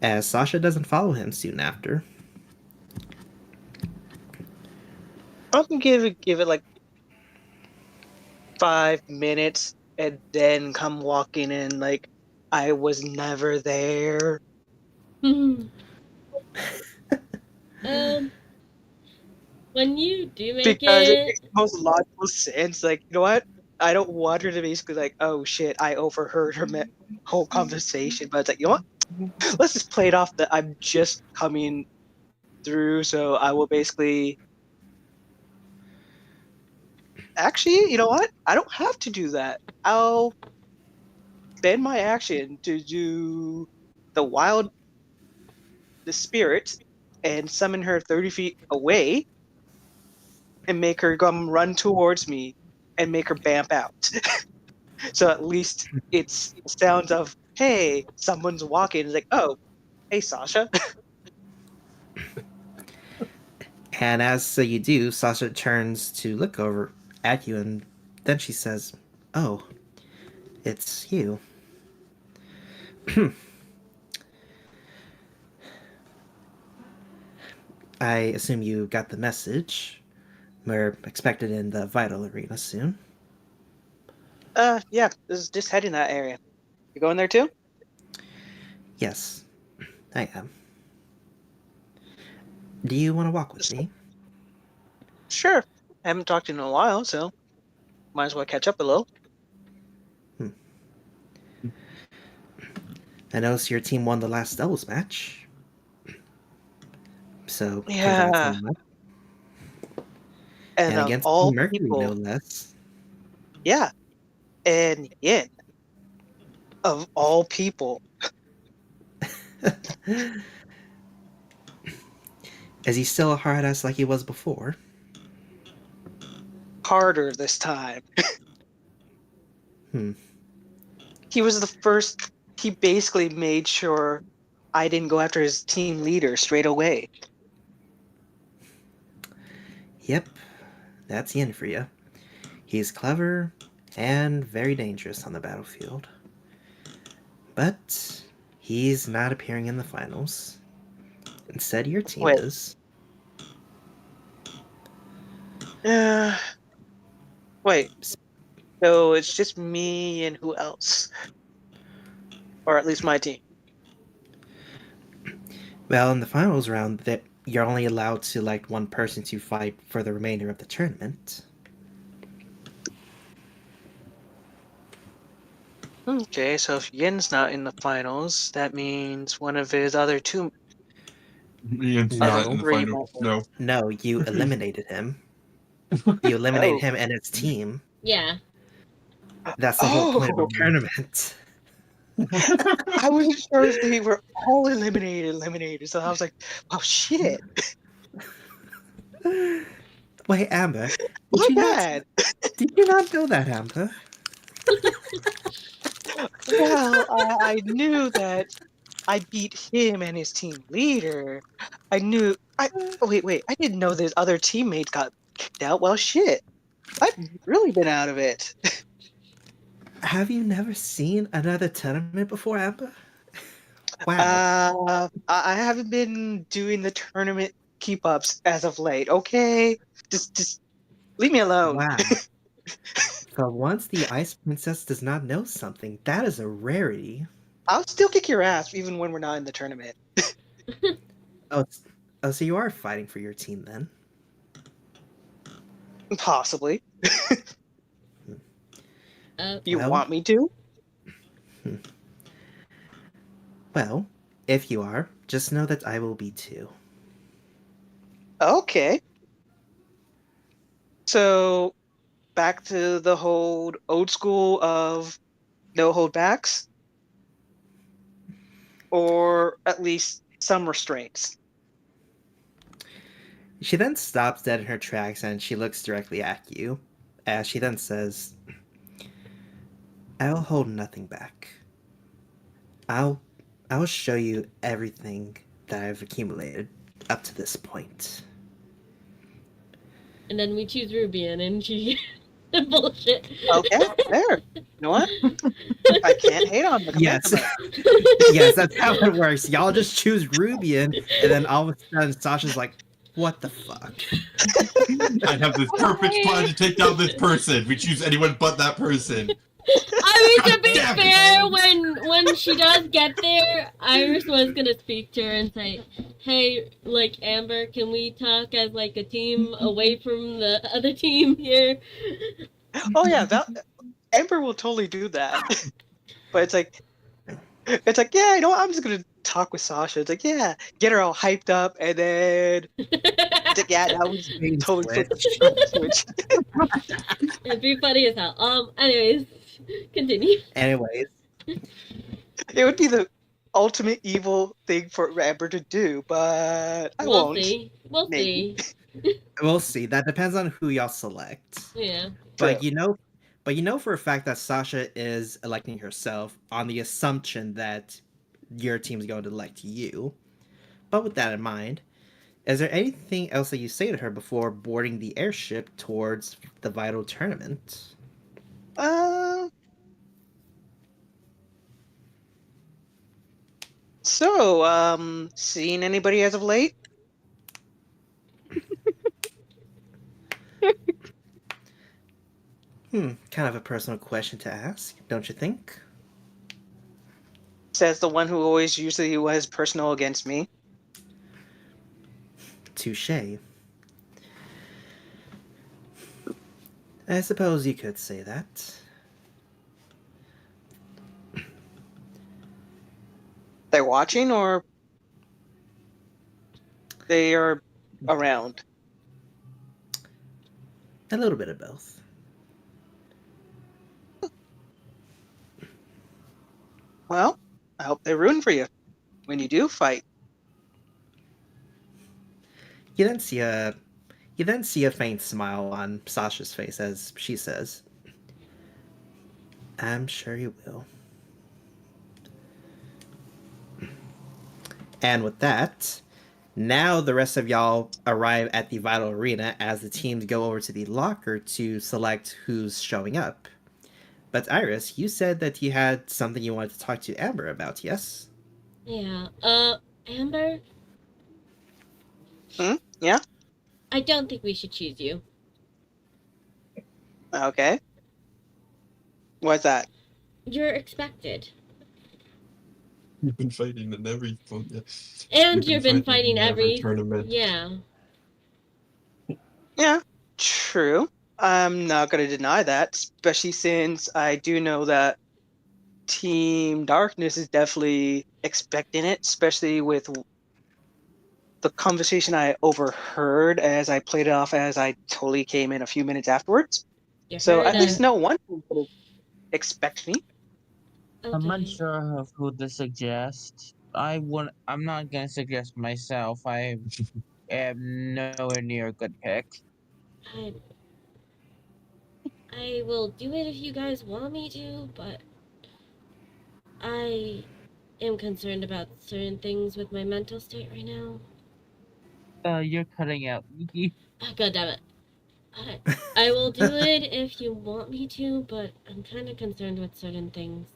as Sasha doesn't follow him soon after. I'm gonna give it like 5 minutes and then come walking in like I was never there. When you do make Because it it, makes the most logical sense. Like, you know what? I don't want her to basically like, oh shit, I overheard her whole conversation. But it's like, you know what? Let's just play it off that I'm just coming through. So I will basically. Actually, you know what? I don't have to do that. I'll spend my action to do the wild, the spirit, and summon her 30 feet away and make her come run towards me and make her bamp out. So at least it's sounds of, hey, someone's walking. It's like, oh, hey, Sasha. And as so you do, Sasha turns to look over at you, and then she says, "Oh, it's you." I assume you got the message. We're expected in the Vital Arena soon. Yeah, this is just heading that area. You going there too? Yes, I am. Do you want to walk with me? Sure. I haven't talked to you in a while, so might as well catch up a little. I noticed your team won the last doubles match. So, congrats Yeah, on that. and And of against all Team Mercury, no people, less. yeah, and Yin, of all people, Is he still a hard ass like he was before? harder this time. Hmm. He was the first. He basically made sure I didn't go after his team leader straight away. Yep, that's Yin for you. He's clever and very dangerous on the battlefield. But he's not appearing in the finals. Instead, your team Wait, is. uh, wait. So it's just me and who else? Or at least my team. Well, in the finals round, that you're only allowed to elect one person to fight for the remainder of the tournament. Okay, so if Yin's not in the finals, that means one of his other two, Ian's other not in No, the three final. members. No. no, you eliminated him. You eliminated Oh, him and his team. yeah. That's the whole point of a oh! tournament. I wasn't sure if they were all eliminated. So I was like, oh shit, Wait, Amber, my bad. did you not know that, Amber? Well, I knew that I beat him and his team leader. I knew. Wait. I didn't know this other teammate got kicked out. Well, shit. I've really been out of it. Have you never seen another tournament before, Amber? Wow. I haven't been doing the tournament keep ups as of late. Okay, just leave me alone. Wow. For once the Ice Princess does not know something, that is a rarity. I'll still kick your ass even when we're not in the tournament. Oh, so you are fighting for your team then? Possibly. You Well, want me to? hmm. Well, if you are, just know that I will be too. Okay. So back to the whole old school of no holdbacks, or at least some restraints. She then stops dead in her tracks and she looks directly at you, as she then says, I'll hold nothing back. I'll I'll show you everything that I've accumulated up to this point. And then we choose Rubian, and she bullshit. Okay, there. You know what? I can't hate on the Yes. commencement. Yes, that's how it works. Y'all just choose Rubian, and then all of a sudden Sasha's like, what the fuck? I have this perfect plan to take down this person. We choose anyone but that person. I mean, to be God damn it. fair, when she does get there, Iris was gonna speak to her and say, "Hey, like Amber, can we talk as like a team away from the other team here?" Oh yeah, Amber will totally do that. But it's like, yeah, you know what? I'm just gonna talk with Sasha. It's like, yeah, get her all hyped up, and then yeah, that was totally flip the switch. It'd be funny as hell. Anyways, continue. Anyways, It would be the ultimate evil thing for Amber to do, but I We'll won't. see. We'll Maybe. see. we'll see. That depends on who y'all select. Yeah. But True. you know for a fact that Sasha is electing herself on the assumption that your team's going to elect you. But with that in mind, is there anything else that you say to her before boarding the airship towards the vital tournament? So, seen anybody as of late? Kind of a personal question to ask, don't you think? Says the one who always usually was personal against me. Touche. I suppose you could say that. They're watching, or they are around? A little bit of both. Well, I hope they're rooting for you when you do fight. You then see a faint smile on Sasha's face as she says, I'm sure you will. And with that, now the rest of y'all arrive at the Vital Arena as the teams go over to the locker to select who's showing up. But Iris, you said that you had something you wanted to talk to Amber about, yes? Yeah. Amber, Yeah? I don't think we should choose you. Okay. What's that? You're expected. You've been fighting in every And you've been fighting in every tournament. Yeah. Yeah, true. I'm not going to deny that, especially since I do know that Team Darkness is definitely expecting it, especially with the conversation I overheard as I played it off as I totally came in a few minutes afterwards. You So heard at us. least no one will expect me. I'm Okay. unsure of who to suggest. I'm not gonna suggest myself. I am nowhere near a good pick. I will do it if you guys want me to, but I am concerned about certain things with my mental state right now. You're cutting out. God damn it. I will do it if you want me to, but I'm kind of concerned with certain things.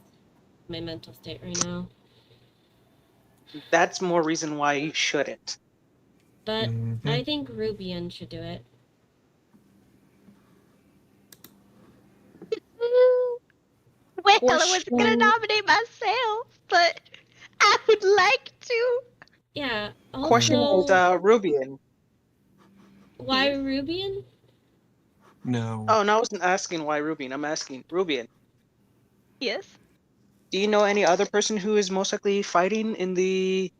My mental state right now. That's more reason why you shouldn't. But Mhm. I think Rubian should do it. Well, For I wasn't gonna sure. nominate myself, but I would like to. Yeah. Question Also, is, Rubian. why Rubian? No. Oh, no, I wasn't asking why Rubian. I'm asking Rubian. Yes. Do you know any other person who is most likely fighting in the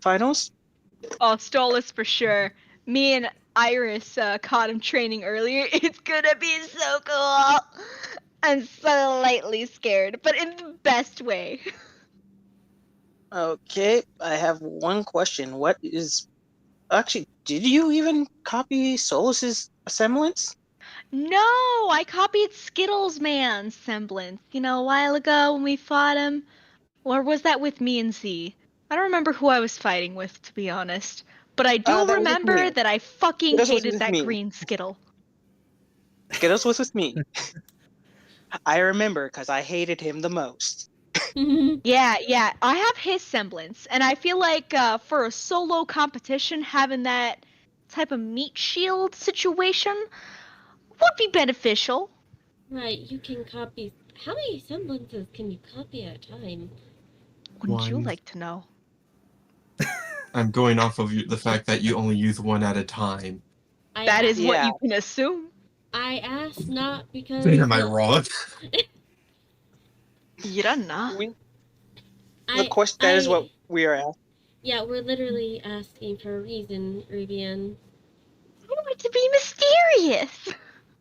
finals? Oh, Stolas for sure. Me and Iris caught him training earlier. It's gonna be so cool. I'm slightly scared, but in the best way. Okay, I have one question. What is actually? Did you even copy Solus's semblance? No, I copied Skittles Man's semblance. You know, a while ago when we fought him. Or was that with me and Z? I don't remember who I was fighting with, to be honest. But I do That was with remember me. that I fucking Skittles was hated with that me. green Skittle. Skittles was with me. I remember because I hated him the most. Yeah, I have his semblance, and I feel like for a solo competition, having that type of meat shield situation would be beneficial. Right, you can copy. How many semblances can you copy at a time? Wouldn't you One. like to know? I'm going off of the fact that you only use one at a time. That is what Yeah. you can assume. I asked not because. Am I wrong? You don't know. Of course, that is what we are asking. Yeah, we're literally asking for a reason, Rubian. I want to be mysterious.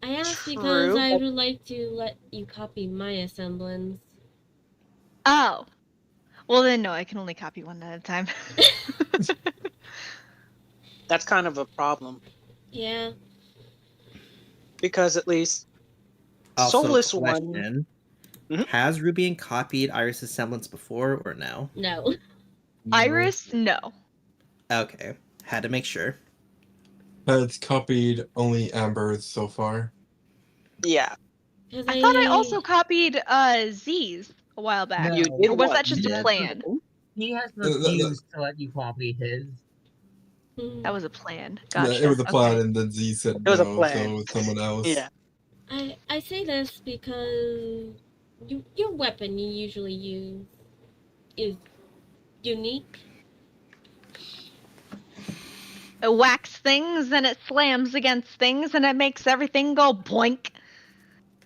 I asked because True, I but- would like to let you copy my semblance. Oh. Well then, no, I can only copy one at a time. That's kind of a problem Yeah. because at least Also, Soulless one. question. Mhm. Has Rubian copied Iris' semblance before or no? No. Iris, no. Okay. Had to make sure. It's copied only Amber's so far. Yeah, I thought I also copied Z's a while back. No. you did. Or was once. that just Yeah. a plan? He has refused to let you copy his. That was a plan. Yeah, Gotcha. it was a plan, Okay. and then Z said It was a no, plan. so it was someone else. Yeah, I say this because your weapon you usually use is unique. It whacks things and it slams against things and it makes everything go boink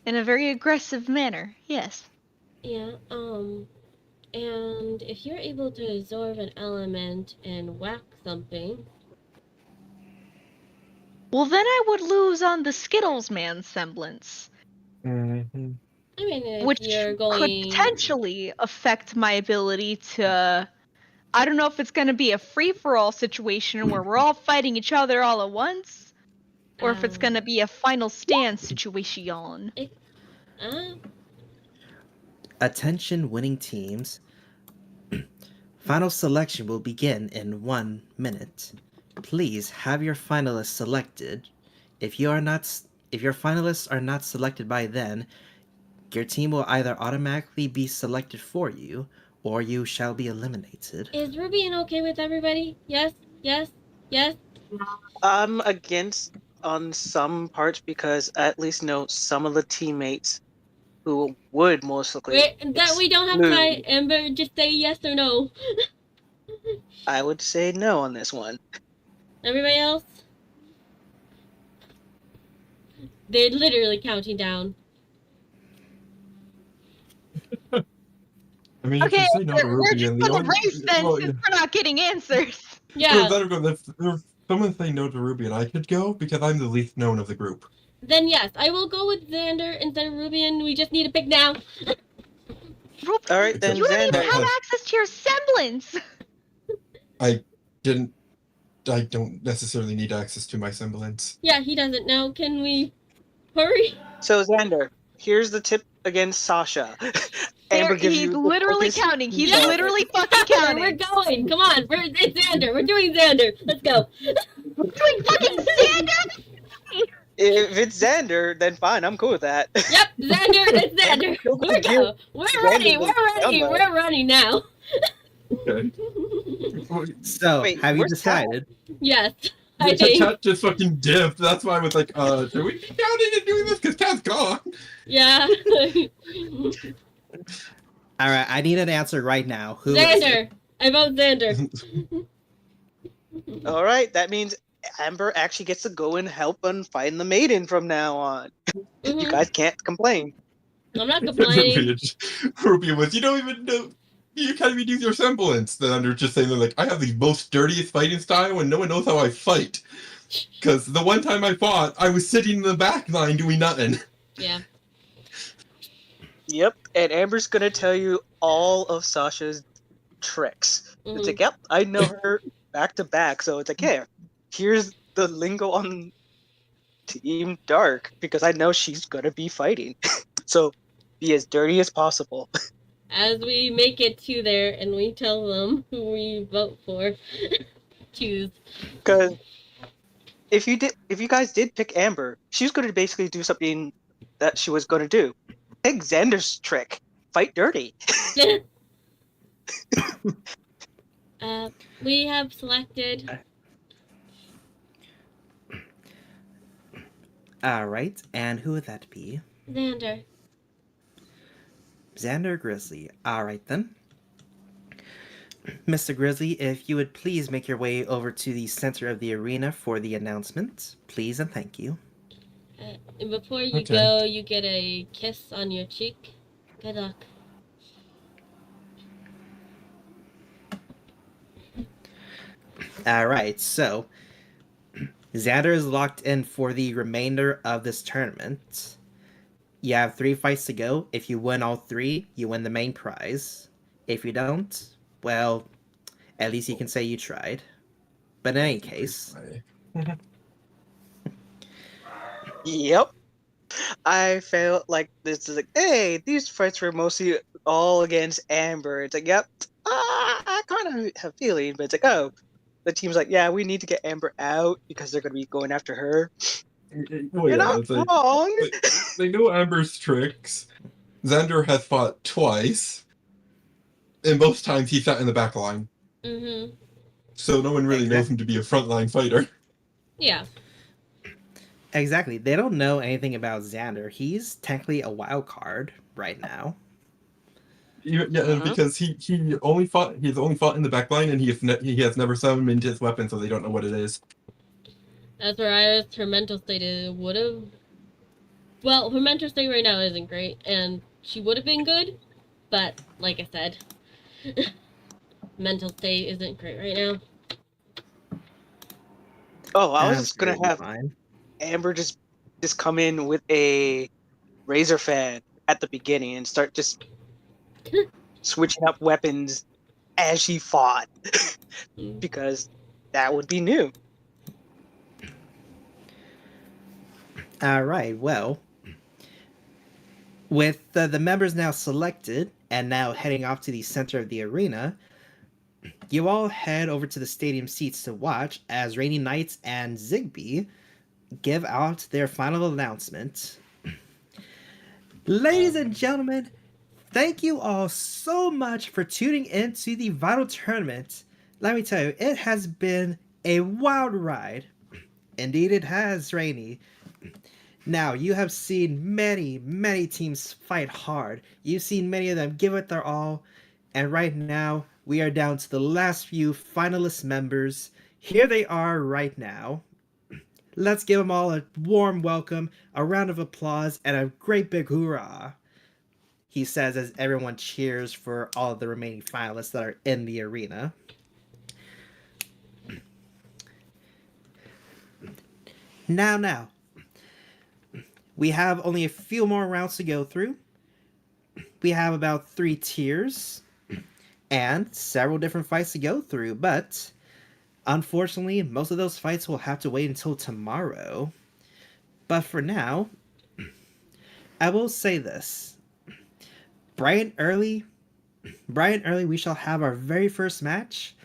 in a very aggressive manner. Yes. Yeah, and if you're able to absorb an element and whack something, Well, then I would lose on the Skittles Man semblance, Mm-hmm. I mean, if which you're could going, potentially affect my ability to. I don't know if it's going to be a free for all situation where we're all fighting each other all at once, or if it's going to be a final stand situation. Attention winning teams. Final selection will begin in 1 minute. Please have your finalists selected. If your finalists are not selected by then, your team will either automatically be selected for you, or you shall be eliminated. is Rubian okay with everybody? Yes, yes, yes. I'm against on some parts because I at least know some of the teammates who would most likely. Wait, that we don't have time. Amber, just say yes or no. I would say no on this one. Everybody else? They're literally counting down. I mean, you Okay, can say no to we're just Ruby, and gonna race then well, since we're not getting answers. Yeah. If someone say no to Ruby, and I could go because I'm the least known of the group. Then yes, I will go with Xander instead of Rubian. We just need to pick now. All right, then You don't even Xander. have access to your semblance. I don't necessarily need access to my semblance. Yeah, he doesn't know. Can we hurry? So Xander, here's the tip against Sasha. Amber gives He's you the literally focus counting. He's spell. literally fucking We're counting. going. Come on. It's Xander. We're doing Xander. Let's go. Doing fucking Xander. If it's Xander, then fine. I'm cool with that. Yep, Xander. It's Xander. We're go. We're ready. We're ready. We're running now. Okay. So, Wait, have you where's decided? Yes. I The think. cat just fucking dipped. That's why I was like, should we be counting and doing this? Because cat's gone. Yeah. All right, I need an answer right now. Who is it? Xander. I vote Xander. All right, that means Amber actually gets to go and help and find the maiden from now on. You Mhm. guys can't complain. I'm not complaining. Ruby was, you don't even know. You can't even use your semblance. Then under just saying, like, I have the most dirtiest fighting style and no one knows how I fight. Because the one time I fought, I was sitting in the back line doing nothing. Yeah. Yep, and Amber's gonna tell you all of Sasha's tricks. It's like, Mhm. yep, I know her back to back, so it's like, hey, here's the lingo on Team Dark because I know she's gonna be fighting. So be as dirty as possible. As we make it to there and we tell them who we vote for, choose. Because if you guys did pick Amber, she was gonna basically do something that she was gonna do. Take Xander's trick, fight dirty. We have selected Alright, and who would that be? Xander. Xander Grizzly. Alright then. Mr. Grizzly, if you would please make your way over to the center of the arena for the announcement, please and thank you. And before you Okay. go, you get a kiss on your cheek. Good luck. Alright, so Xander is locked in for the remainder of this tournament. You have 3 fights to go. If you win all 3, you win the main prize. If you don't, well, at least you can say you tried. But in any case, Yep. I felt like this is like, hey, these fights were mostly all against Amber. It's like, yep, I kind of have a feeling, but it's like, oh, the team's like, yeah, we need to get Amber out because they're going to be going after her. Well, You're yeah, not it's like, wrong. they know Amber's tricks. Xander has fought twice, and most times he sat in the back line. Mm-hmm. So no one really knows him to be a frontline fighter. Yeah. exactly. They don't know anything about Xander. He's technically a wild card right now. Yeah, Mhm. because he's only fought in the back line, and he has never summoned his weapon, so they don't know what it is. As for Iris, her mental state would have. Well, her mental state right now isn't great, and she would have been good, but like I said, mental state isn't great right now. Oh, I was That's just going to have fine. Amber just come in with a razor fan at the beginning and start just switching up weapons as she fought because that would be new. Alright, well, with the members now selected and now heading off to the center of the arena, you all head over to the stadium seats to watch as Rainy Knights and Zigby give out their final announcement. Ladies and gentlemen, thank you all so much for tuning in to the Vital Tournament. Let me tell you, it has been a wild ride. Indeed, it has, Rainy. Now, you have seen many, many teams fight hard. You've seen many of them give it their all. And right now, we are down to the last few finalist members. Here they are right now. Let's give them all a warm welcome, a round of applause, and a great big hoorah. He says as everyone cheers for all of the remaining finalists that are in the arena. Now. We have only a few more rounds to go through. We have about 3 tiers and several different fights to go through, but unfortunately, most of those fights will have to wait until tomorrow. But for now, I will say this. Bright and early, we shall have our very first match.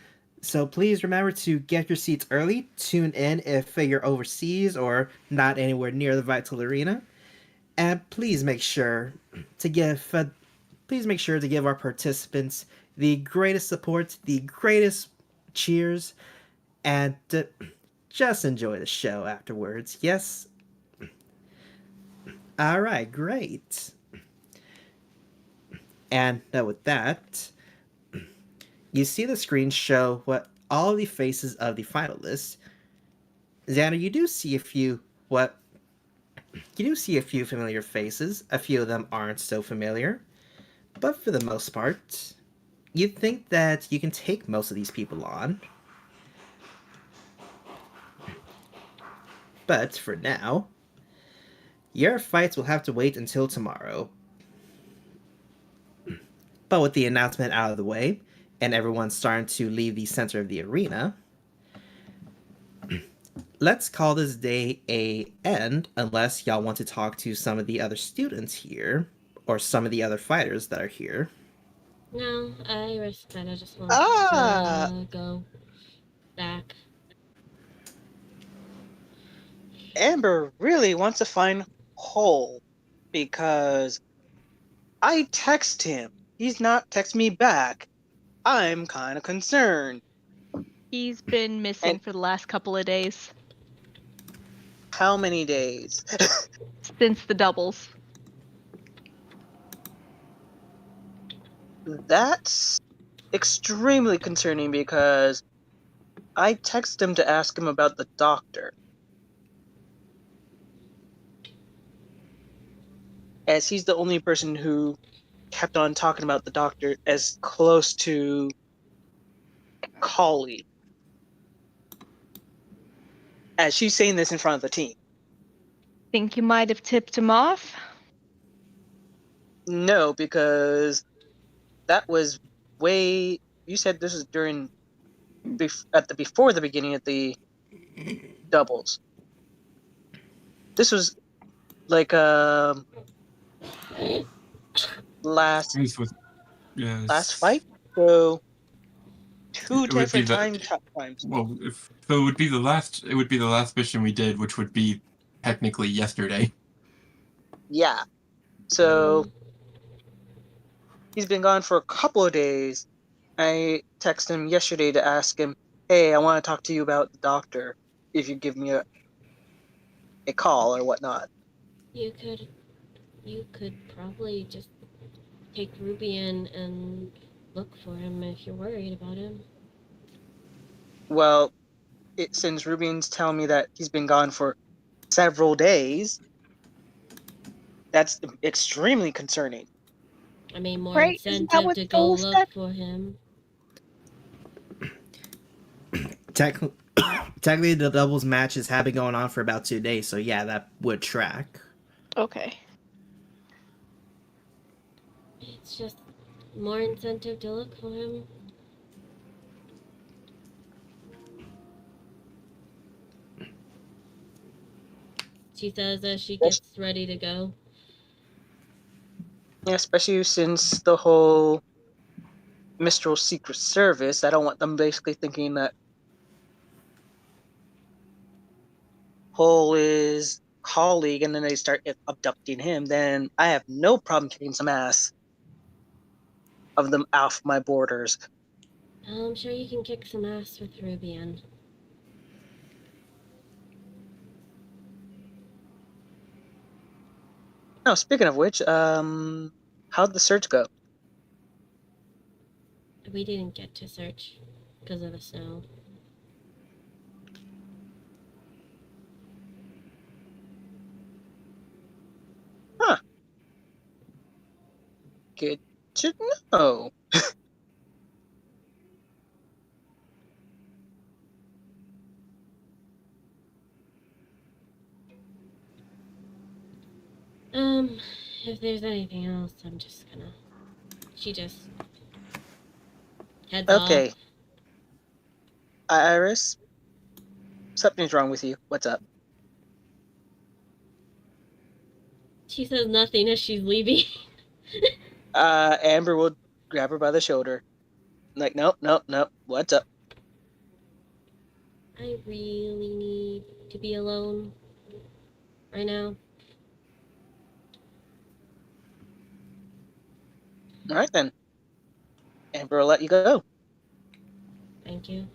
So please remember to get your seats early. Tune in if you're overseas or not anywhere near the Vital Arena. And please make sure to give our participants the greatest support, the greatest cheers, and just enjoy the show afterwards. Yes? Alright, great. And with that, you see the screen show what all the faces of the finalists. Xander, you do see a few familiar faces. A few of them aren't so familiar. But for the most part, you'd think that you can take most of these people on. But for now, your fights will have to wait until tomorrow. But with the announcement out of the way, and everyone starting to leave the center of the arena, let's call this day a end unless y'all want to talk to some of the other students here or some of the other fighters that are here. No, I respect. I just want Ah, to go back. Amber really wants to find Hole because I text him. He's not text me back. I'm kind of concerned. He's been missing And for the last couple of days how many days? since the doubles. That's extremely concerning because I text him to ask him about the doctor. As he's the only person who kept on talking about the doctor as close to colleague. As she's saying this in front of the team. Think you might have tipped him off? No, because that was way. You said this was during before the beginning of the doubles. This was like last This was yes. last fight. So two It would be different times. well, if so, it would be the last. It would be the last mission we did, which would be technically yesterday. Yeah. So Um, he's been gone for a couple of days. I texted him yesterday to ask him, "Hey, I want to talk to you about the doctor. If you give me a call or whatnot." you could probably just take Ruby in and look for him if you're worried about him. Well, since Rubian's telling me that he's been gone for several days, that's extremely concerning. I mean, more Right? Isn't that incentive what to go Soul look said? for him. Technically, the doubles matches have been going on for about 2 days, so yeah, that would track. Okay. It's just more incentive to look for him. She says as she gets ready to go. Especially since the whole Mistral Secret Service, I don't want them basically thinking that Hole is colleague and then they start abducting him. Then I have no problem kicking some ass of them off my borders. I'm sure you can kick some ass with Rubian. Now, speaking of which, how'd the search go? We didn't get to search because of the snow. Huh. Good to know. If there's anything else, I'm just gonna. She just heads Okay. off. Iris, something's wrong with you. What's up? She says nothing as she's leaving. Amber will grab her by the shoulder. Like, nope, nope, nope. What's up? I really need to be alone right now. All right then. Amber will let you go. Thank you.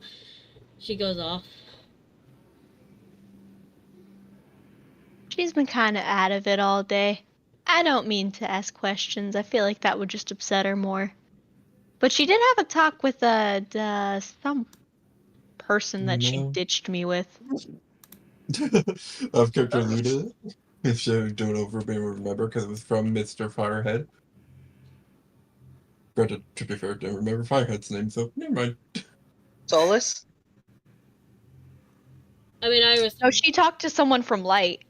She goes off. She's been kind of out of it all day. I don't mean to ask questions. I feel like that would just upset her more. But she did have a talk with some person that she No. ditched me with. I've character Luda. If you don't remember, because it was from Mr. Firehead. Granted, to be fair, I don't remember Firehead's name, so never mind. Solus? I mean, Iris. No, she talked to someone from Light.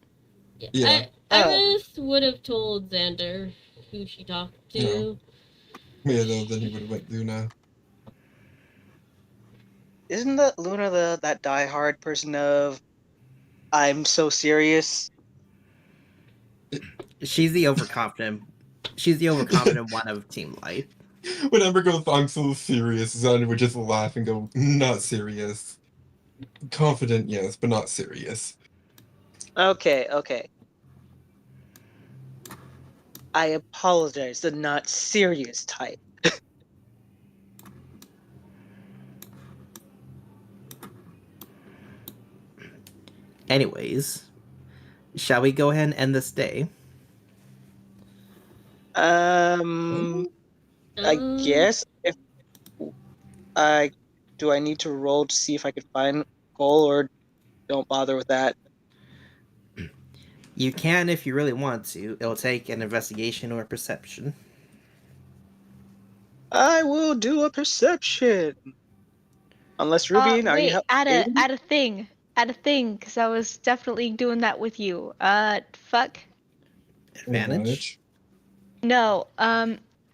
Yeah. Iris would have told Xander who she talked to. Yeah, though, then he would have went Luna. Isn't that Luna that diehard person of I'm so serious? She's the overconfident. She's the overconfident one of Team Light. When Amber goes, I'm so serious, Xander would just laugh and go, not serious. Confident, yes, but not serious. Okay. I apologize, the not serious type. Anyways, shall we go ahead and end this day? I guess if do I need to roll to see if I could find Cole, or don't bother with that? You can if you really want to. It'll take an investigation or perception. I will do a perception. Unless Ruby, are you Wait, add a helping? add a thing, because I was definitely doing that with you. Fuck. Advantage. No,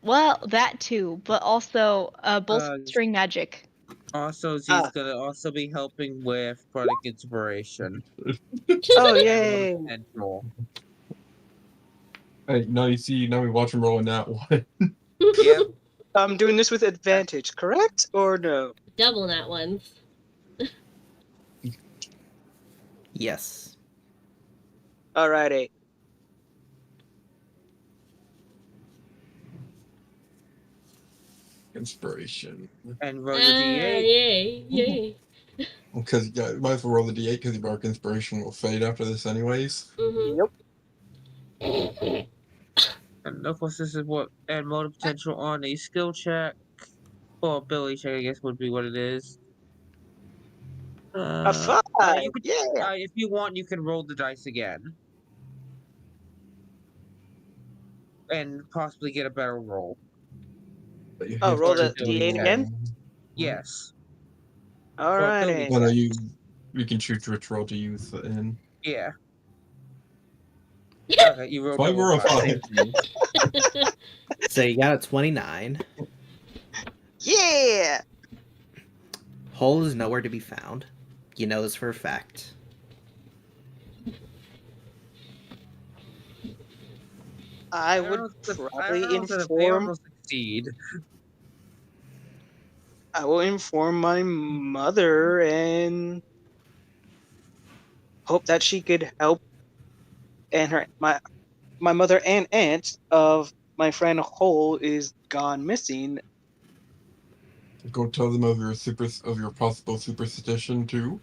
well, that too, but also bolstering magic. Also, she's gonna also be helping with product inspiration. Oh, yay! Potential. Hey, now you see, now we watch him rolling that one. Yep. I'm doing this with advantage, correct or no? Double nat ones. Yes. Alrighty. Inspiration. And roll the D8. Yay. Because you might as well roll the D8 because your mark inspiration will fade after this anyways. Yep. And of course, this is what add motive potential on a skill check. Or ability check, I guess, would be what it is. A 5! You could, Yeah! if you want, you can roll the dice again. And possibly get a better roll. But you Oh, have roll to the D8 again? Yes. Alrighty. Well, no, you can choose which roll to use it in. Yeah. Okay, you rolled 5 or a 5? So you got a 29. Yeah! Hole is nowhere to be found. You know this for a fact. I would probably inform. Succeed. I will inform my mother and hope that she could help, and my mother and aunt of my friend Hole is gone missing. Go tell them of your possible superstition too.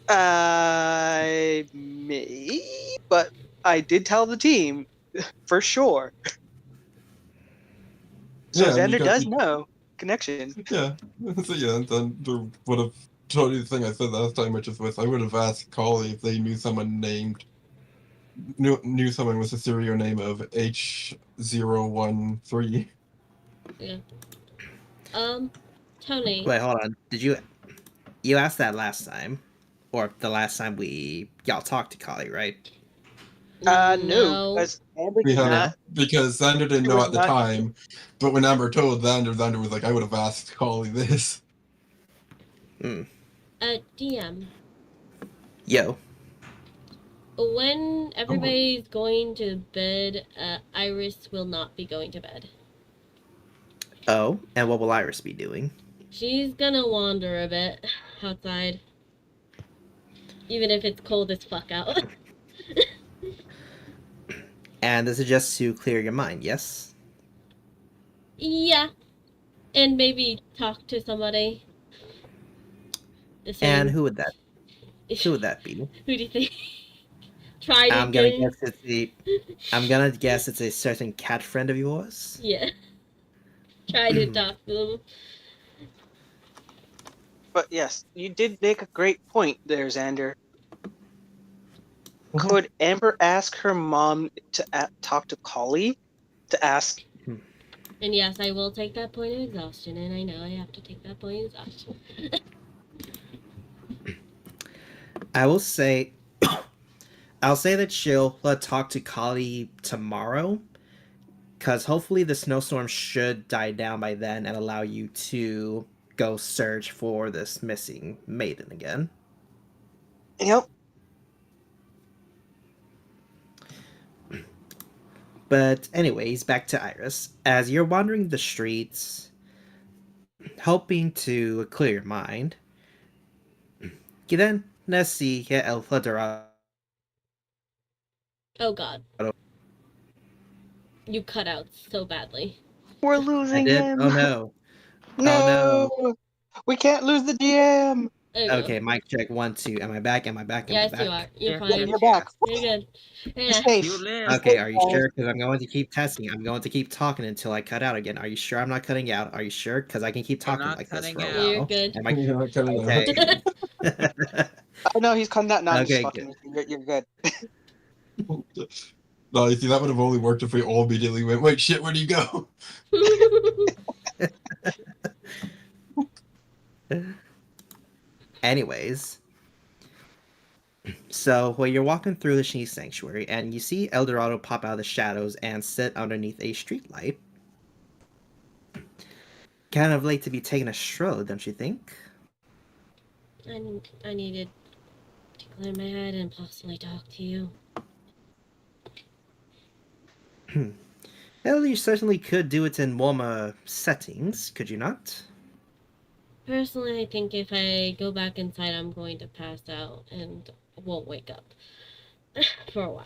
I may, but I did tell the team for sure. So Yeah, Xander does know connection. Yeah, so yeah, and then there would have told you the thing I said last time, which is I would have asked Collie if they knew someone knew someone with a serial name of H013. Yeah. Tony. Wait, hold on. Did you asked that last time? Or the last time y'all talked to Kali, right? No. Because Xander didn't know at the time, but when Amber told Xander was like, I would have asked Collie this. DM. Yo. When everybody's going to bed, Iris will not be going to bed. Oh, and what will Iris be doing? She's gonna wander a bit outside. Even if it's cold as fuck out. And this is just to clear your mind, yes? Yeah. And maybe talk to somebody. And who would that be? Who do you think? I'm gonna guess it's a certain cat friend of yours. Yeah. Try to talk to them. But yes, you did make a great point there, Xander. Could Amber ask her mom to talk to Collie to ask? And yes, I will take that point of exhaustion, and I know I have to take that point of exhaustion. I will say, I'll say that she'll talk to Kali tomorrow, because hopefully the snowstorm should die down by then and allow you to go search for this missing maiden again. Yep. But anyways, back to Iris. As you're wandering the streets, hoping to clear your mind, you then see El Dorado. Oh god. You cut out so badly. We're I losing did? him. Oh no. No, Oh we can't lose the GM. There you Okay, go. mic check 1, 2. Am I back? Am I back? Am I Yes, back? you are. You're Yeah, fine. You're back. You're good. You're Yeah. safe. You live. Okay, are you sure? Because I'm going to keep testing. I'm going to keep talking until I cut out again. Are you sure I'm not cutting out? Are you sure? Because I can keep You're talking not like this cutting for a out. while. You're good. Am I... You're not cutting out. Okay. Oh no, he's cutting that. No, I'm just Okay, fucking with you. You're good. No, you see, that would have only worked if we all immediately went, wait, shit, where do you go? Anyways, so well, you're walking through the Sheen Sanctuary, and you see El Dorado pop out of the shadows and sit underneath a streetlight. Kind of late to be taking a stroll, don't you think? I needed to clear my head and possibly talk to you. Well, you certainly could do it in warmer settings, could you not? Personally, I think if I go back inside, I'm going to pass out and won't wake up for a while.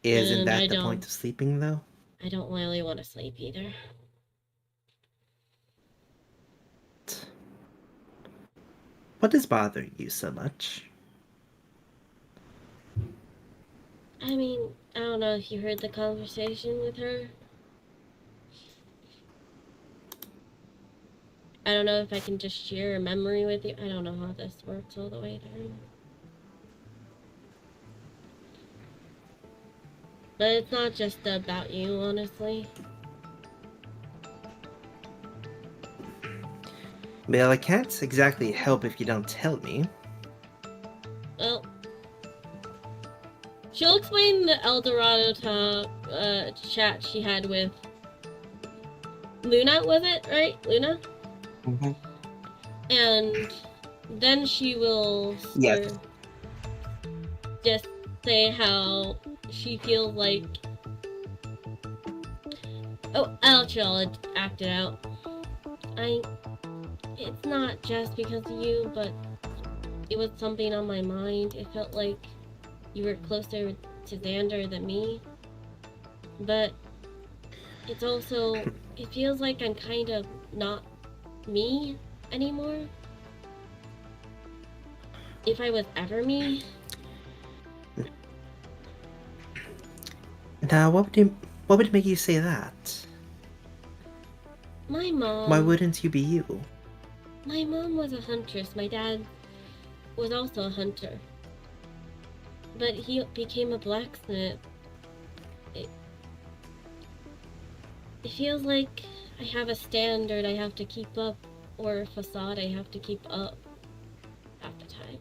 Isn't And that I the don't- point of sleeping, though? I don't really want to sleep either. What is bothering you so much? I mean, I don't know if you heard the conversation with her. I don't know if I can just share a memory with you. I don't know how this works all the way through. But it's not just about you, honestly. Well, I can't exactly help if you don't tell me. Well, she'll explain the El Dorado chat she had with Luna, was it? Right? Luna? Mhm. And then she will Yes. just say how she feels like... Oh, I'll act it out. It's not just because of you, but it was something on my mind. It felt like you were closer to Xander than me. But it's also... It feels like I'm kind of not me anymore. If I was ever me. Now, what would make you say that? My mom... Why wouldn't you be you? My mom was a huntress. My dad was also a hunter. But he became a blacksmith. It feels like I have a standard I have to keep up, or a facade I have to keep up half the time.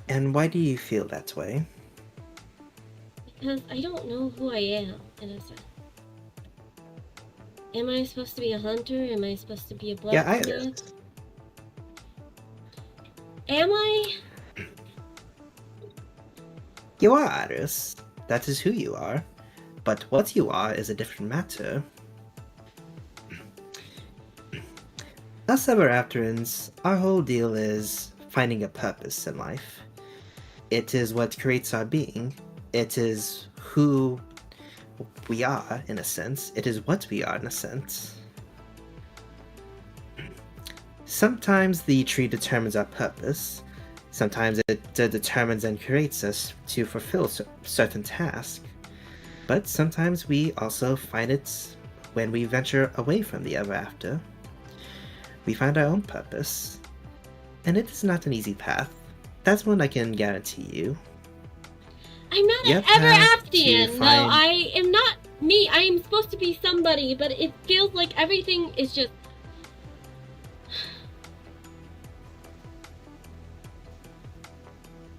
And why do you feel that way? Because I don't know who I am, in a sense. Am I supposed to be a hunter? Am I supposed to be a Yeah, blacksmith? Am I? You are Iris. That is who you are. But what you are is a different matter. Us Ever-Afterans, our whole deal is finding a purpose in life. It is what creates our being. It is who we are, in a sense. It is what we are, in a sense. Sometimes the tree determines our purpose. Sometimes it determines and creates us to fulfill certain tasks. But sometimes we also find it when we venture away from the ever after. We find our own purpose. And it is not an easy path. That's one I can guarantee you. I'm not You an have to ever-aftian, though. find- I am not me. I am supposed to be somebody, but it feels like everything is just...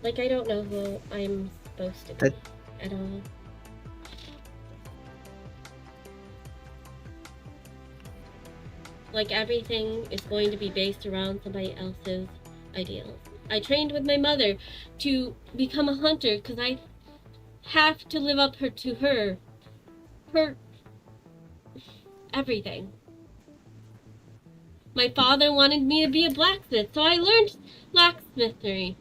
Like, I don't know who I'm supposed to be at all. Like, everything is going to be based around somebody else's ideals. I trained with my mother to become a hunter because I have to live up to her everything. My father wanted me to be a blacksmith, so I learned blacksmithery.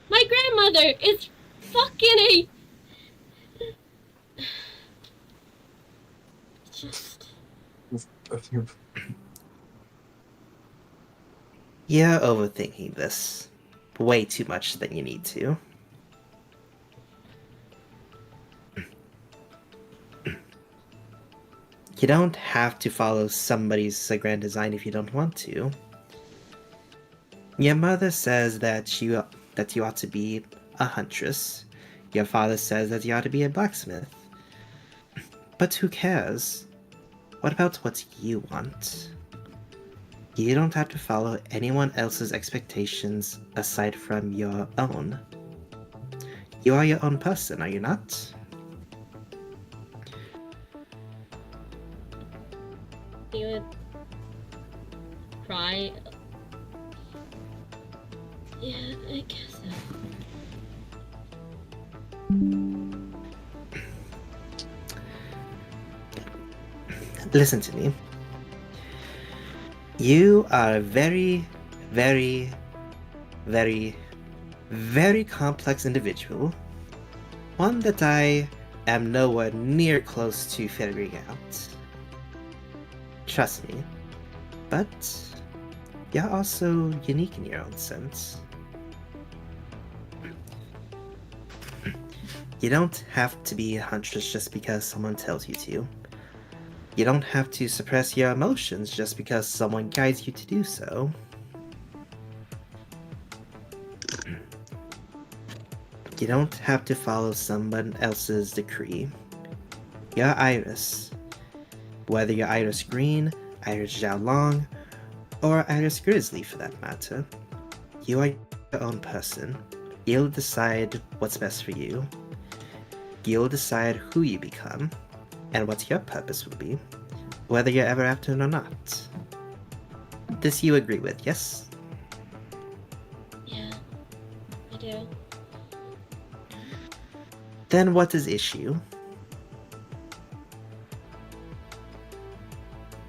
My grandmother is fucking a... Just... You're overthinking this way too much than you need to. You don't have to follow somebody's grand design if you don't want to. Your mother says that you ought to be a huntress. Your father says that you ought to be a blacksmith. But who cares? What about what you want? You don't have to follow anyone else's expectations aside from your own. You are your own person, are you not? You would cry. Yeah, I guess so. Listen to me. You are a very, very, very, very complex individual. One that I am nowhere near close to figuring out. Trust me. But you're also unique in your own sense. You don't have to be a huntress just because someone tells you to. You don't have to suppress your emotions just because someone guides you to do so. You don't have to follow someone else's decree. You're Iris. Whether you're Iris Green, Iris Zhao Long, or Iris Grizzly for that matter, you are your own person. You'll decide what's best for you. You'll decide who you become, and what your purpose will be, whether you're ever after it or not. This you agree with, yes? Yeah, I do. Then what is issue?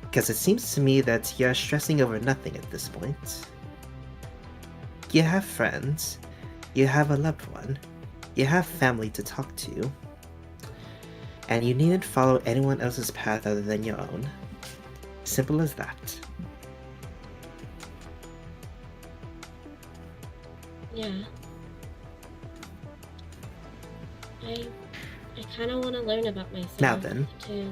Because it seems to me that you're stressing over nothing at this point. You have friends, you have a loved one, you have family to talk to, and you needn't follow anyone else's path other than your own. Simple as that. Yeah. I kind of want to learn about myself. Now then. Too.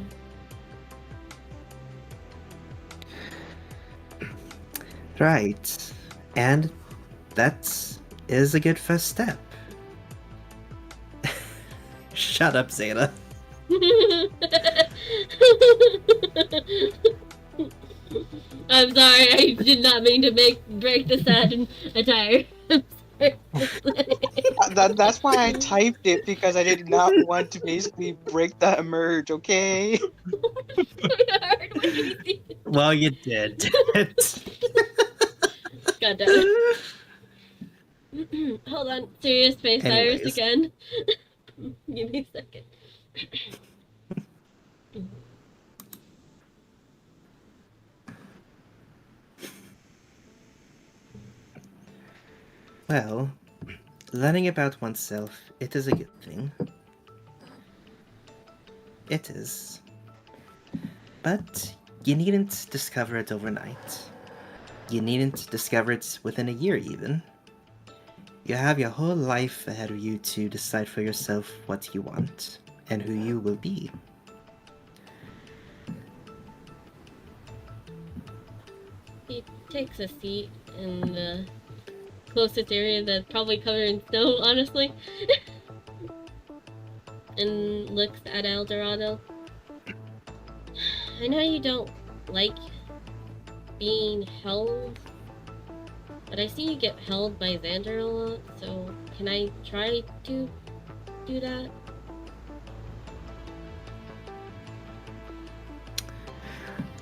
Right. And that is a good first step. Shut up, Zeta. I'm sorry, I did not mean to break the sad attire. I'm sorry. That's why I typed it, because I did not want to basically break the emerge, okay? Well, you did. God damn it. Hold on, serious face Iris Anyways. again. Give me a second. Well, learning about oneself, it is a good thing. It is. But you needn't discover it overnight. You needn't discover it within a year even. You have your whole life ahead of you to decide for yourself what you want and who you will be. He takes a seat in the closest area that's probably covered in snow, honestly. and looks at El Dorado. I know you don't like being held, but I see you get held by Xander a lot, so can I try to do that?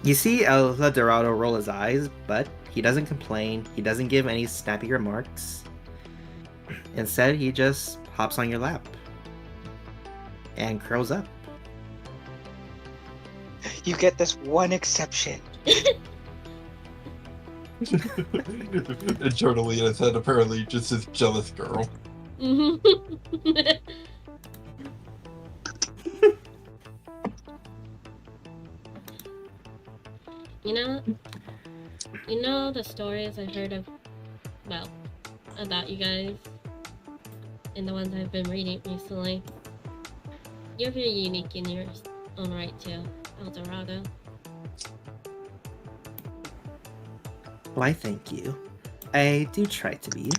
You see El Dorado roll his eyes, but he doesn't complain. He doesn't give any snappy remarks. Instead, he just hops on your lap and curls up. You get this one exception. Internally in his head, apparently just his jealous girl. You know the stories I've heard of, well, about you guys, and the ones I've been reading recently. You're very unique in your own right too, El Dorado. Why, thank you. I do try to be.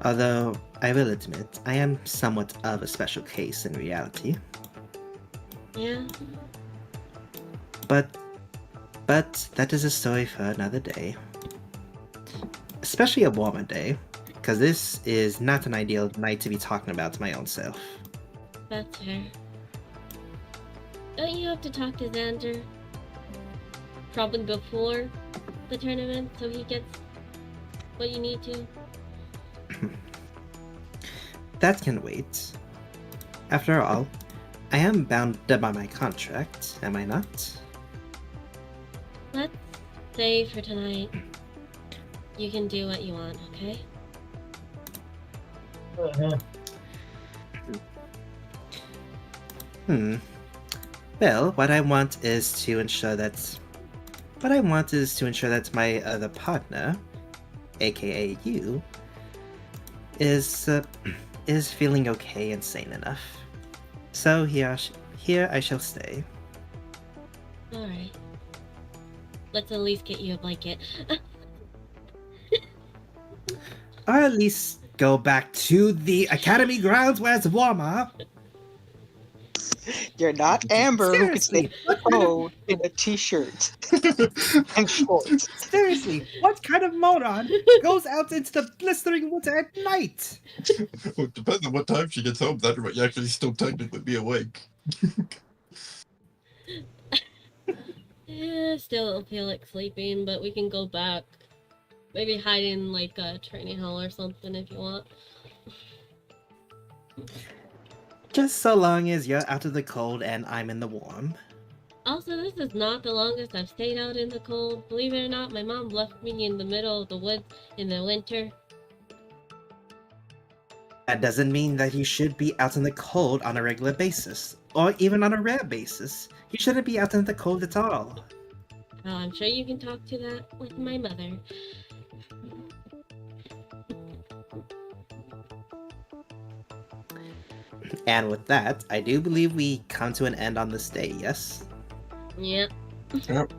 Although, I will admit, I am somewhat of a special case in reality. Yeah? But that is a story for another day. Especially a warmer day, because this is not an ideal night to be talking about my own self. That's fair. Don't you have to talk to Xander? Probably before the tournament, so he gets what you need to. That can wait. After all, I am bound by my contract, am I not? Let's say for tonight, you can do what you want, okay? Well, what I want is to ensure that my other partner, aka you, is feeling okay and sane enough. So here I shall stay. Alright. Let's at least get you a blanket. Or at least go back to the academy grounds where it's warmer. You're not Amber who can stay Seriously, cold in a t-shirt and shorts. Seriously, what kind of moron goes out into the blistering winter at night? Well, it depends on what time she gets home. That might actually still technically be awake. Still don't feel like sleeping, but we can go back. Maybe hide in like a training hall or something if you want. Just so long as you're out of the cold and I'm in the warm. Also, this is not the longest I've stayed out in the cold. Believe it or not, my mom left me in the middle of the woods in the winter. That doesn't mean that you should be out in the cold on a regular basis, or even on a rare basis. You shouldn't be out in the cold at all. Oh, I'm sure you can talk to that with my mother. And with that, I do believe we come to an end on this day, yes? Yep. Yep.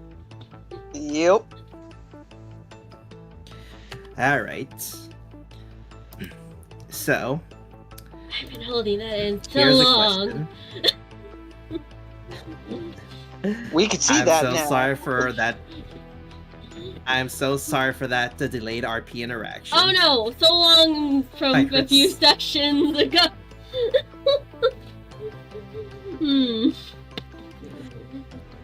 Yep. Alright. So, I've been holding that in so here's a long. question. We can see I'm that so now. sorry for that. I'm so sorry for that delayed RP interaction. Oh no! So long from Hi, a few Chris. sections ago.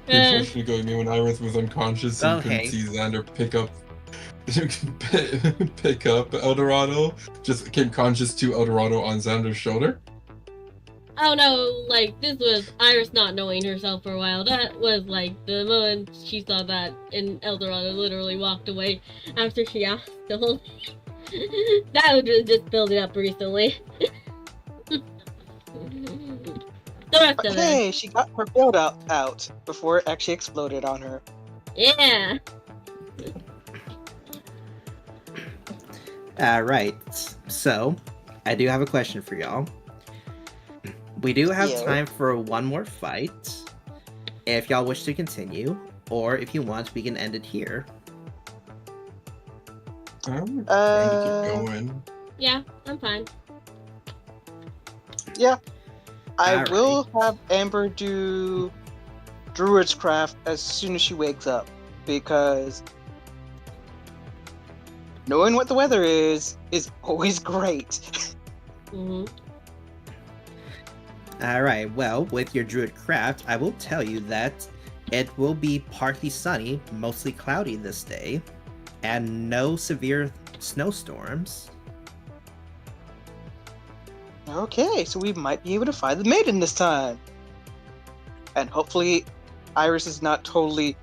Especially going me when Iris was unconscious and Okay. couldn't see Xander pick up Eldorado. Just came conscious to Eldorado on Xander's shoulder. Oh no, like, this was Iris not knowing herself for a while. That was, like, the moment she saw that, and Eldorado literally walked away after she asked the whole thing. That was just building up recently. The rest of it. Okay, she got her build out before it actually exploded on her. Yeah. Alright, so, I do have a question for y'all. We do have Yeah. time for one more fight. If y'all wish to continue, or if you want, we can end it here. I'm trying to keep going. Yeah, I'm fine. Yeah. I Alrighty. will have Amber do Druid's Craft as soon as she wakes up, because knowing what the weather is always great. Mm-hmm. Alright, well, with your Druid Craft, I will tell you that it will be partly sunny, mostly cloudy this day, and no severe snowstorms. Okay, so we might be able to find the maiden this time. And hopefully Iris is not totally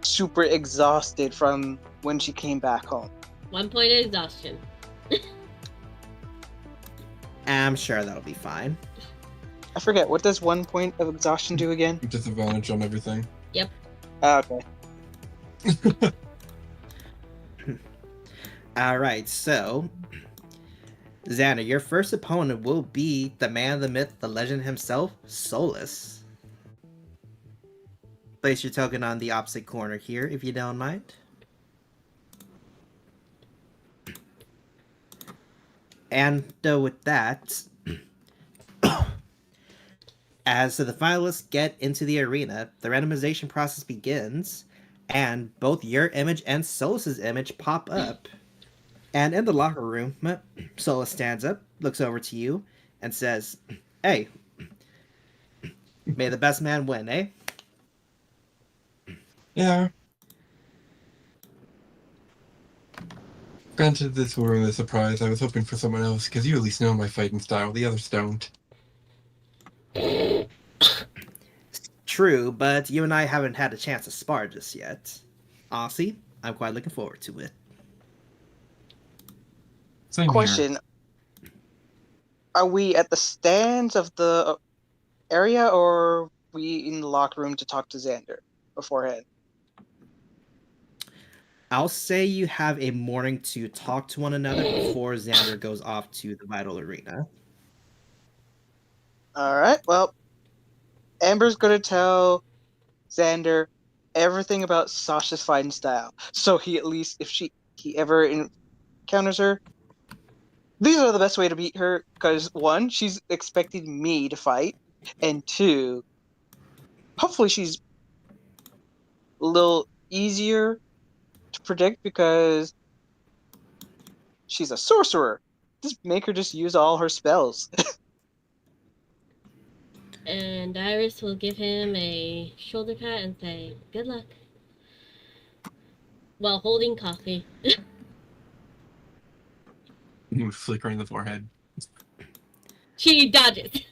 super exhausted from when she came back home. 1 point of exhaustion. I'm sure that'll be fine. I forget, what does 1 point of exhaustion do again? Disadvantage on everything. Yep. Okay. Alright, so Xander, your first opponent will be the man, the myth, the legend himself, Solus. Place your token on the opposite corner here, if you don't mind. And with that, as the finalists get into the arena, the randomization process begins, and both your image and Solus's image pop up. And in the locker room, Solus stands up, looks over to you, and says, "Hey, may the best man win, eh?" Yeah. Granted, this will ruin the surprise. I was hoping for someone else, because you at least know my fighting style. The others don't. True, but you and I haven't had a chance to spar just yet. Honestly, I'm quite looking forward to it. Same here. Question. Are we at the stands of the area, or are we in the locker room to talk to Xander beforehand? I'll say you have a morning to talk to one another before Xander goes off to the Vital Arena. Alright, well, Amber's gonna tell Xander everything about Sasha's fighting style. So he at least, if he ever encounters her, these are the best way to beat her, because 1, she's expecting me to fight, and 2, hopefully she's a little easier to predict because she's a sorcerer. Just make her just use all her spells. And Iris will give him a shoulder pat and say, "Good luck." While holding coffee. You flicker in the forehead. She dodges.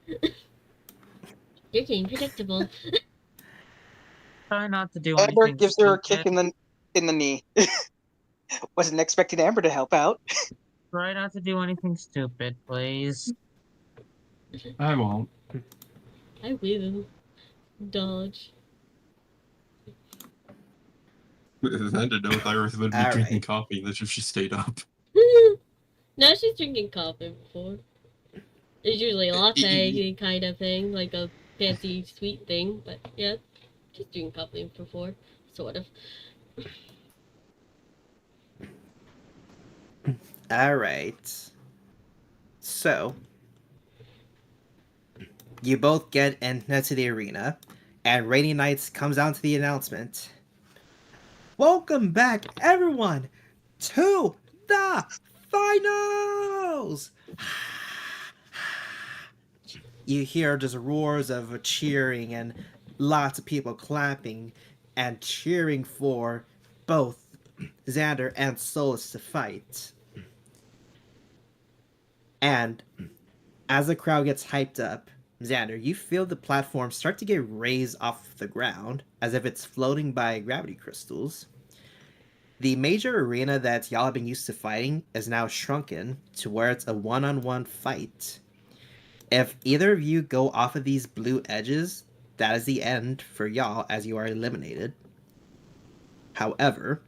You're getting predictable. Try not to do Amber anything gives her a kick stupid. in the knee. Wasn't expecting Amber to help out. Try not to do anything stupid, please. I won't. I will. Dodge. Xander knows Iris would be All drinking right. coffee if she stayed up. No, she's drinking coffee before. It's usually a latte kind of thing, like a fancy sweet thing, but yeah, she's drinking coffee before, sort of. Alright. So, you both get into the arena, and Rainy Knights comes out to the announcement. "Welcome back, everyone, to the finals!" You hear just roars of cheering and lots of people clapping and cheering for both Xander and Solus to fight. And as the crowd gets hyped up, Xander, you feel the platform start to get raised off the ground as if it's floating by gravity crystals. The major arena that y'all have been used to fighting is now shrunken to where it's a one-on-one fight. If either of you go off of these blue edges, that is the end for y'all as you are eliminated. However,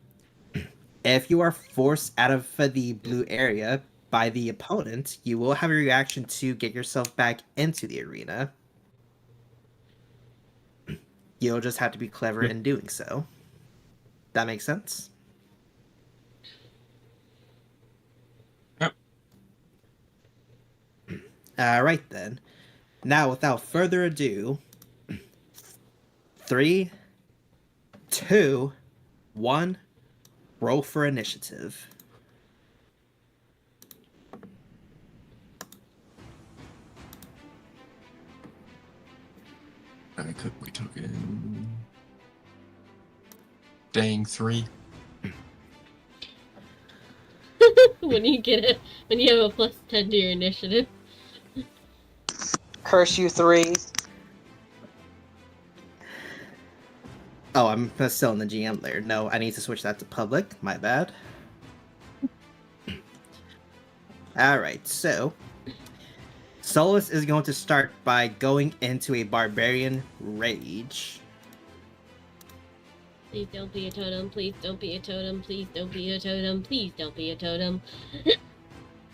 if you are forced out of the blue area by the opponent, you will have a reaction to get yourself back into the arena. You'll just have to be clever in doing so. That makes sense? Yep. Alright then. Now, without further ado, 3, 2, 1, roll for initiative. I cook my token. Dang, 3. when you have a plus 10 to your initiative. Curse you 3. Oh, I'm still in the GM layer. No, I need to switch that to public. My bad. Alright, so Solus is going to start by going into a barbarian rage. Please don't be a totem. Please don't be a totem. Please don't be a totem. Please don't be a totem.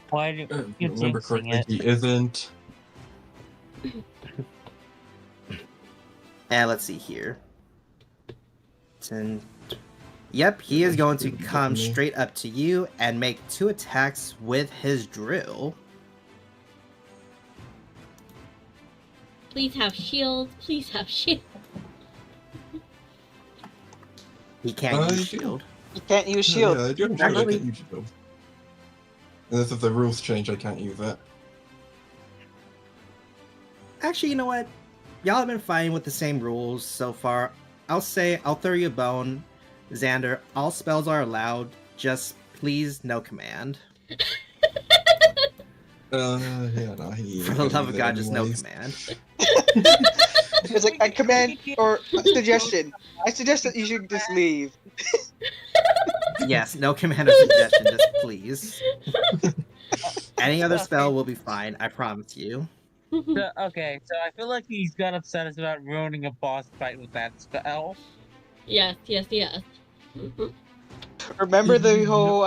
Why do you Remember jinxing correctly, it? he isn't. And let's see here. 10. Yep, he is going to come straight up to you and make 2 attacks with his drill. Please have shield. Please have shield. He can't use shield. You can't use shield. Yeah, I do have shield. I can't use shield. Unless if the rules change, I can't use that. Actually, you know what? Y'all have been fine with the same rules so far. I'll throw you a bone. Xander, all spells are allowed. Just please, no command. Yeah, no, For the love of God, just no command. It's like a command or a suggestion. I suggest that you should just leave. Yes, no command or suggestion, just please. Any other spell will be fine, I promise you. Okay, so I feel like he's got upset about ruining a boss fight with that spell. Yes. Remember the whole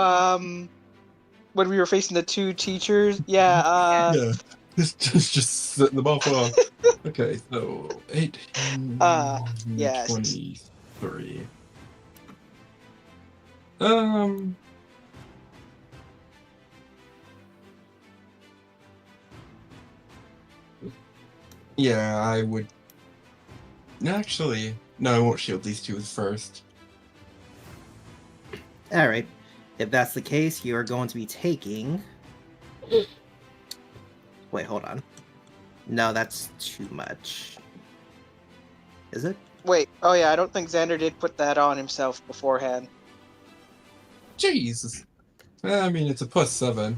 when we were facing the 2 teachers? Yeah. Yeah, just setting them off. Okay, so 8, yes. 23. Yeah, I would. Actually, no, I won't shield these 2 first. Alright. If that's the case, you are going to be taking... Wait, hold on. No, that's too much. Is it? Wait, oh yeah, I don't think Xander did put that on himself beforehand. Jesus. I mean, it's a +7.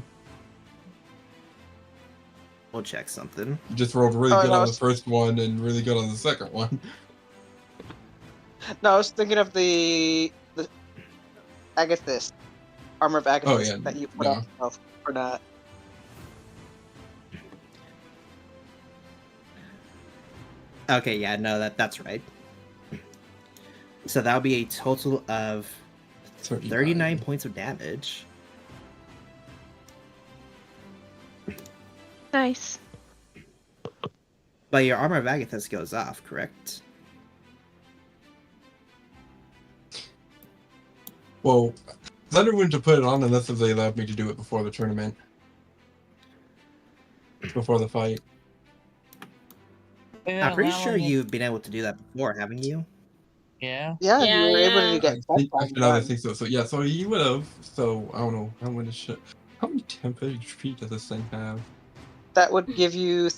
We'll check something. You just rolled really good on the first one and really good on the second one. No, I was thinking of the Agathis. Armor of Agathis that you put on yourself or not. Okay, yeah, no, that's right. So that'll be a total of 39 points of damage. Nice. But your Armor of Agathis goes off, correct? Well, Thunder wouldn't have put it on unless they allowed me to do it before the tournament. Before the fight. Yeah, I'm pretty sure you've been able to do that before, haven't you? Yeah. Yeah, you were able to get I think so. So yeah, so he would have. So I don't know. How many temp HP does this thing have? That would give you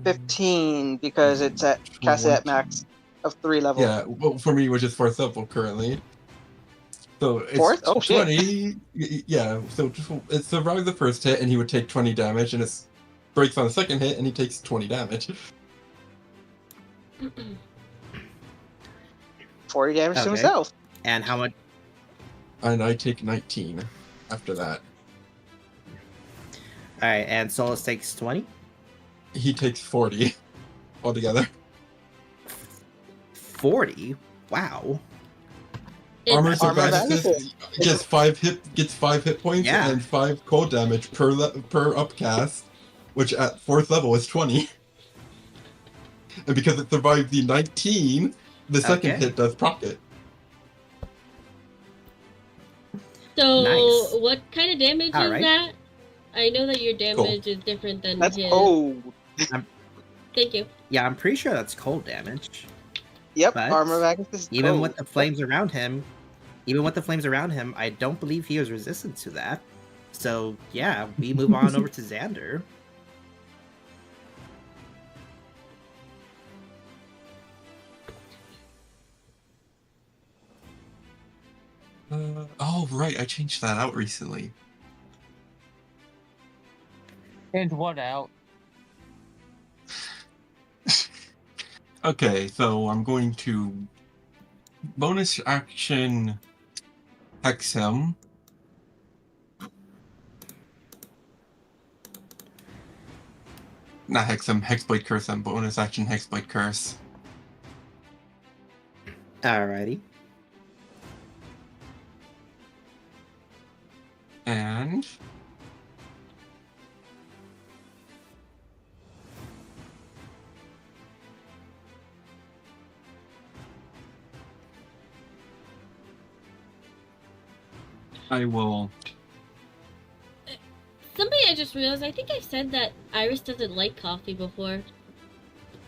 15 because it's at cast at max of 3 levels. Yeah, well, for me, which is 4th level currently. So it's 4th? Oh, 20. Yeah, so it survived the first hit, and he would take 20 damage, and it breaks on the second hit, and he takes 20 damage. 40 damage to himself. And how much? And I take 19 after that. Alright, and Solus takes 20? He takes 40 altogether. 40? Wow. Armor survives gets 5 hit points and 5 cold damage per upcast, which at 4th level is 20. And because it survived the 19, the second hit does proc it. So, Nice. what kind of damage is that? I know that your damage is different than That's his. cold. Thank you. Yeah, I'm pretty sure that's cold damage. Yep, But armor of Agathis is Even cold. with the flames around him, I don't believe he was resistant to that. So yeah, we move on over to Xander. Oh, right, I changed that out recently. And what out? Okay, so I'm going to bonus action hex him. Not hex him, hexblade curse him. Bonus action hexblade curse. Alrighty. And I will. Somebody I just realized, I think I said that Iris doesn't like coffee before.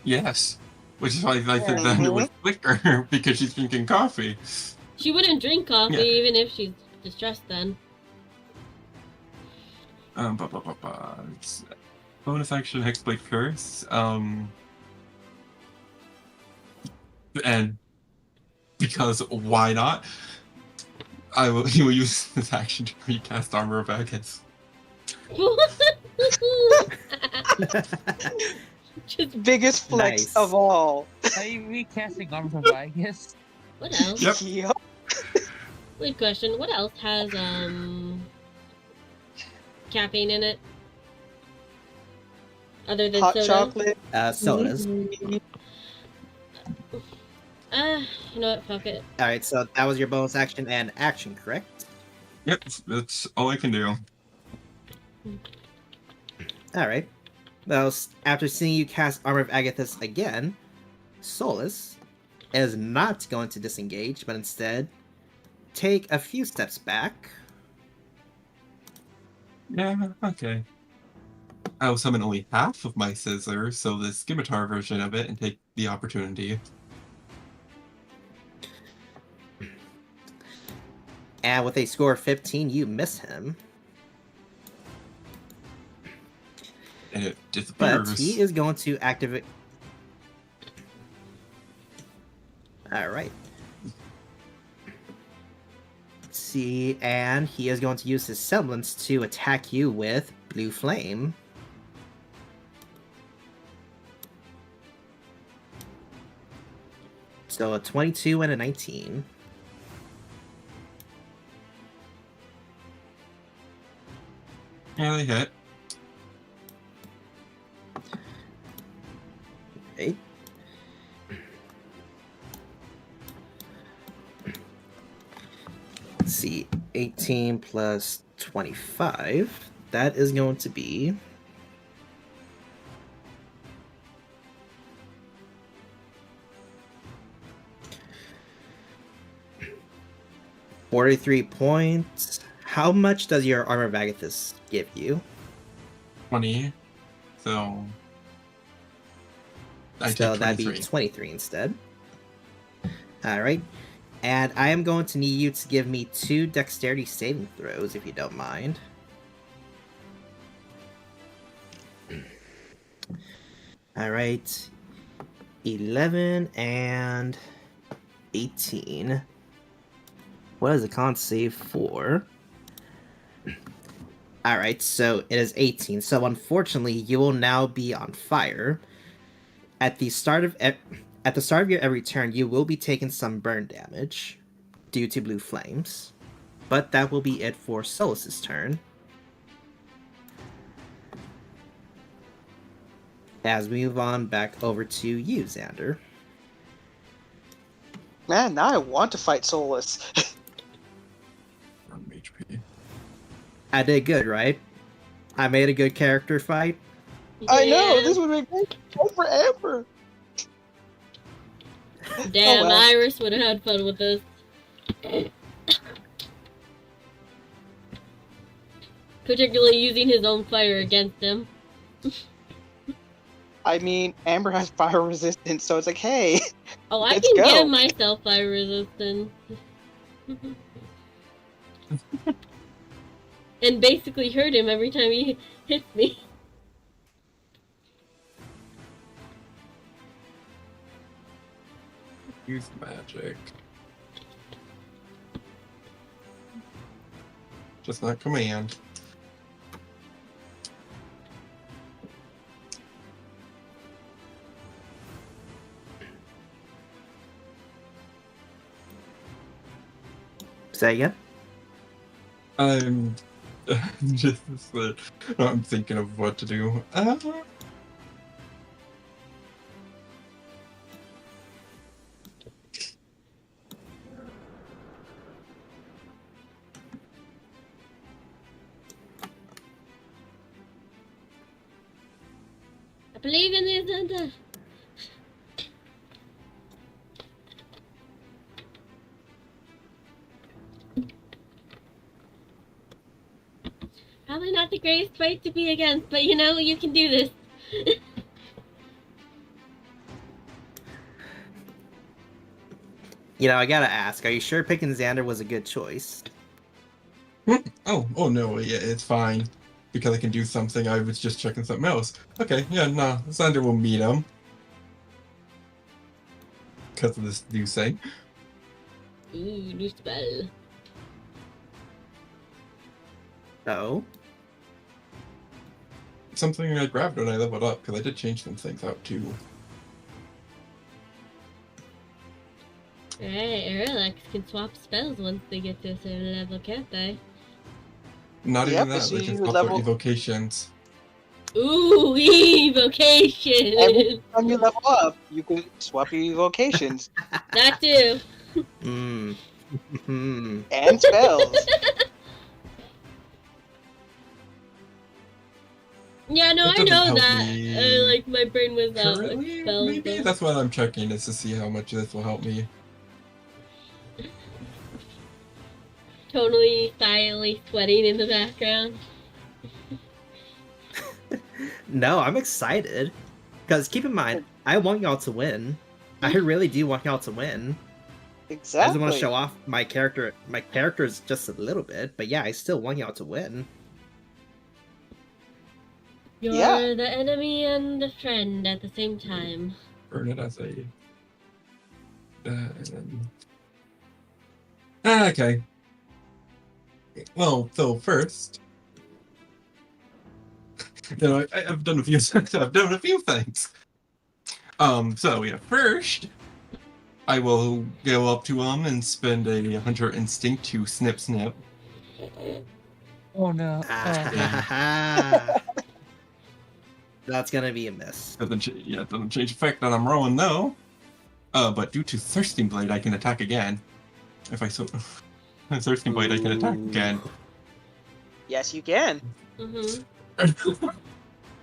Yes. Which is why I said Xander would flick her because she's drinking coffee. She wouldn't drink coffee Yeah. even if she's distressed then. It's bonus action hexblade curse. And because why not? He will use this action to recast Armor of Agathis. Just Biggest flex Nice. of all. Are you recasting Armor of Agathis? what else? Yep. Yep. Good question. What else has caffeine in it? Other than Hot soda? chocolate. Sodas. Mhm. You know what? Fuck it. Alright, so that was your bonus action and action, correct? Yep, that's all I can do. Alright. Well, after seeing you cast Armor of Agathis again, Solus is not going to disengage, but instead take a few steps back. Yeah, okay. I will summon only half of my scissor, so the scimitar version of it, and take the opportunity. And with a score of 15, you miss him. And it But disappears. he is going to activate. Alright. Let's see, and he is going to use his semblance to attack you with Blue Flame. So a 22 and a 19. Yeah, they hit. Okay. Let's see, 18 plus 25. That is going to be 43 points. How much does your Armor of Agathis give you? 20. So I So take that'd 23. be 23 instead. Alright. And I am going to need you to give me 2 dexterity saving throws, if you don't mind. Alright. 11 and 18. What is the con save for? Alright, so it is 18. So unfortunately, you will now be on fire. At the start of your every turn, you will be taking some burn damage due to blue flames. But that will be it for Solus's turn. As we move on back over to you, Xander. Man, now I want to fight Solus. From HP. I did good, right? I made a good character fight. I know, Yeah. this would make me go forever. Damn, Oh, well. Iris would have had fun with this. particularly using his own fire against him. I mean, Amber has fire resistance, so it's like, hey, Oh, I let's can go. give myself fire resistance. And basically hurt him every time he hits me. Use magic. Just not command. Say again? I'm just I'm thinking of what to do. I believe in the agenda. Probably not the greatest fight to be against, but you know, you can do this. You know, I gotta ask, are you sure picking Xander was a good choice? Oh no, yeah, it's fine. Because I can do something, I was just checking something else. Okay, yeah, no, Xander will meet him. Because of this new thing. Ooh, new spell. Oh? Something I grabbed when I leveled up, because I did change some things out too. Alright, Erlex can swap spells once they get to a certain level, can't they? Not Yep, even I that, see they can you swap their level- evocations. Ooh, evocation! Every time you level up, you can swap your evocations That too. Mmm. Hmm. and spells. Yeah, no, It I doesn't know help that. me Like, my brain was out with Currently, spells. maybe? Though. That's what I'm checking, is to see how much this will help me. Totally silently sweating in the background. No, I'm excited. Because keep in mind, I want y'all to win. I really do want y'all to win. I just want Exactly. to show off my character. My character is just a little bit, but yeah, I still want y'all to win. You're Yeah. the enemy and the friend at the same time. Burn it as a... and then... Okay. Well, so first... You know, I've done a few I've done a few things. So yeah, first I will go up to him and spend a hunter instinct to snip snip. Oh no. Ah, that's gonna be a miss. It doesn't change effect that I'm rolling though. But due to Thirsting Blade, I can attack again. If I so Thirsting Blade, I can attack again. Yes, you can. Mm-hmm.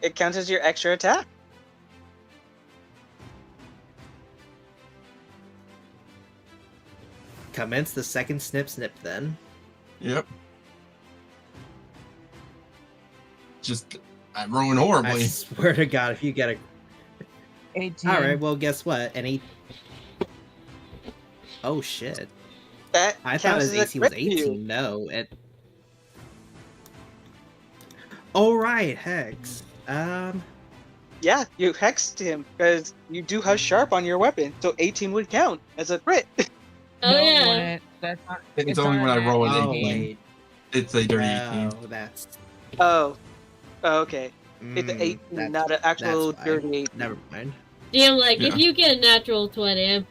It counts as your extra attack. Commence the second snip snip then. Yep. Just I'm rolling I horribly. swear to God, if you get a... 18. Alright, well, guess what? Oh, shit. That I thought counts his as a AC was crit for you. 18. No, it... Oh, right, Hex. Yeah, you hexed him because you do have sharp on your weapon, so 18 would count as a crit. Oh No, yeah. that's not. It's only not when I an roll an actual Oh, 18. wait. It's a dirty No, 18. that's... Oh, okay. It's an Mm, 18, that's- not an actual that's fine. dirty 18. Never mind. Damn, like, Yeah. if you get a natural 20,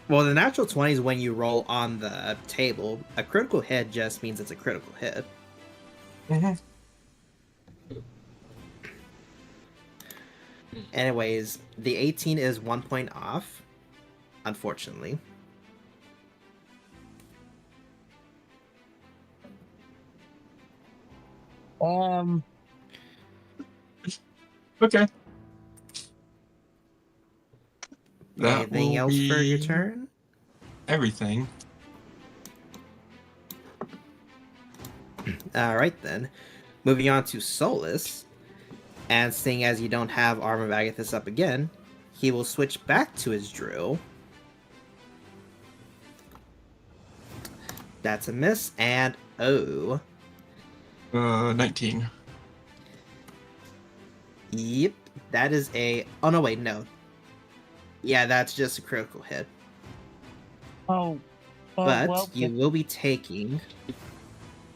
Well, the natural 20 is when you roll on the table. A critical hit just means it's a critical hit. Mm-hmm. Anyways, the 18 is 1 point off, unfortunately. Okay. That Anything will else for your be turn? everything. Alright then. Moving on to Solus. And seeing as you don't have Arm of Agathis up again, he will switch back to his drill. That's a miss, and oh. 19. Yep, that is a... Oh, no, wait, no. Yeah, that's just a critical hit. Oh. But well, you will be taking...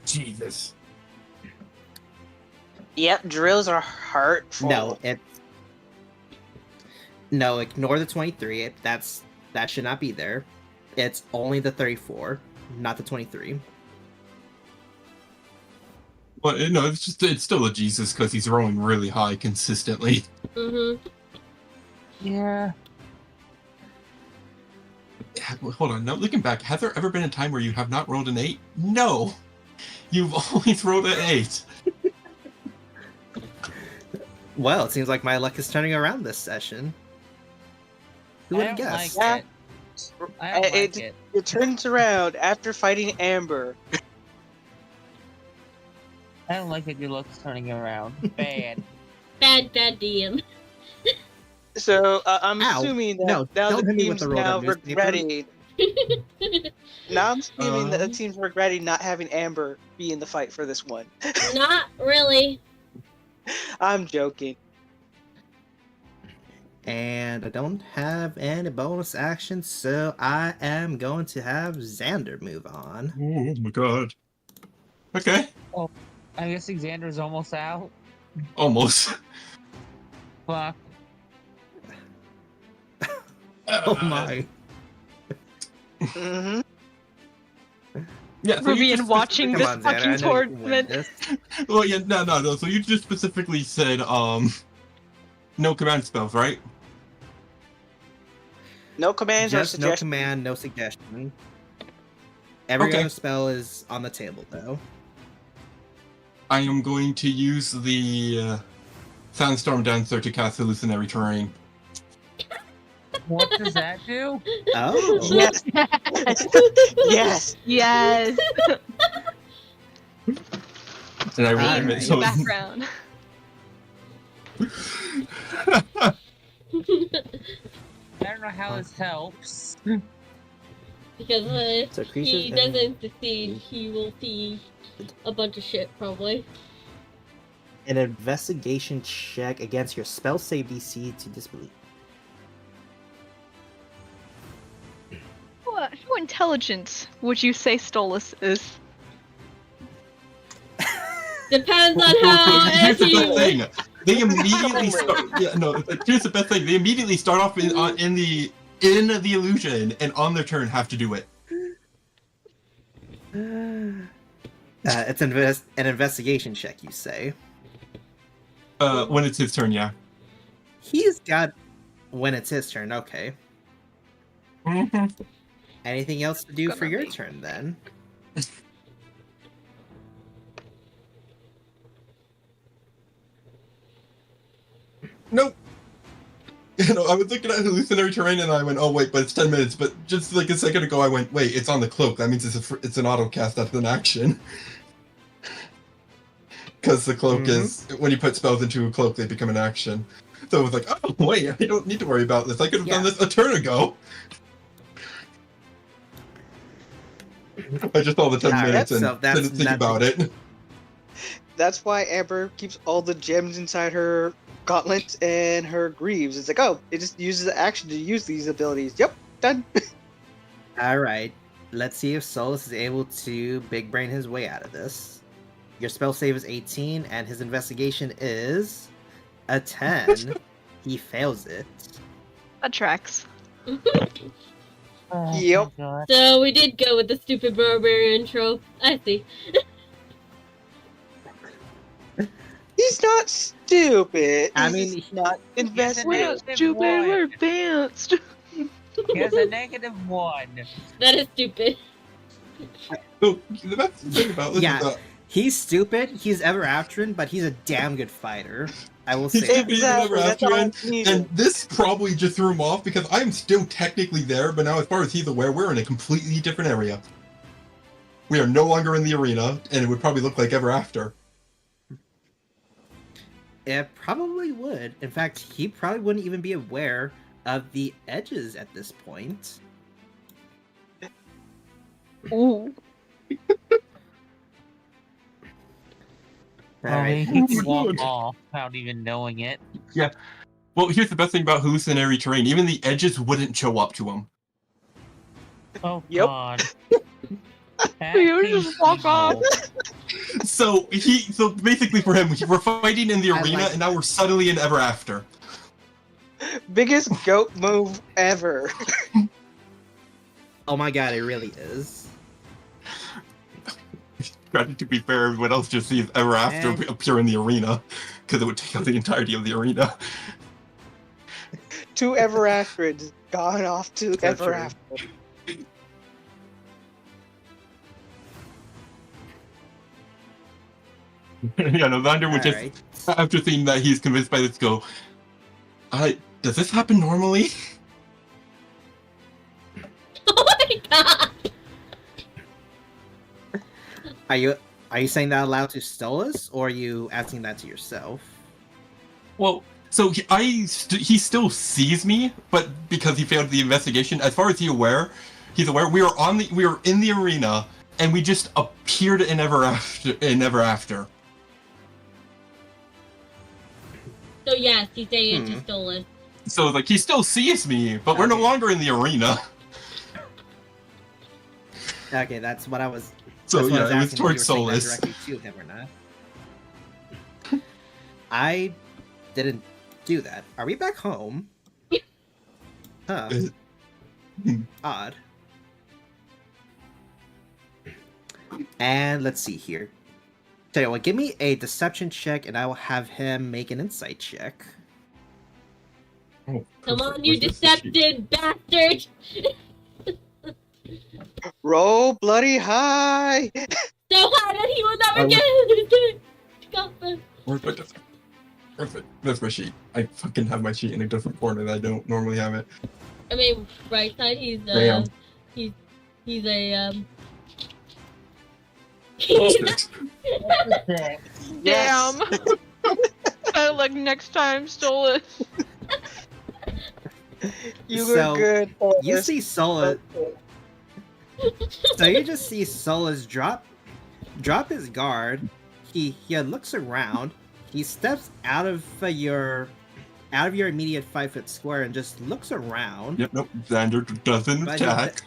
Jesus. Yep, drills are hurtful. No, it's... No, ignore the 23. That should not be there. It's only the 34, not the 23. Well, no, it's still a Jesus because he's rolling really high consistently. Mm-hmm. Yeah. Hold on, now looking back, has there ever been a time where you have not rolled an 8? No! You've always rolled an 8. Well, it seems like my luck is turning around this session. Who would have guessed? Like it. I don't like it. It turns around after fighting Amber. I don't like that your luck's turning around. Bad. Bad DM. So I'm Ow. assuming that No, now don't the hit me with team's the rolled now up newspaper. regretting. Now I'm assuming that the Um. team's regretting not having Amber be in the fight for this one. Not really. I'm joking. And I don't have any bonus actions, so I am going to have Xander move on. Oh my god. Okay. I guess Xander's almost out. Almost. Fuck. Oh my. hmm Yeah, so you Ruby just and watching Come this on, Xander, I fucking know you can win tournament. this. Well, yeah, no. So you just specifically said, no command spells, right? No commands or Just no suggestions. command, no suggestion. Every Okay. other spell is on the table, though. I am going to use the Sandstorm Dancer to cast Hallucinatory Terrain. What does that do? Oh. Yes. Yes. Yes. And I rolled Alright. a miss, In so the background. I don't know how this helps. Because So if creatures he and- doesn't succeed, he will see a bunch of shit, probably. An investigation check against your spell save DC to disbelieve. How intelligent would you say Stolas is? Depends on Well, how here's the best he... thing. They immediately start. Yeah, no. Here's the best thing. They immediately start off in the illusion, and on their turn have to do it. It's an investigation check, you say. When it's his turn, yeah. He's got... When it's his turn, okay. Mm-hmm. Anything else to do Gonna for your be. turn, then? Nope. You know, I was looking at hallucinatory terrain and I went, oh wait, but it's 10 minutes. But just like a second ago, I went, wait, it's on the cloak. That means it's an auto cast. That's an action. Because the cloak is when you put spells into a cloak, they become an action. So it was like, oh wait, I don't need to worry about this. I could have done this a turn ago. I just saw the 10 Alright, minutes and so that's didn't think nothing. about it. That's why Amber keeps all the gems inside her gauntlets and her greaves. It's like, oh, it just uses the action to use these abilities. Yep, done. Alright. Let's see if Solus is able to big brain his way out of this. Your spell save is 18, and his investigation is a 10. He fails it. That tracks. Oh, Yep. my God. So we did go with the stupid barbarian trope. I see. He's not stupid. I He's mean, just not We're invested. not Stupid, we're advanced. He has a -1. That is stupid. So the best thing about this Yeah. is that He's stupid, he's ever after him, but he's a damn good fighter. I will say he's that. stupid, he's never That's after all him. I needed. And this probably just threw him off because I'm still technically there, but now as far as he's aware, we're in a completely different area. we are no longer in the arena, and it would probably look like Ever After. It probably would. In fact, he probably wouldn't even be aware of the edges at this point. Ooh. Alright. He can walk off without even knowing it. Well, here's the best thing about hallucinatory terrain. Even the edges wouldn't show up to him. Oh Yep. god. You just walk off. So basically for him, we're fighting in the I arena, like- and now we're suddenly in Ever After. Biggest goat move ever. Oh my god, it really is. Granted, to be fair, everyone else just sees Ever After Eh. appear in the arena, because it would take up the entirety of the arena. 2 Ever Afters gone off to So Ever true. After. Yeah, no, Vander would just, Alright. after seeing that he's convinced by this, go, does this happen normally? Oh my god! Are you saying that aloud to Stolas, or are you asking that to yourself? Well, so he still sees me, but because he failed the investigation, as far as he's aware, we were in the arena, and we just appeared in Ever After. So yes, he's saying it just stole it. So like he still sees me, but we're no Okay. longer in the arena. Okay, that's what I was. So that's what I yeah, it was asking, if you were towards saying that Solus. directly to him or not. I didn't do that. Are we back home? Huh. Odd. And let's see here. Tell you what, give me a deception check, and I will have him make an insight check. Oh, Come on, perfect. you Where's this sheet? deceptive bastard! Roll bloody high! So high that he will never I get it! Where's my deception? Perfect. That's my sheet. I fucking have my sheet in a different corner that I don't normally have it. I mean, right side, he's Damn. he's a Yes. Damn. Like next time, stole it. You were So, good. You Solus. see Solus. So you just see Solus drop his guard. He looks around. He steps out of your immediate 5-foot square and just looks around. Yep, nope. Xander doesn't But he- attack.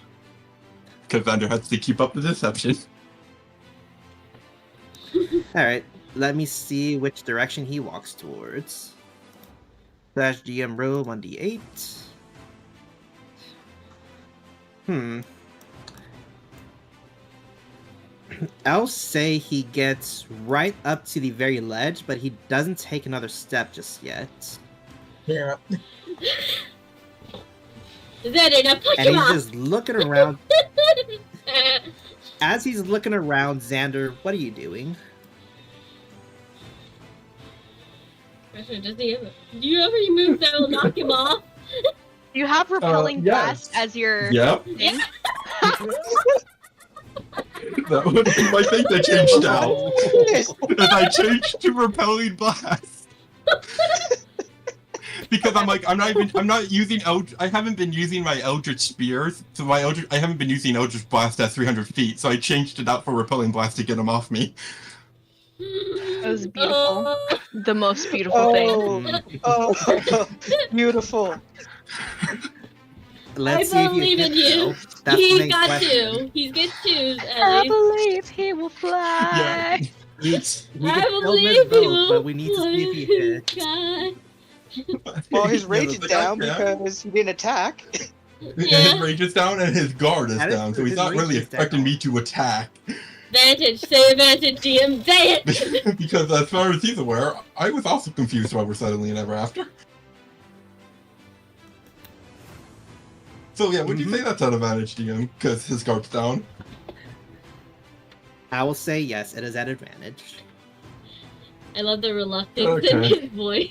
Because Xander has to keep up the deception. All right, let me see which direction he walks towards. Slash GM roll 1d8. I'll say he gets right up to the very ledge, but he doesn't take another step just yet. Yeah. Xander, now push And him he's off! just looking around. As he's looking around, Xander, what are you doing? Do you have any moves that will knock him off? You have repelling yes. blast as your Yep. thing. That would be my thing that changed now. As I changed to repelling blast. Because I'm like, I haven't been using my Eldritch Spears, so I haven't been using Eldritch Blast at 300 feet, so I changed it out for repelling blast to get him off me. That was beautiful. Oh, The most beautiful thing. Oh, beautiful. Let's I see if you believe hit in you. though. That's the he's main got question. 2. He's got 2s I at least. believe he will fly. We I can still believe miss he both, will. but we need to see if he hits. God. Well, his Yeah, rage that's is like, down okay. because he didn't attack. Yeah. His rage is down and his guard is That is down, so true, he's his not rage really is expecting down. me to attack. Advantage. Say advantage, DM. Say it! Because as far as he's aware, I was also confused why we're suddenly in Ever After. So yeah, would you say that's an advantage, DM? Because his guard's down? I will say yes, it is at advantage. I love the reluctance in Okay. his voice.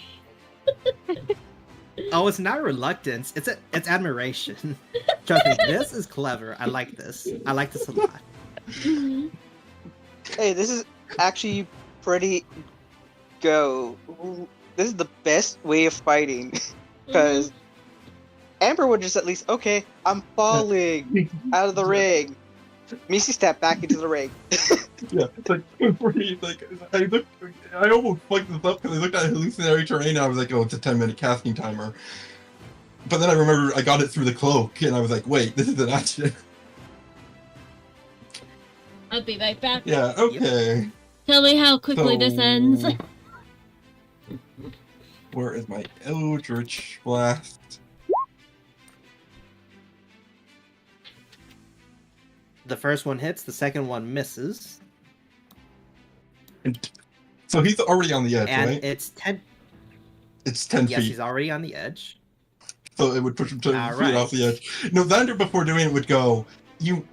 Oh, it's not reluctance. It's admiration. Trust me, this is clever. I like this. I like this a lot. Mhm. Hey, this is actually pretty go. This is the best way of fighting because Amber would just at least, okay, I'm falling out of the ring. Missy stepped back into the ring. Yeah, it's like I almost fucked this up because I looked at hallucinatory terrain and I was like, oh, it's a 10-minute casting timer. But then I remember I got it through the cloak and I was like, wait, this is an action. I'll be right back. Yeah, okay. Tell me how quickly this ends. Where is my Eldritch Blast? The first one hits, the second one misses, And so he's already on the edge, and right? it's 10. It's 10 Yes, feet. he's already on the edge. So it would push him 10 All feet right. off the edge. No, Xander before doing it would go, you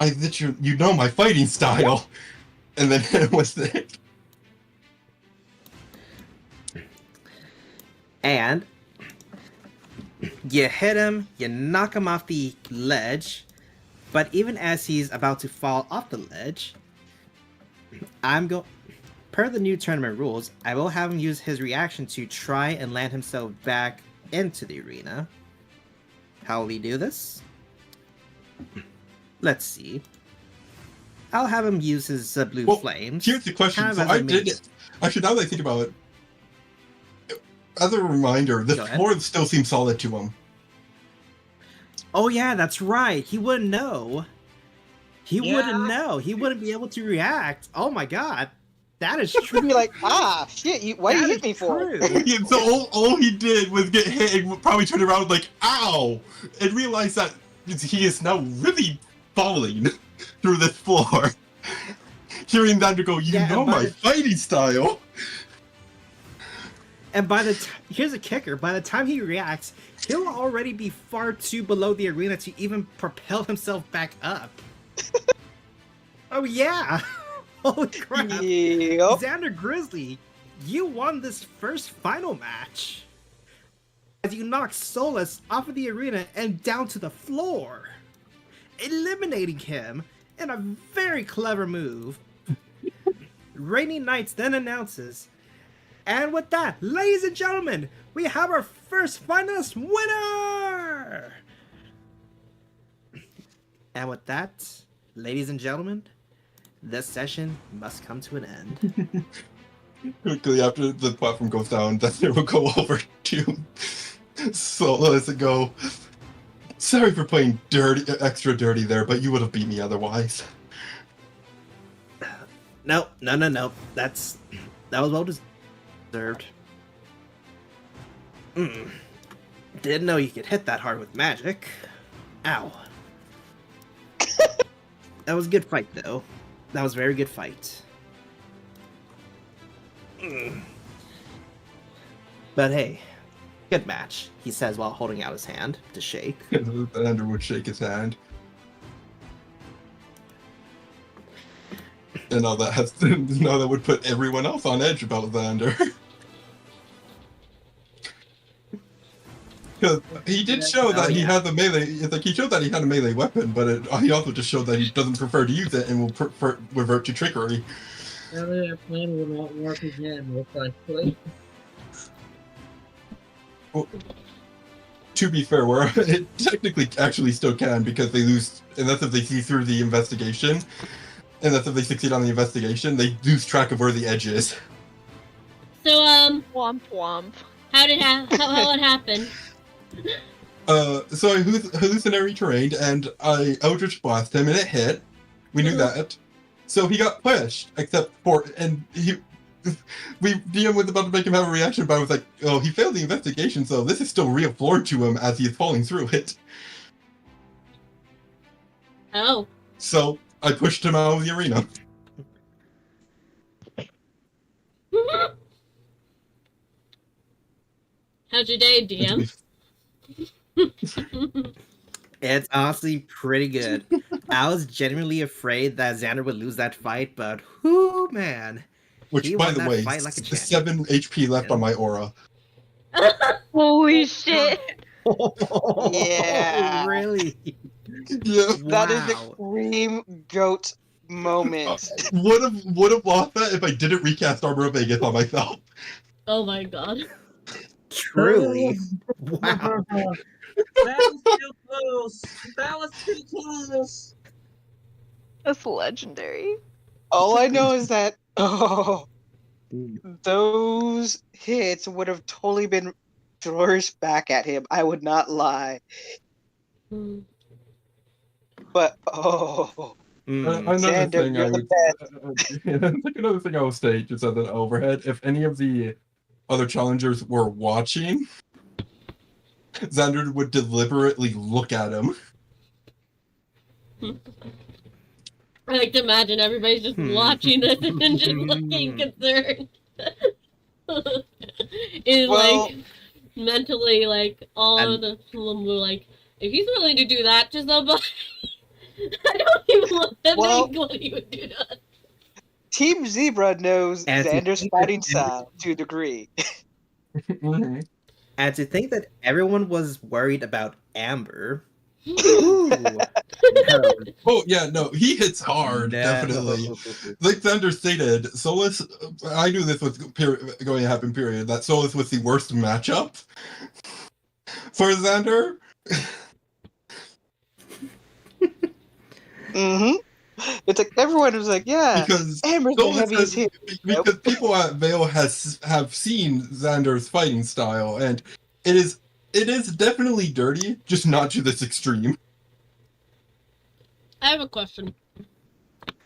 know my fighting style. And then it was it. And you hit him, you knock him off the ledge, but even as he's about to fall off the ledge, per the new tournament rules, I will have him use his reaction to try and land himself back into the arena. How will he do this? Let's see. I'll have him use his blue flames. Here's the question. kind of So as a I did means- it. Actually, now that I think about it, as a reminder, the Go ahead. floor still seems solid to him. Oh yeah, that's right. He wouldn't know. He wouldn't know. He wouldn't be able to react. Oh my god. That is He'd true. be like, shit, why you That hit is me for? true. Yeah, so all he did was get hit and probably turned around like, ow! And realized that he is now really falling through this floor. Hearing Xander go, you Yeah, know and by my the- fighting style. And by the here's a kicker, by the time he reacts, he'll already be far too below the arena to even propel himself back up. Oh yeah! Holy crap! Yep. Xander Grizzly, you won this first final match! As you knock Solus off of the arena and down to the floor, eliminating him in a very clever move. Rainy Knights then announces, and with that, ladies and gentlemen, we have our first finalist winner! And with that, ladies and gentlemen, this session must come to an end. Quickly after the platform goes down, Xander will go over to Solus and go, sorry for playing extra dirty there, but you would have beat me otherwise. No. That was well deserved. Didn't know you could hit that hard with magic. Ow. That was a good fight, though. That was a very good fight. But hey, good match, he says while holding out his hand to shake. Xander would shake his hand. And now that would put everyone else on edge about Xander. Because he did show that he had the melee. It's like he showed that he had a melee weapon, but he also just showed that he doesn't prefer to use it and will revert to trickery. Apparently that plan will not work again, most likely. Well, to be fair, where it technically actually still can because they lose, and that's if they see through the investigation, and that's if they succeed on the investigation, they lose track of where the edge is. So, Womp womp. how it happened? So I hallucinatory terrain, and I Eldritch Blast him, and it hit. We knew that. So he got pushed, DM was about to make him have a reaction, but I was like, oh, he failed the investigation, so this is still real floor to him as he is falling through it. Oh. So I pushed him out of the arena. How's your day, DM? It's honestly pretty good. I was genuinely afraid that Xander would lose that fight, but whoo man. Which, He by won the that way, fight like a champion. 7 HP left on my aura. Holy shit. Yeah. Really? Yeah. That is Wow. extreme goat moments. Would have lost that if I didn't recast Armor of Vegas on myself. Oh my god. Truly. Wow. That was too close. That was too close. That's legendary. All I know is that those hits would have totally been flourished back at him. I would not lie. Hmm. But Another Xander, thing you're I the would, like another thing I will state just as an overhead, if any of the other challengers were watching, Xander would deliberately look at him. I like to imagine everybody's just watching this and just looking concerned. Is Well- like mentally like all of the them were like, if he's willing to do that to somebody, I don't even want to Well- think what he would do to us. Team Zebra knows And to Xander's think fighting that- style to a degree. Mhm. And to think that everyone was worried about Amber. Ooh, no. Oh yeah, no, he hits hard, No. definitely. Like Xander stated, Solus. I knew this was going to happen. Period. That Solus was the worst matchup for Xander. Mm-hmm. It's like everyone was like, yeah, Because Amber's the Solus heaviest hit. because people at Vale have seen Xander's fighting style, and it is definitely dirty, just not to this extreme. I have a question.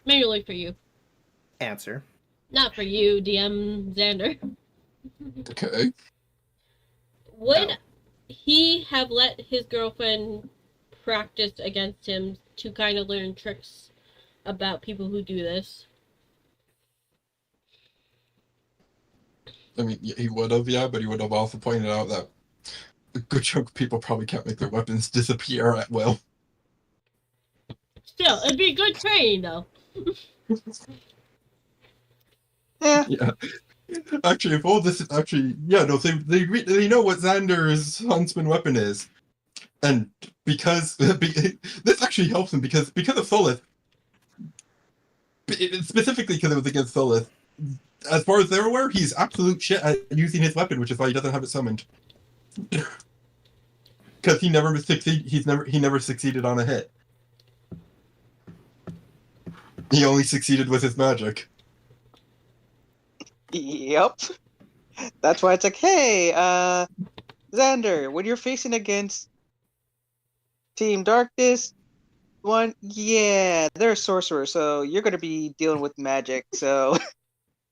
Mainly for you. Answer. Not for you, DM Xander. Okay. Would No. he have let his girlfriend practice against him to kind of learn tricks about people who do this? I mean, he would have, yeah, but he would have also pointed out that a good chunk of people probably can't make their weapons disappear at will. Still, it'd be good training though. Yeah. Yeah. Actually, if all this is actually, yeah, no, they know what Xander's huntsman weapon is, and because this actually helps him because of Solus, specifically because it was against Solus. As far as they're aware, he's absolute shit at using his weapon, which is why he doesn't have it summoned. Because he never succeeded on a hit. He only succeeded with his magic. Yep. That's why it's like, hey, Xander, when you're facing against Team Darkness, they're a sorcerer, so you're going to be dealing with magic, so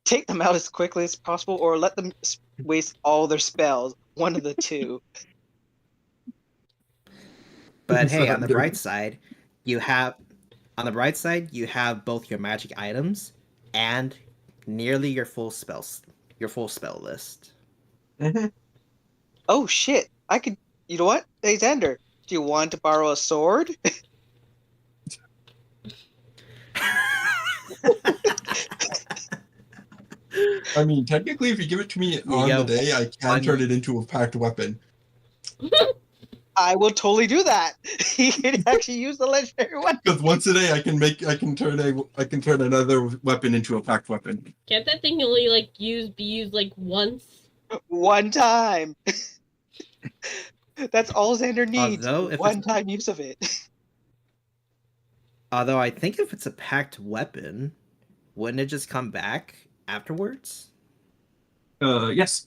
take them out as quickly as possible, or let them waste all their spells. One of the two. But hey, on the Xander. bright side, you have both your magic items and nearly your full spell list. Mhm. Oh shit! I could. You know what? Hey Xander, do you want to borrow a sword? I mean, technically, if you give it to me on Yeah, the day, I can one- turn it into a packed weapon. I will totally do that. He can actually use the legendary one Because once a day, I can turn another weapon into a packed weapon. Can't that thing only like be used like once? one time. That's all Xander needs. Although, if One it's- time use of it. Although I think if it's a packed weapon, wouldn't it just come back afterwards? Yes.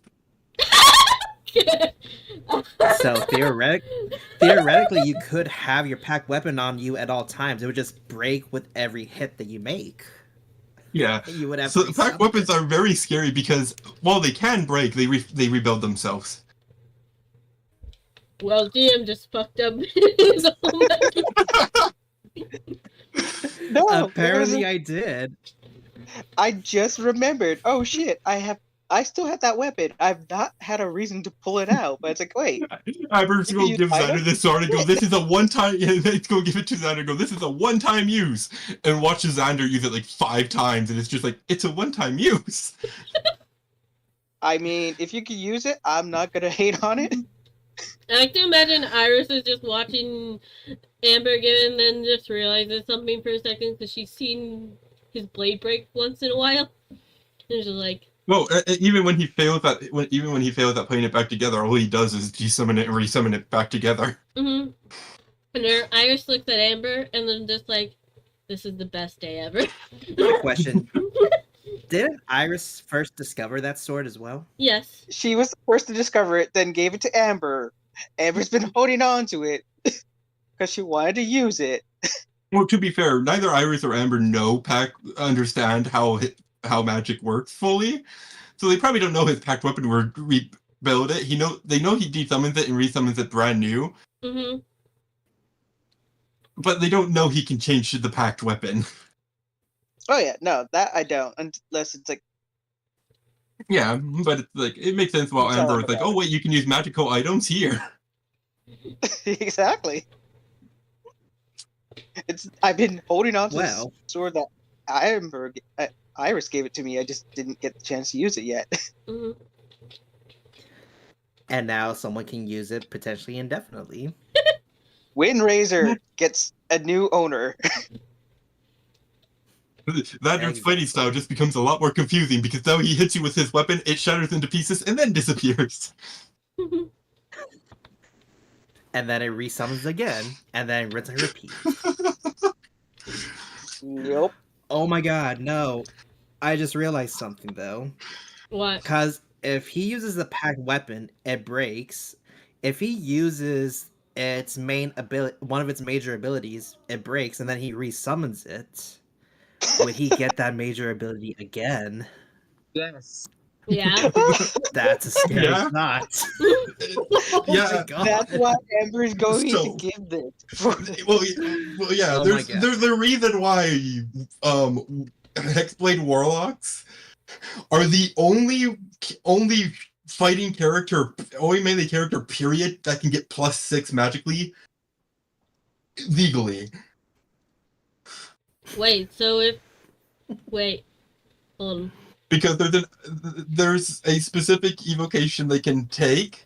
So theoretically, you could have your packed weapon on you at all times. It would just break with every hit that you make. Yeah. You would have So to packed resummon weapons it. are very scary because while they can break, they rebuild themselves. Well, DM just fucked up his own No, Apparently, I did. I just remembered. Oh shit! I still have that weapon. I've not had a reason to pull it out, but it's like, wait, Iber's You gonna use give item? Xander this sword and go, this is a one-time, let's go give it to Xander and go, this is a one-time use. And watches Xander use it like 5 times and it's just like, it's a one-time use. I mean, if you can use it, I'm not gonna hate on it. I like to imagine Iris is just watching Amber again and then just realizes something for a second because she's seen his blade break once in a while. And she's like, Well, even when he fails at putting it back together, all he does is desummon it and resummon it back together. mm-hmm. And her Iris looks at Amber and then just like, this is the best day ever. Quick question. Didn't Iris first discover that sword as well? Yes. She was the first to discover it, then gave it to Amber. Amber's been holding on to it because she wanted to use it. Well, to be fair, neither Iris or Amber understand how magic works fully, so they probably don't know his packed weapon will rebuild it. They know he desummons it and resummons it brand new, Mm-hmm. but they don't know he can change the packed weapon. Oh yeah, no, that I don't, unless it's like Yeah, but it's like it makes sense while Tell Amber him is like, about oh wait, you can use magical items here. exactly. I've been holding on to Well. this sword that Iris gave it to me. I just didn't get the chance to use it yet. Mm-hmm. And now someone can use it potentially indefinitely. Windrazor gets a new owner. That dude's fighting style just becomes a lot more confusing because now he hits you with his weapon, it shatters into pieces, and then disappears. And then it resummons again, and then rinse and repeat. Yep. Oh my god, no. I just realized something though. What? Because if he uses the packed weapon, it breaks. If he uses its main ability, one of its major abilities, it breaks, and then he resummons it. Would he get that major ability again? Yes. Yeah. That's a scary Yeah. thought. Oh Yeah. my god. That's why Amber's going So- to give this. Well, yeah. Oh my there's God. there's a reason why Hexblade Warlocks are the only fighting character, only melee character, period, that can get +6 magically legally. Wait, so if... Wait. Hold on. Because there's a specific evocation they can take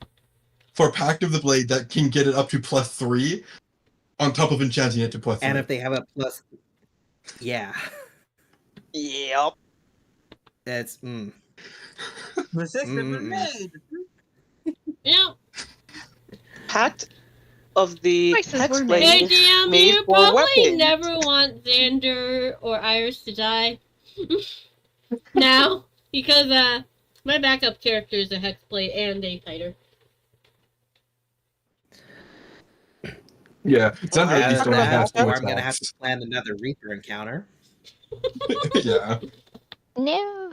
for Pact of the Blade that can get it up to +3 on top of enchanting it to +3. And if they have a plus, yeah, Yep. it's Resistant Mm-mm. grenade. Yeah. Pact of the Choices were Hexblade made. Hey, is DM, made you for probably weapons. never want Xander or Iris to die. Now, because my backup character is a Hexblade and a fighter. Yeah, Xander at as least only gonna has have or 4 I'm gonna have to attacks. plan another Reaper encounter. Yeah. No.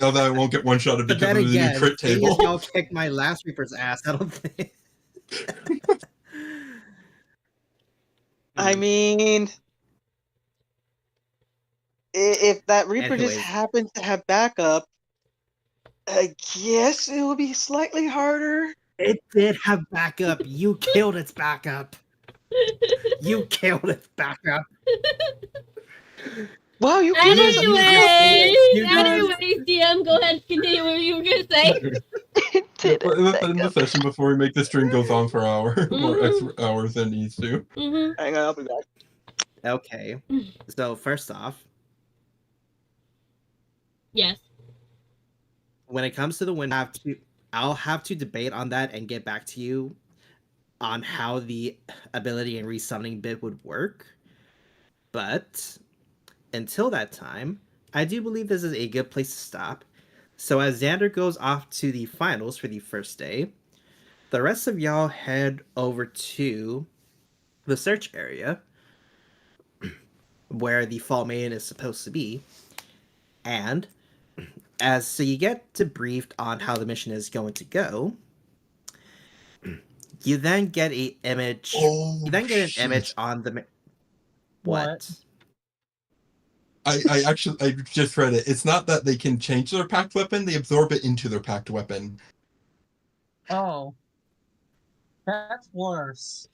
Now that I won't get one shot of But because then of the new again, crit seeing table. as y'all kicked my last Reaper's ass, I don't think. I mean, if that Reaper just Anyways. happens to have backup, I guess it will be slightly harder. It did have backup. You killed its backup. You killed its backup. Wow, you can Anyways, Anyways, DM, go ahead, continue what you were gonna say. It didn't back In the up. session before we make the stream goes on for more Mhm. extra hours than it needs to. Mm-hmm. Hang on, I'll be back. Okay. So first off, Yes. when it comes to the wind, I'll have to debate on that and get back to you on how the ability and resummoning bit would work. But until that time, I do believe this is a good place to stop. So as Xander goes off to the finals for the first day, the rest of y'all head over to the search area where the Fall Maiden is supposed to be. And so you get debriefed on how the mission is going to go. You then get an image. Oh, You then get an shit. image on the. What? I just read it. It's not that they can change their packed weapon; they absorb it into their packed weapon. Oh. That's worse.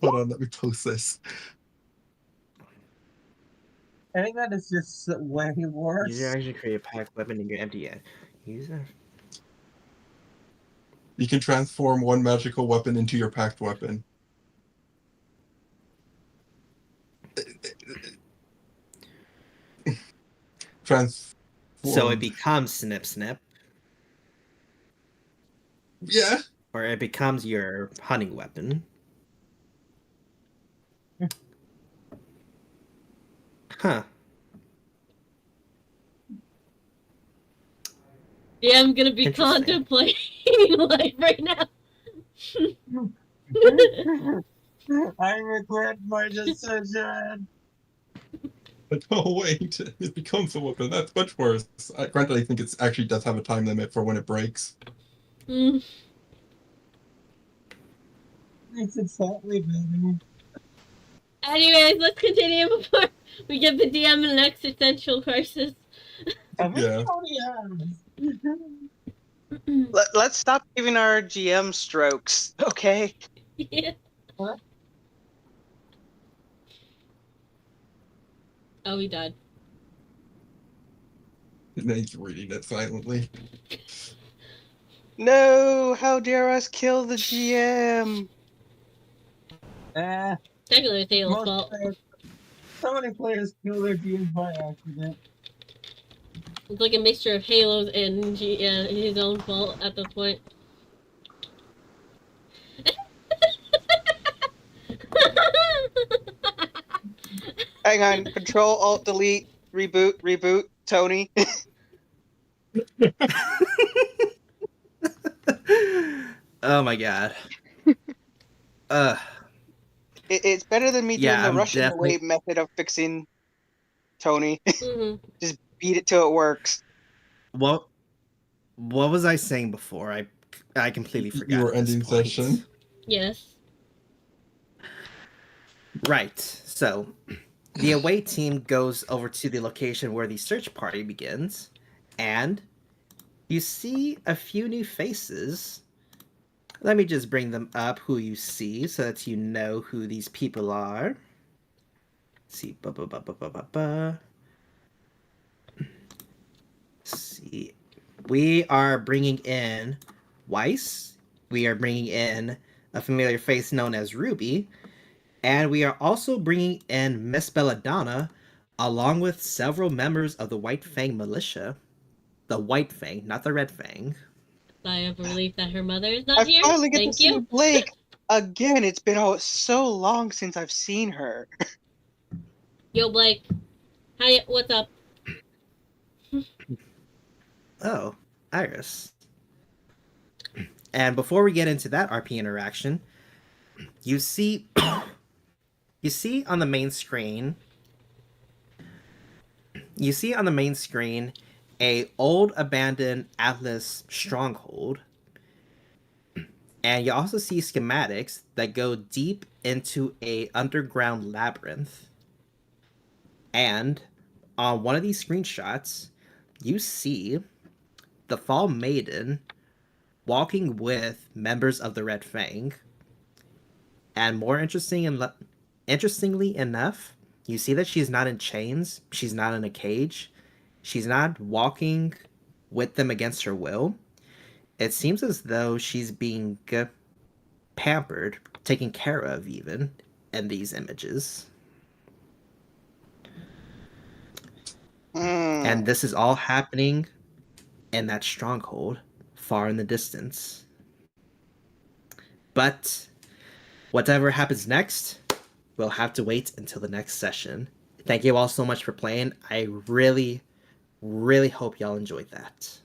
Hold on, let me post this. I think that is just way worse. You actually create a packed weapon in your empty end. Use it. You can transform one magical weapon into your packed weapon. Transform. So it becomes Snip Snip, Yeah. or it becomes your hunting weapon. Huh. Yeah, I'm gonna be Interesting. contemplating life right now. I regret my decision. But oh wait, it becomes a weapon. That's much worse. Granted, I think it actually does have a time limit for when it breaks. Mm. It's exactly better. Anyways, let's continue before we get the DM in an existential crisis. Yeah. Let's stop giving our GM strokes, okay? Yeah. What? Oh, he died. And then he's reading it silently. No, how dare us kill the GM? Technically, it's Halo's fault. So many players kill their GMs by accident. It's like a mixture of Halo's and his own fault at this point. Hang on, Control Alt Delete reboot Tony. Oh my god. It's better than me Yeah, doing the I'm Russian definitely- away method of fixing Tony. Mhm. Just beat it till it works. What was I saying before? I completely forgot. You were at this ending point. session. Yes. Right. So, the away team goes over to the location where the search party begins, and you see a few new faces. Let me just bring them up, who you see, so that you know who these people are. Let's see. Let's see. We are bringing in Weiss. We are bringing in a familiar face known as Rwyby. And we are also bringing in Miss Belladonna, along with several members of the White Fang militia. The White Fang, not the Red Fang. Sigh of relief that her mother is not I here. finally get Thank to see you. Blake again. It's been so long since I've seen her. Yo, Blake. Hi, what's up? Oh, Iris. And before we get into that RP interaction, you see on the main screen a old abandoned Atlas stronghold. And you also see schematics that go deep into a underground labyrinth. And on one of these screenshots, you see the Fall Maiden walking with members of the Red Fang. And more interestingly enough, you see that she's not in chains, she's not in a cage, she's not walking with them against her will. It seems as though she's being pampered, taken care of even, in these images. And this is all happening in that stronghold, far in the distance. But whatever happens next, we'll have to wait until the next session. Thank you all so much for playing. I really, really hope y'all enjoyed that.